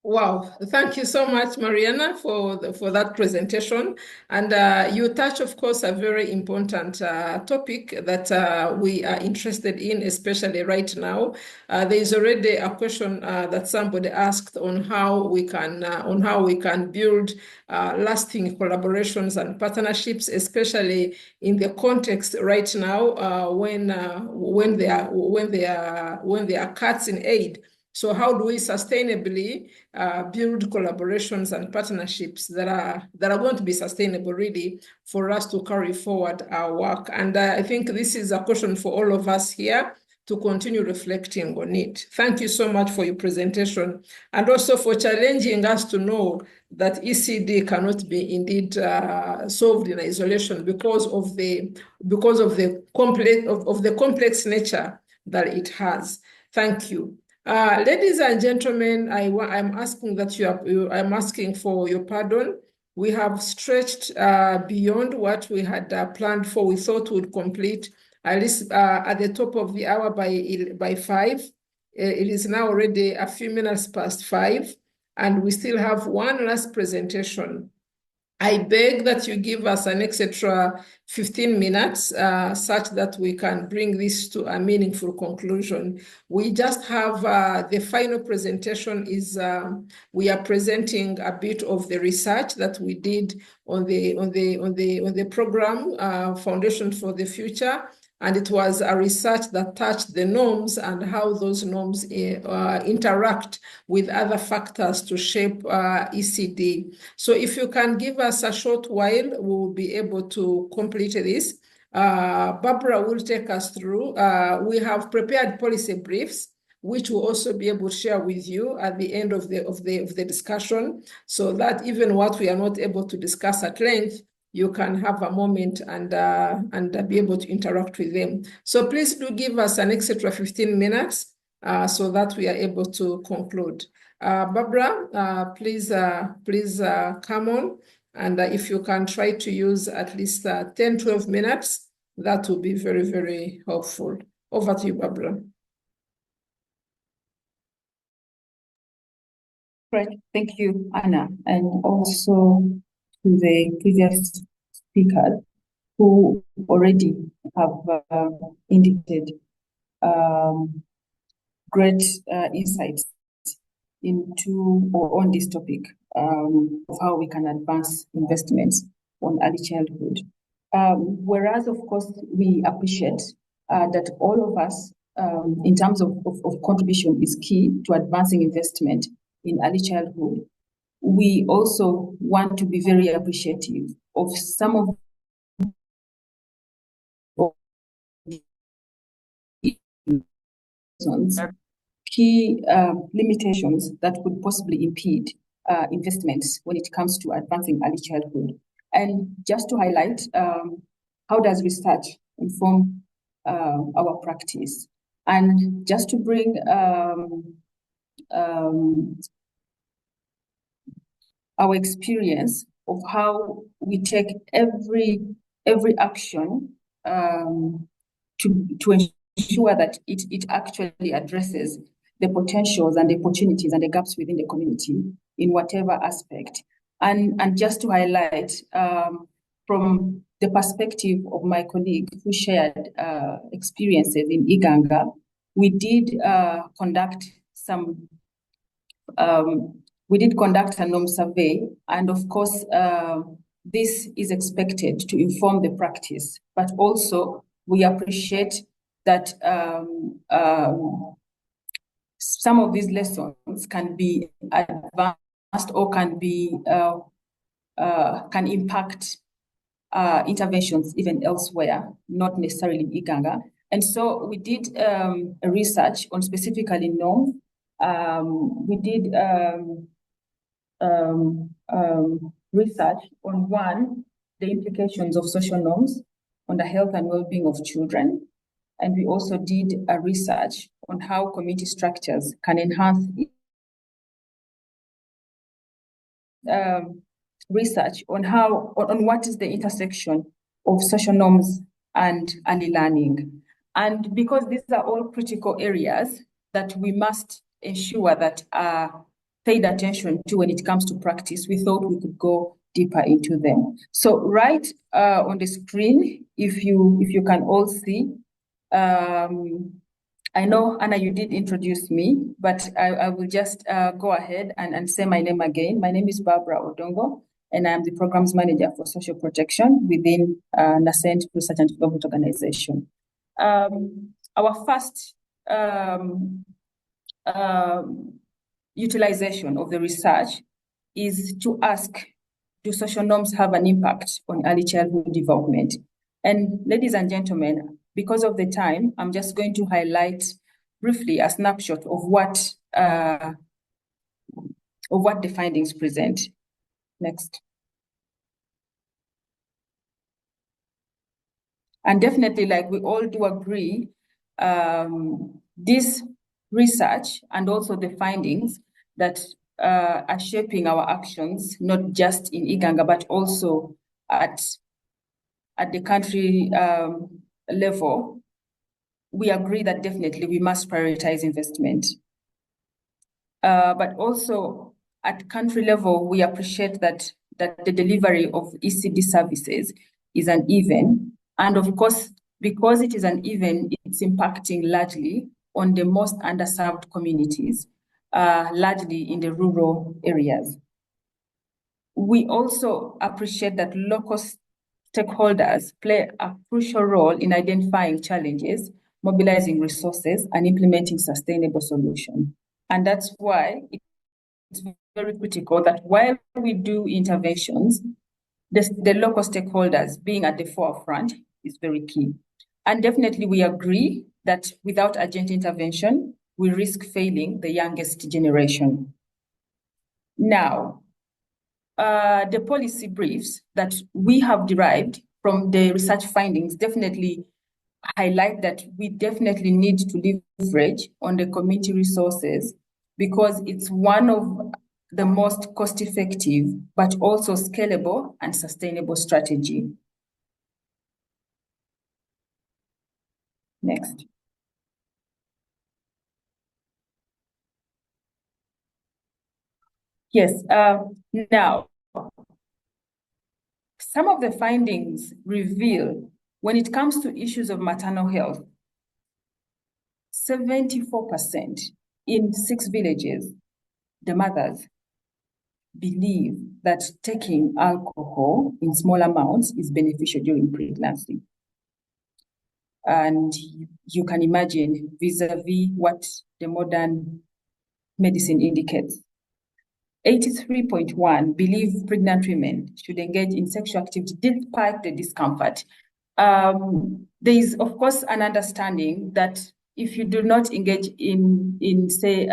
Speaker 1: Wow, thank you so much, Mariana, for that presentation. And you touch, of course, a very important topic that we are interested in, especially right now. There is already a question that somebody asked on how we can build lasting collaborations and partnerships, especially in the context right now when there are cuts in aid. So how do we sustainably build collaborations and partnerships that are going to be sustainable, really, for us to carry forward our work? And I think this is a question for all of us here to continue reflecting on it. Thank you so much for your presentation, and also for challenging us to know that ECD cannot be indeed solved in isolation because of the complex nature that it has. Thank you. Ladies and gentlemen, I'm asking for your pardon. We have stretched beyond what we had planned for. We thought we'd complete at least at the top of the hour by 5. It is now already a few minutes past 5, and we still have one last presentation. I beg that you give us an extra 15 minutes such that we can bring this to a meaningful conclusion. We just have the final presentation is we are presenting a bit of the research that we did on the program Foundation for the Future. And it was a research that touched the norms and how those norms interact with other factors to shape ECD. So if you can give us a short while, we'll be able to complete this. Barbara will take us through. We have prepared policy briefs, which we'll also be able to share with you at the end of the discussion, so that even what we are not able to discuss at length, you can have a moment and be able to interact with them. So please do give us an extra 15 minutes so that we are able to conclude. Barbara, please come on. And if you can try to use at least 10, 12 minutes, that will be very, very helpful. Over to you, Barbara.
Speaker 9: Great, thank you, Anna, and also to the previous speakers who already have indicated great insights into or on this topic of how we can advance investments on early childhood. Whereas, of course, we appreciate that all of us, in terms of contribution, is key to advancing investment in early childhood. We also want to be very appreciative of some of the key limitations that could possibly impede investments when it comes to advancing early childhood. And just to highlight, how does research inform our practice? And just to bring our experience of how we take every action to ensure that it actually addresses the potentials and the opportunities and the gaps within the community in whatever aspect. And just to highlight from the perspective of my colleague who shared experiences in Iganga, we did conduct a norm survey And of course, this is expected to inform the practice, but also we appreciate that some of these lessons can be advanced or can be can impact interventions even elsewhere, not necessarily in Iganga. And so we did a research on specifically norms. We did research on one, the implications of social norms on the health and well-being of children. And we also did a research on how community structures can enhance research on what is the intersection of social norms and early learning. And because these are all critical areas that we must ensure that are paid attention to when it comes to practice, we thought we could go deeper into them. So right on the screen, if you can all see, I know, Anna, you did introduce me, but I will just go ahead and say my name again. My name is Barbara Odongo, and I'm the Programs Manager for Social Protection within Nascent Research and Development Organization. Our first utilization of the research is to ask, do social norms have an impact on early childhood development? And ladies and gentlemen, because of the time, I'm just going to highlight briefly a snapshot of what the findings present. Next. And definitely, like we all do agree, this research and also the findings that are shaping our actions, not just in Iganga, but also at the country level, we agree that definitely we must prioritize investment. But also at country level, we appreciate that the delivery of ECD services is uneven. And of course, because it is uneven, it's impacting largely on the most underserved communities, largely in the rural areas. We also appreciate that local stakeholders play a crucial role in identifying challenges, mobilizing resources, and implementing sustainable solutions. And that's why it's very critical that while we do interventions, the local stakeholders being at the forefront is very key. And definitely we agree that without urgent intervention, we risk failing the youngest generation. Now, the policy briefs that we have derived from the research findings definitely highlight that we definitely need to leverage on the community resources because it's one of the most cost-effective, but also scalable and sustainable strategy. Next. Yes, now, some of the findings reveal when it comes to issues of maternal health, 74% in 6 villages, the mothers believe that taking alcohol in small amounts is beneficial during pregnancy. And you can imagine vis-a-vis what the modern medicine indicates. 83.1 believe pregnant women should engage in sexual activity despite the discomfort. There is, of course, an understanding that if you do not engage in say,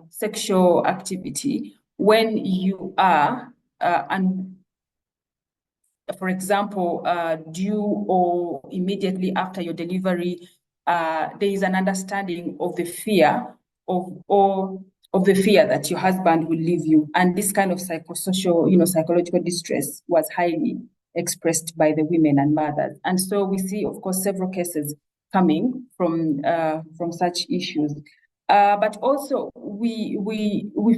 Speaker 9: sexual activity, when you are, for example, due or immediately after your delivery, there is an understanding of the fear of the fear that your husband will leave you. And this kind of psychosocial, psychological distress was highly expressed by the women and mothers. And so we see, of course, several cases coming from such issues. But also we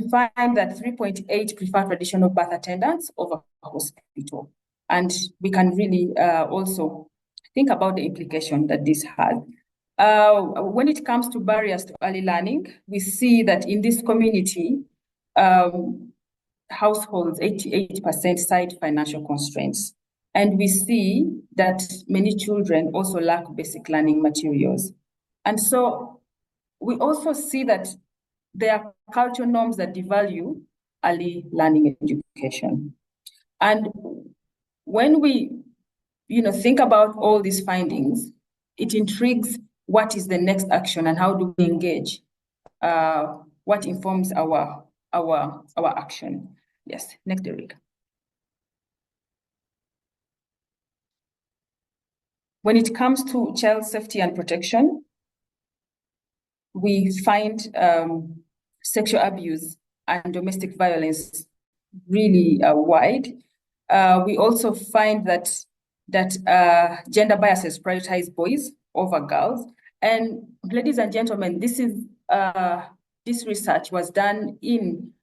Speaker 9: find that 3.8 prefer traditional birth attendants over hospital. And we can really also think about the implication that this has. When it comes to barriers to early learning, we see that in this community, households, 88% cite financial constraints. And we see that many children also lack basic learning materials. And so we also see that there are cultural norms that devalue early learning education. And when we think about all these findings, it intrigues what is the next action and how do we engage? What informs our action? Yes, next, Derek. When it comes to child safety and protection, we find sexual abuse and domestic violence really wide. We also find that gender biases prioritize boys over girls. And ladies and gentlemen, this research was done in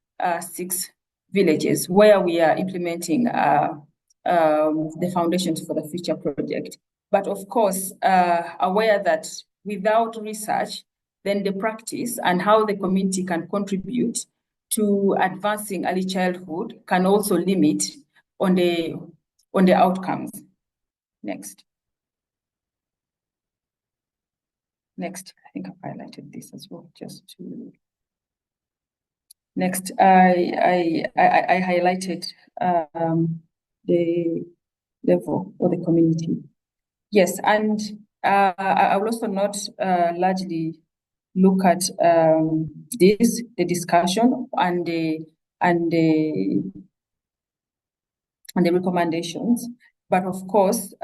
Speaker 9: 6 villages where we are implementing the Foundations for the Future project. But of course, aware that without research, then the practice and how the community can contribute to advancing early childhood can also limit on the outcomes. Next. Next, I think I've highlighted this as well, just to. Next, I highlighted the level or the community. Yes, and I will also not largely look at the discussion and the recommendations. But of course,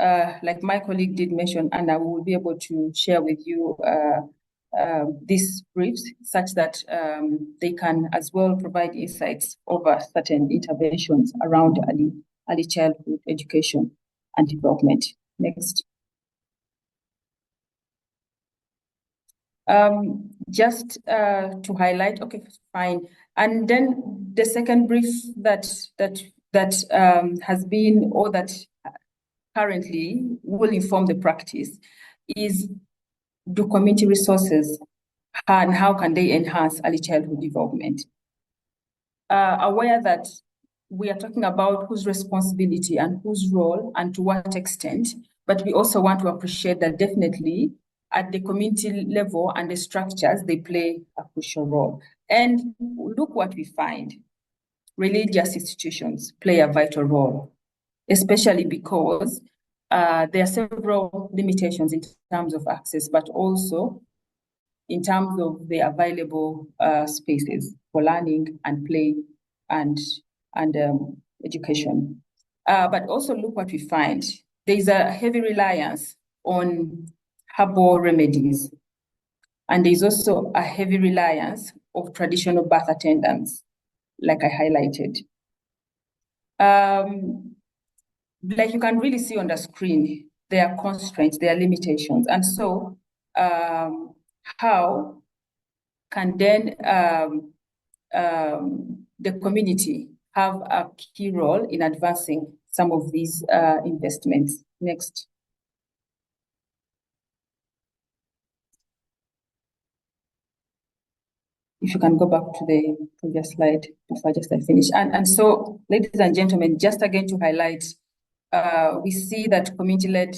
Speaker 9: like my colleague did mention, and I will be able to share with you these briefs such that they can as well provide insights over certain interventions around early childhood education and development. Next. Just to highlight, okay, fine. And then the second brief that has been, or that currently will inform the practice is, do community resources and how can they enhance early childhood development? Aware that we are talking about whose responsibility and whose role and to what extent, but we also want to appreciate that definitely at the community level and the structures, they play a crucial role. And look what we find. Religious institutions play a vital role, especially because there are several limitations in terms of access, but also in terms of the available spaces for learning and play and education. But also look what we find. There is a heavy reliance on herbal remedies. And there's also a heavy reliance of traditional birth attendants, like I highlighted. Like you can really see on the screen, there are constraints, there are limitations. And so how can then the community have a key role in advancing some of these investments? Next. If you can go back to the previous slide before I finish. And so, ladies and gentlemen, just again to highlight, we see that community-led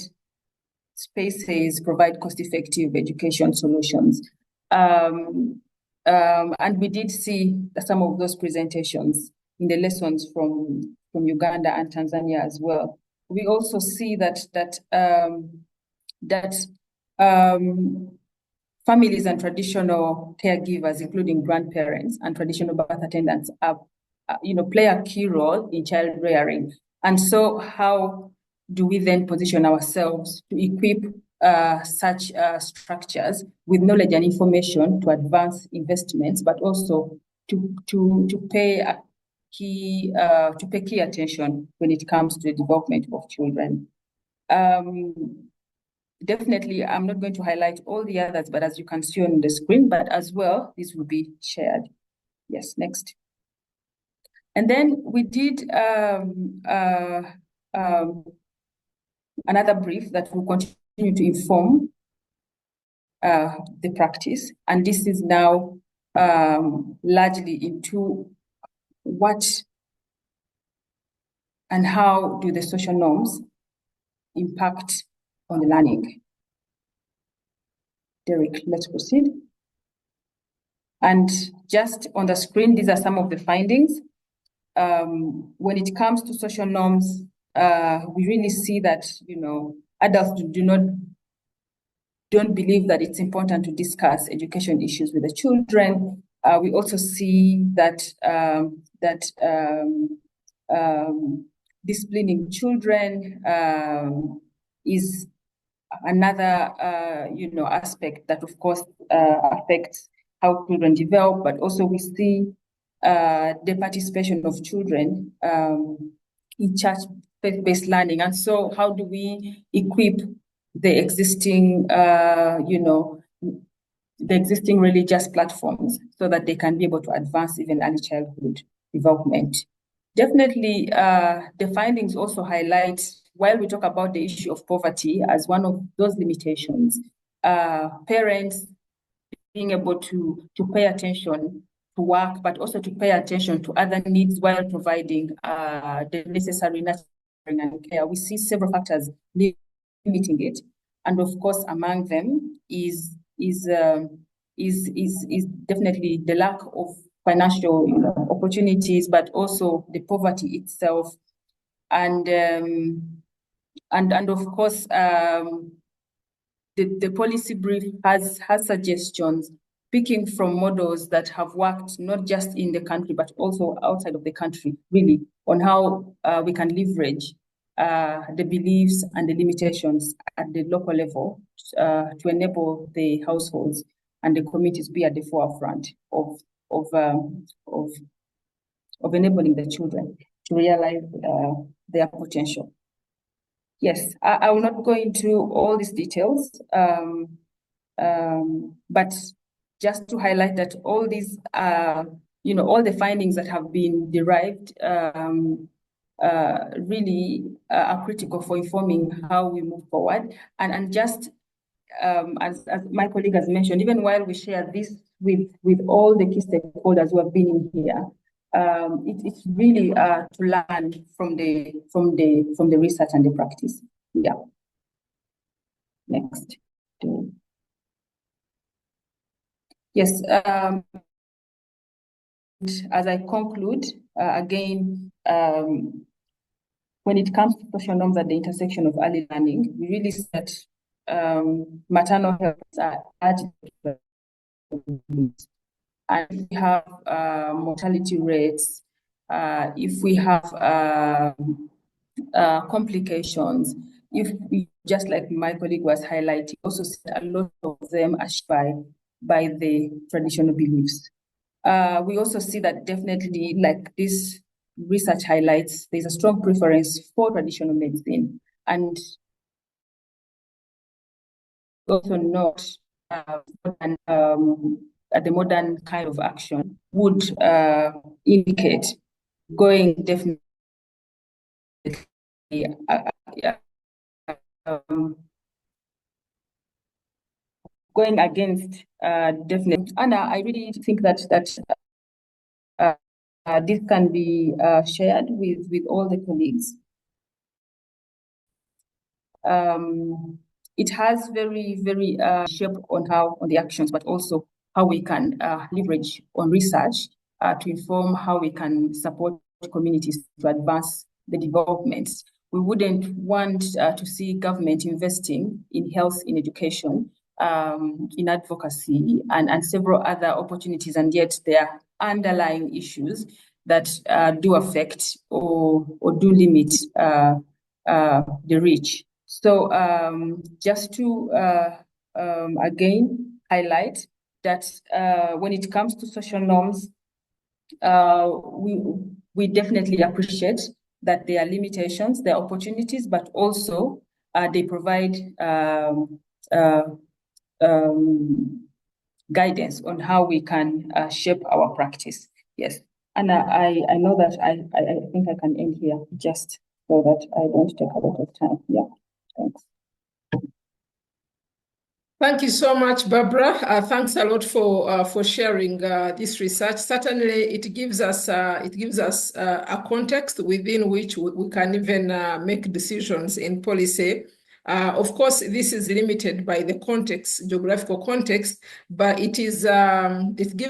Speaker 9: spaces provide cost-effective education solutions. And we did see some of those presentations in the lessons from Uganda and Tanzania as well. We also see that families and traditional caregivers, including grandparents and traditional birth attendants, play a key role in child rearing. And so, how do we then position ourselves to equip such structures with knowledge and information to advance investments, but also to pay key attention when it comes to the development of children? Definitely, I'm not going to highlight all the others, but as you can see on the screen, but as well, this will be shared. Yes, next. And then we did another brief that will continue to inform the practice. And this is now largely into what and how do the social norms impact on the learning? Derek, let's proceed. And just on the screen, these are some of the findings. When it comes to social norms, we really see that, adults don't believe that it's important to discuss education issues with the children. We also see that disciplining children is another aspect that of course affects how children develop, but also we see the participation of children in church faith-based learning. And so how do we equip the existing the existing religious platforms so that they can be able to advance even early childhood development? Definitely, the findings also highlight, while we talk about the issue of poverty as one of those limitations, parents being able to pay attention to work, but also to pay attention to other needs while providing the necessary nurturing and care. We see several factors limiting it, and of course, among them is definitely the lack of financial opportunities, but also the poverty itself, and of course the policy brief has suggestions picking from models that have worked not just in the country but also outside of the country, really, on how we can leverage the beliefs and the limitations at the local level to enable the households and the communities be at the forefront of enabling the children to realize their potential. Yes, I will not go into all these details, but just to highlight that all these, all the findings that have been derived really are critical for informing how we move forward. And just as my colleague has mentioned, even while we share this with all the key stakeholders who have been in here, it's really to learn from the research and the practice. Yeah. Next. Yes. As I conclude, again, when it comes to social norms at the intersection of early learning, we really set maternal health as and if we have mortality rates, if we have complications, if we, just like my colleague was highlighting, also a lot of them are by the traditional beliefs. We also see that definitely, like this research highlights, there's a strong preference for traditional medicine, and also not the modern kind of action would indicate going definitely going against definitely. Anna, I really think that this can be shared with all the colleagues. It has very, very shape on the actions, but also how we can leverage on research to inform how we can support communities to advance the developments. We wouldn't want to see government investing in health, in education, in advocacy, and several other opportunities, and yet there are underlying issues that do affect or do limit the reach. So just to again highlight that when it comes to social norms, we definitely appreciate that there are limitations, there are opportunities, but also they provide guidance on how we can shape our practice. Yes, and I know that I think I can end here just so that I don't take a lot of time. Yeah, thanks.
Speaker 1: Thank you so much, Barbara. Thanks a lot for sharing this research. Certainly, it gives us a context within which we can even make decisions in policy. Of course, this is limited by the context, geographical context, but it gives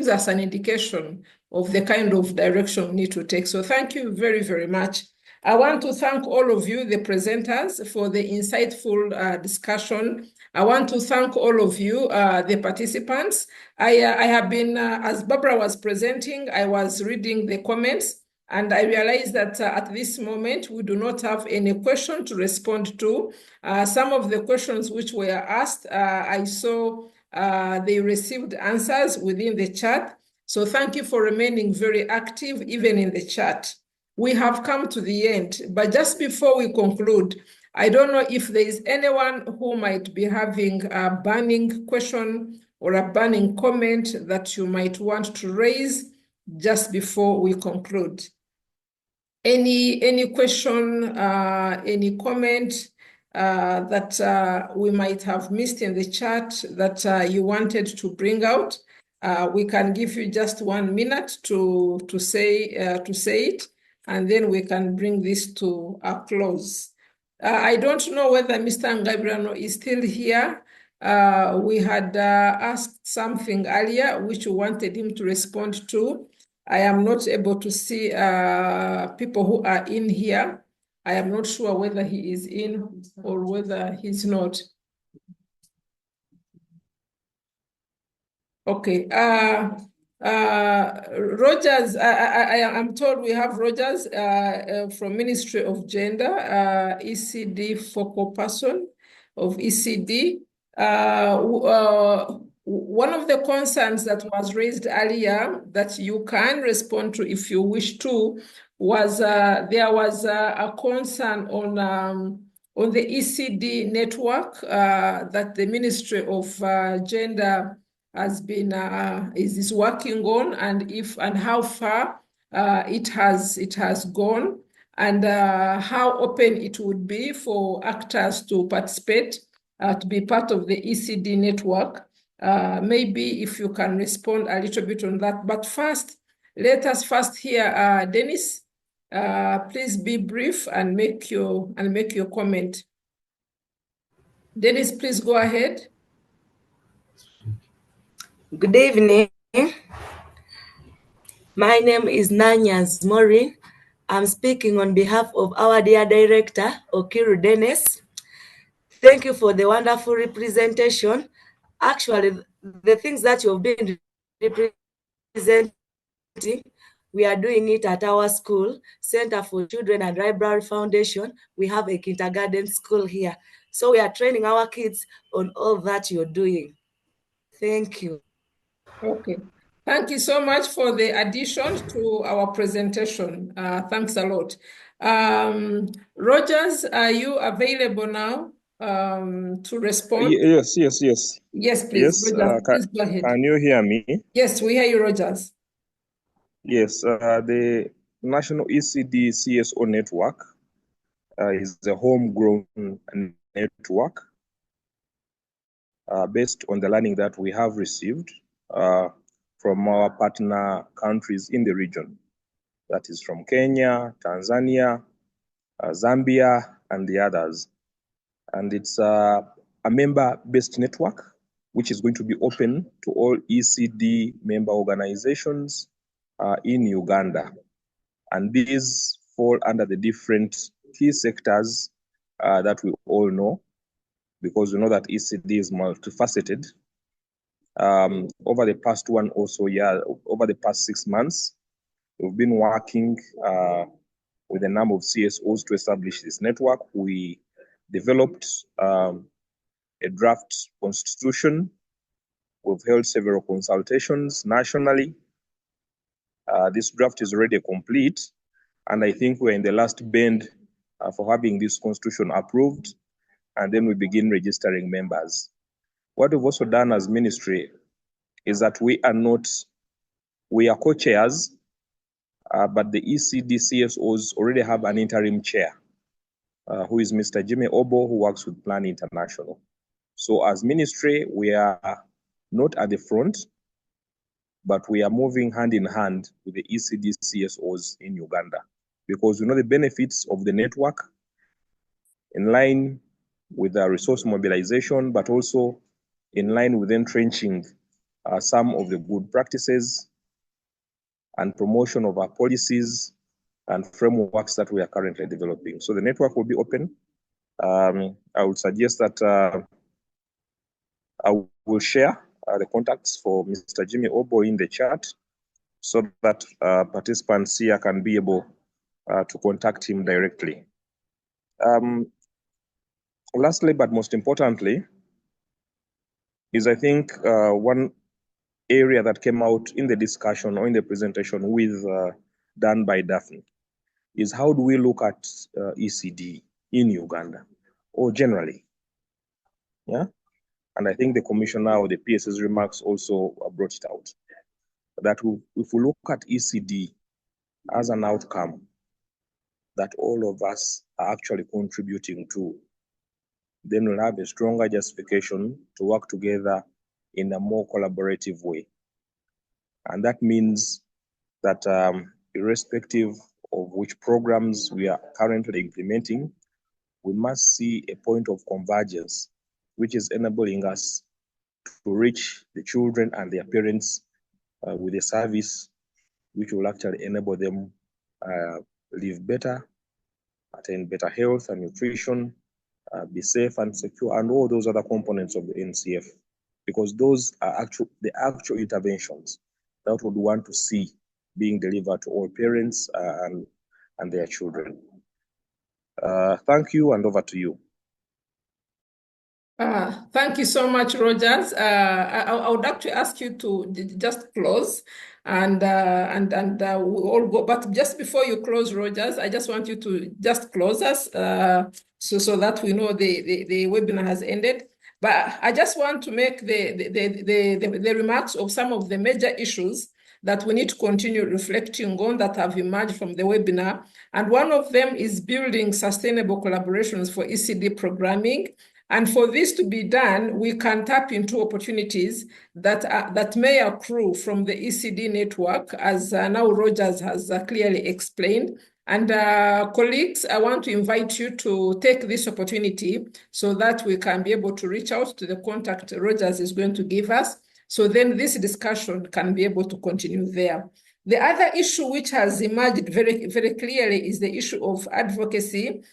Speaker 1: us an indication of the kind of direction we need to take. So thank you very, very much. I want to thank all of you, the presenters, for the insightful discussion. I want to thank all of you, the participants. I have been, as Barbara was presenting, I was reading the comments, and I realized that at this moment, we do not have any question to respond to. Some of the questions which were asked, I saw they received answers within the chat. So thank you for remaining very active, even in the chat. We have come to the end, but just before we conclude, I don't know if there is anyone who might be having a burning question or a burning comment that you might want to raise just before we conclude. Any question, any comment that we might have missed in the chat that you wanted to bring out? We can give you just 1 minute to say it, and then we can bring this to a close. I don't know whether Mr. Ngabrano is still here. We had asked something earlier which we wanted him to respond to. I am not able to see people who are in here. I am not sure whether he is in or whether he's not. Okay. Rogers, I'm told we have Rogers from Ministry of Gender, ECD focal person of ECD. One of the concerns that was raised earlier that you can respond to if you wish to was there was a concern on the ECD network that the Ministry of Gender has been is working on, and how far it has gone, and how open it would be for actors to participate, to be part of the ECD network. Maybe if you can respond a little bit on that. But first, let us first hear Dennis. Please be brief and make your comment. Dennis, please go ahead.
Speaker 10: Good evening. My name is Nanyas Maureen. I'm speaking on behalf of our dear director, Okiru Dennis. Thank you for the wonderful representation. Actually, the things that you've been representing, we are doing it at our school, Center for Children and Library Foundation. We have a kindergarten school here. So we are training our kids on all that you're doing. Thank you.
Speaker 1: Okay. Thank you so much for the addition to our presentation. Thanks a lot. Rogers, are you available now to respond?
Speaker 11: Yes.
Speaker 1: Yes, please.
Speaker 11: Yes,
Speaker 1: Rogers, please go ahead.
Speaker 11: can you hear me?
Speaker 1: Yes, we hear you, Rogers.
Speaker 11: Yes, the National ECD CSO Network is a homegrown network based on the learning that we have received from our partner countries in the region. That is from Kenya, Tanzania, Zambia, and the others. And it's a member-based network, which is going to be open to all ECD member organizations in Uganda. And these fall under the different key sectors that we all know, because we know that ECD is multifaceted. Over the past over the past 6 months, we've been working with a number of CSOs to establish this network. We developed a draft constitution. We've held several consultations nationally. This draft is already complete, and I think we're in the last bend for having this constitution approved, and then we begin registering members. What we've also done as ministry is that we are co-chairs, but the ECD CSOs already have an interim chair, who is Mr. Jimmy Obo, who works with Plan International. So as ministry, we are not at the front, but we are moving hand in hand with the ECD CSOs in Uganda, because we know the benefits of the network in line with the resource mobilization, but also in line with entrenching some of the good practices and promotion of our policies and frameworks that we are currently developing. So the network will be open. I would suggest that I will share the contacts for Mr. Jimmy Obo in the chat so that participants here can be able to contact him directly. Lastly, but most importantly, is I think one area that came out in the discussion or in the presentation done by Daphne is how do we look at ECD in Uganda or generally? Yeah. And I think the commissioner or the PS's remarks also brought it out, that if we look at ECD as an outcome that all of us are actually contributing to, then we'll have a stronger justification to work together in a more collaborative way. And that means that irrespective of which programs we are currently implementing, we must see a point of convergence, which is enabling us to reach the children and their parents with a service which will actually enable them live better, attain better health and nutrition, be safe and secure, and all those other components of the NCF, because those are the actual interventions that we would want to see being delivered to all parents and their children. Thank you, and over to you.
Speaker 1: Thank you so much, Rogers. I would like to ask you to just close and we all go. But just before you close, Rogers, I just want you to just close us so that we know the webinar has ended. But I just want to make the remarks of some of the major issues that we need to continue reflecting on that have emerged from the webinar. And one of them is building sustainable collaborations for ECD programming. And for this to be done, we can tap into opportunities that may accrue from the ECD network, as now Rogers has clearly explained. And colleagues, I want to invite you to take this opportunity so that we can be able to reach out to the contact Rogers is going to give us. So then this discussion can be able to continue there. The other issue which has emerged very, very clearly is the issue of advocacy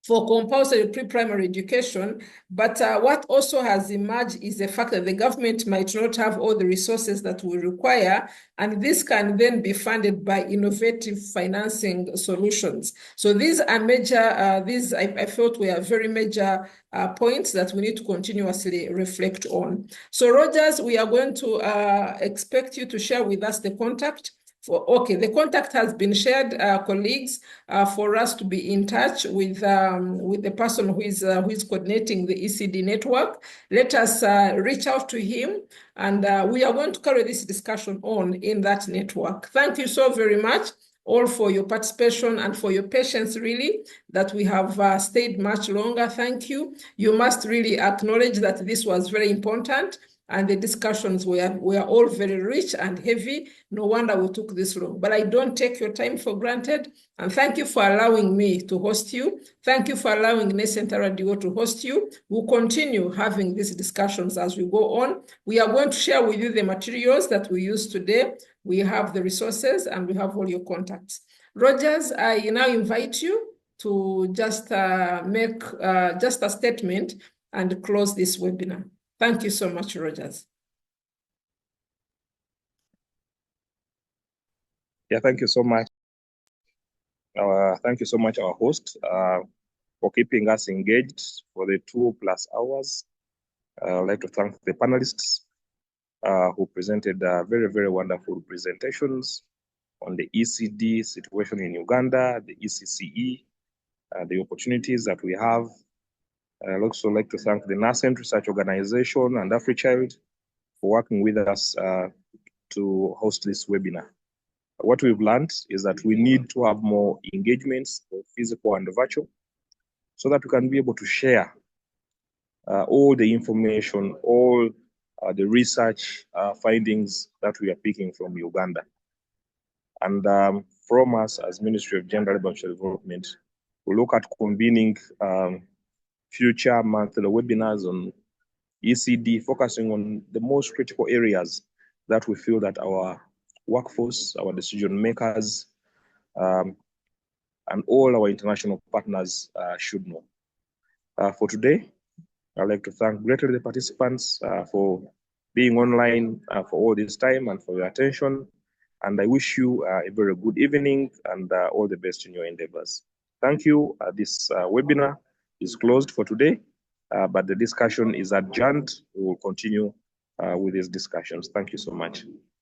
Speaker 1: for compulsory pre-primary education. But what also has emerged is the fact that the government might not have all the resources that we require, and this can then be funded by innovative financing solutions. So these are major, I felt were very major points that we need to continuously reflect on. So Rogers, we are going to expect you to share with us the contact. The contact has been shared, colleagues, for us to be in touch with the person who is coordinating the ECD network. Let us reach out to him, and we are going to carry this discussion on in that network. Thank you so very much all for your participation and for your patience, really, that we have stayed much longer. Thank you. You must really acknowledge that this was very important, and the discussions were all very rich and heavy. No wonder we took this long. But I don't take your time for granted. And thank you for allowing me to host you. Thank you for allowing Nascent Radio to host you. We'll continue having these discussions as we go on. We are going to share with you the materials that we use today. We have the resources and we have all your contacts. Rogers, I now invite you to just make just a statement and close this webinar. Thank you so much, Rogers.
Speaker 11: Yeah, thank you so much. Thank you so much, our host, for keeping us engaged for the 2+ hours. I'd like to thank the panelists who presented very, very wonderful presentations on the ECD situation in Uganda, the ECCE, the opportunities that we have. I'd also like to thank the Nascent Research Organization and AfriChild for working with us to host this webinar. What we've learned is that we need to have more engagements, both physical and virtual, so that we can be able to share all the information, all the research findings that we are picking from Uganda. And from us as Ministry of Gender, Labour and Social Development, we look at convening future monthly webinars on ECD, focusing on the most critical areas that we feel that our workforce, our decision makers, and all our international partners should know. For today, I'd like to thank greatly the participants for being online for all this time and for your attention. And I wish you a very good evening and all the best in your endeavors. Thank you. This webinar is closed for today, but the discussion is adjourned. We will continue with these discussions. Thank you so much.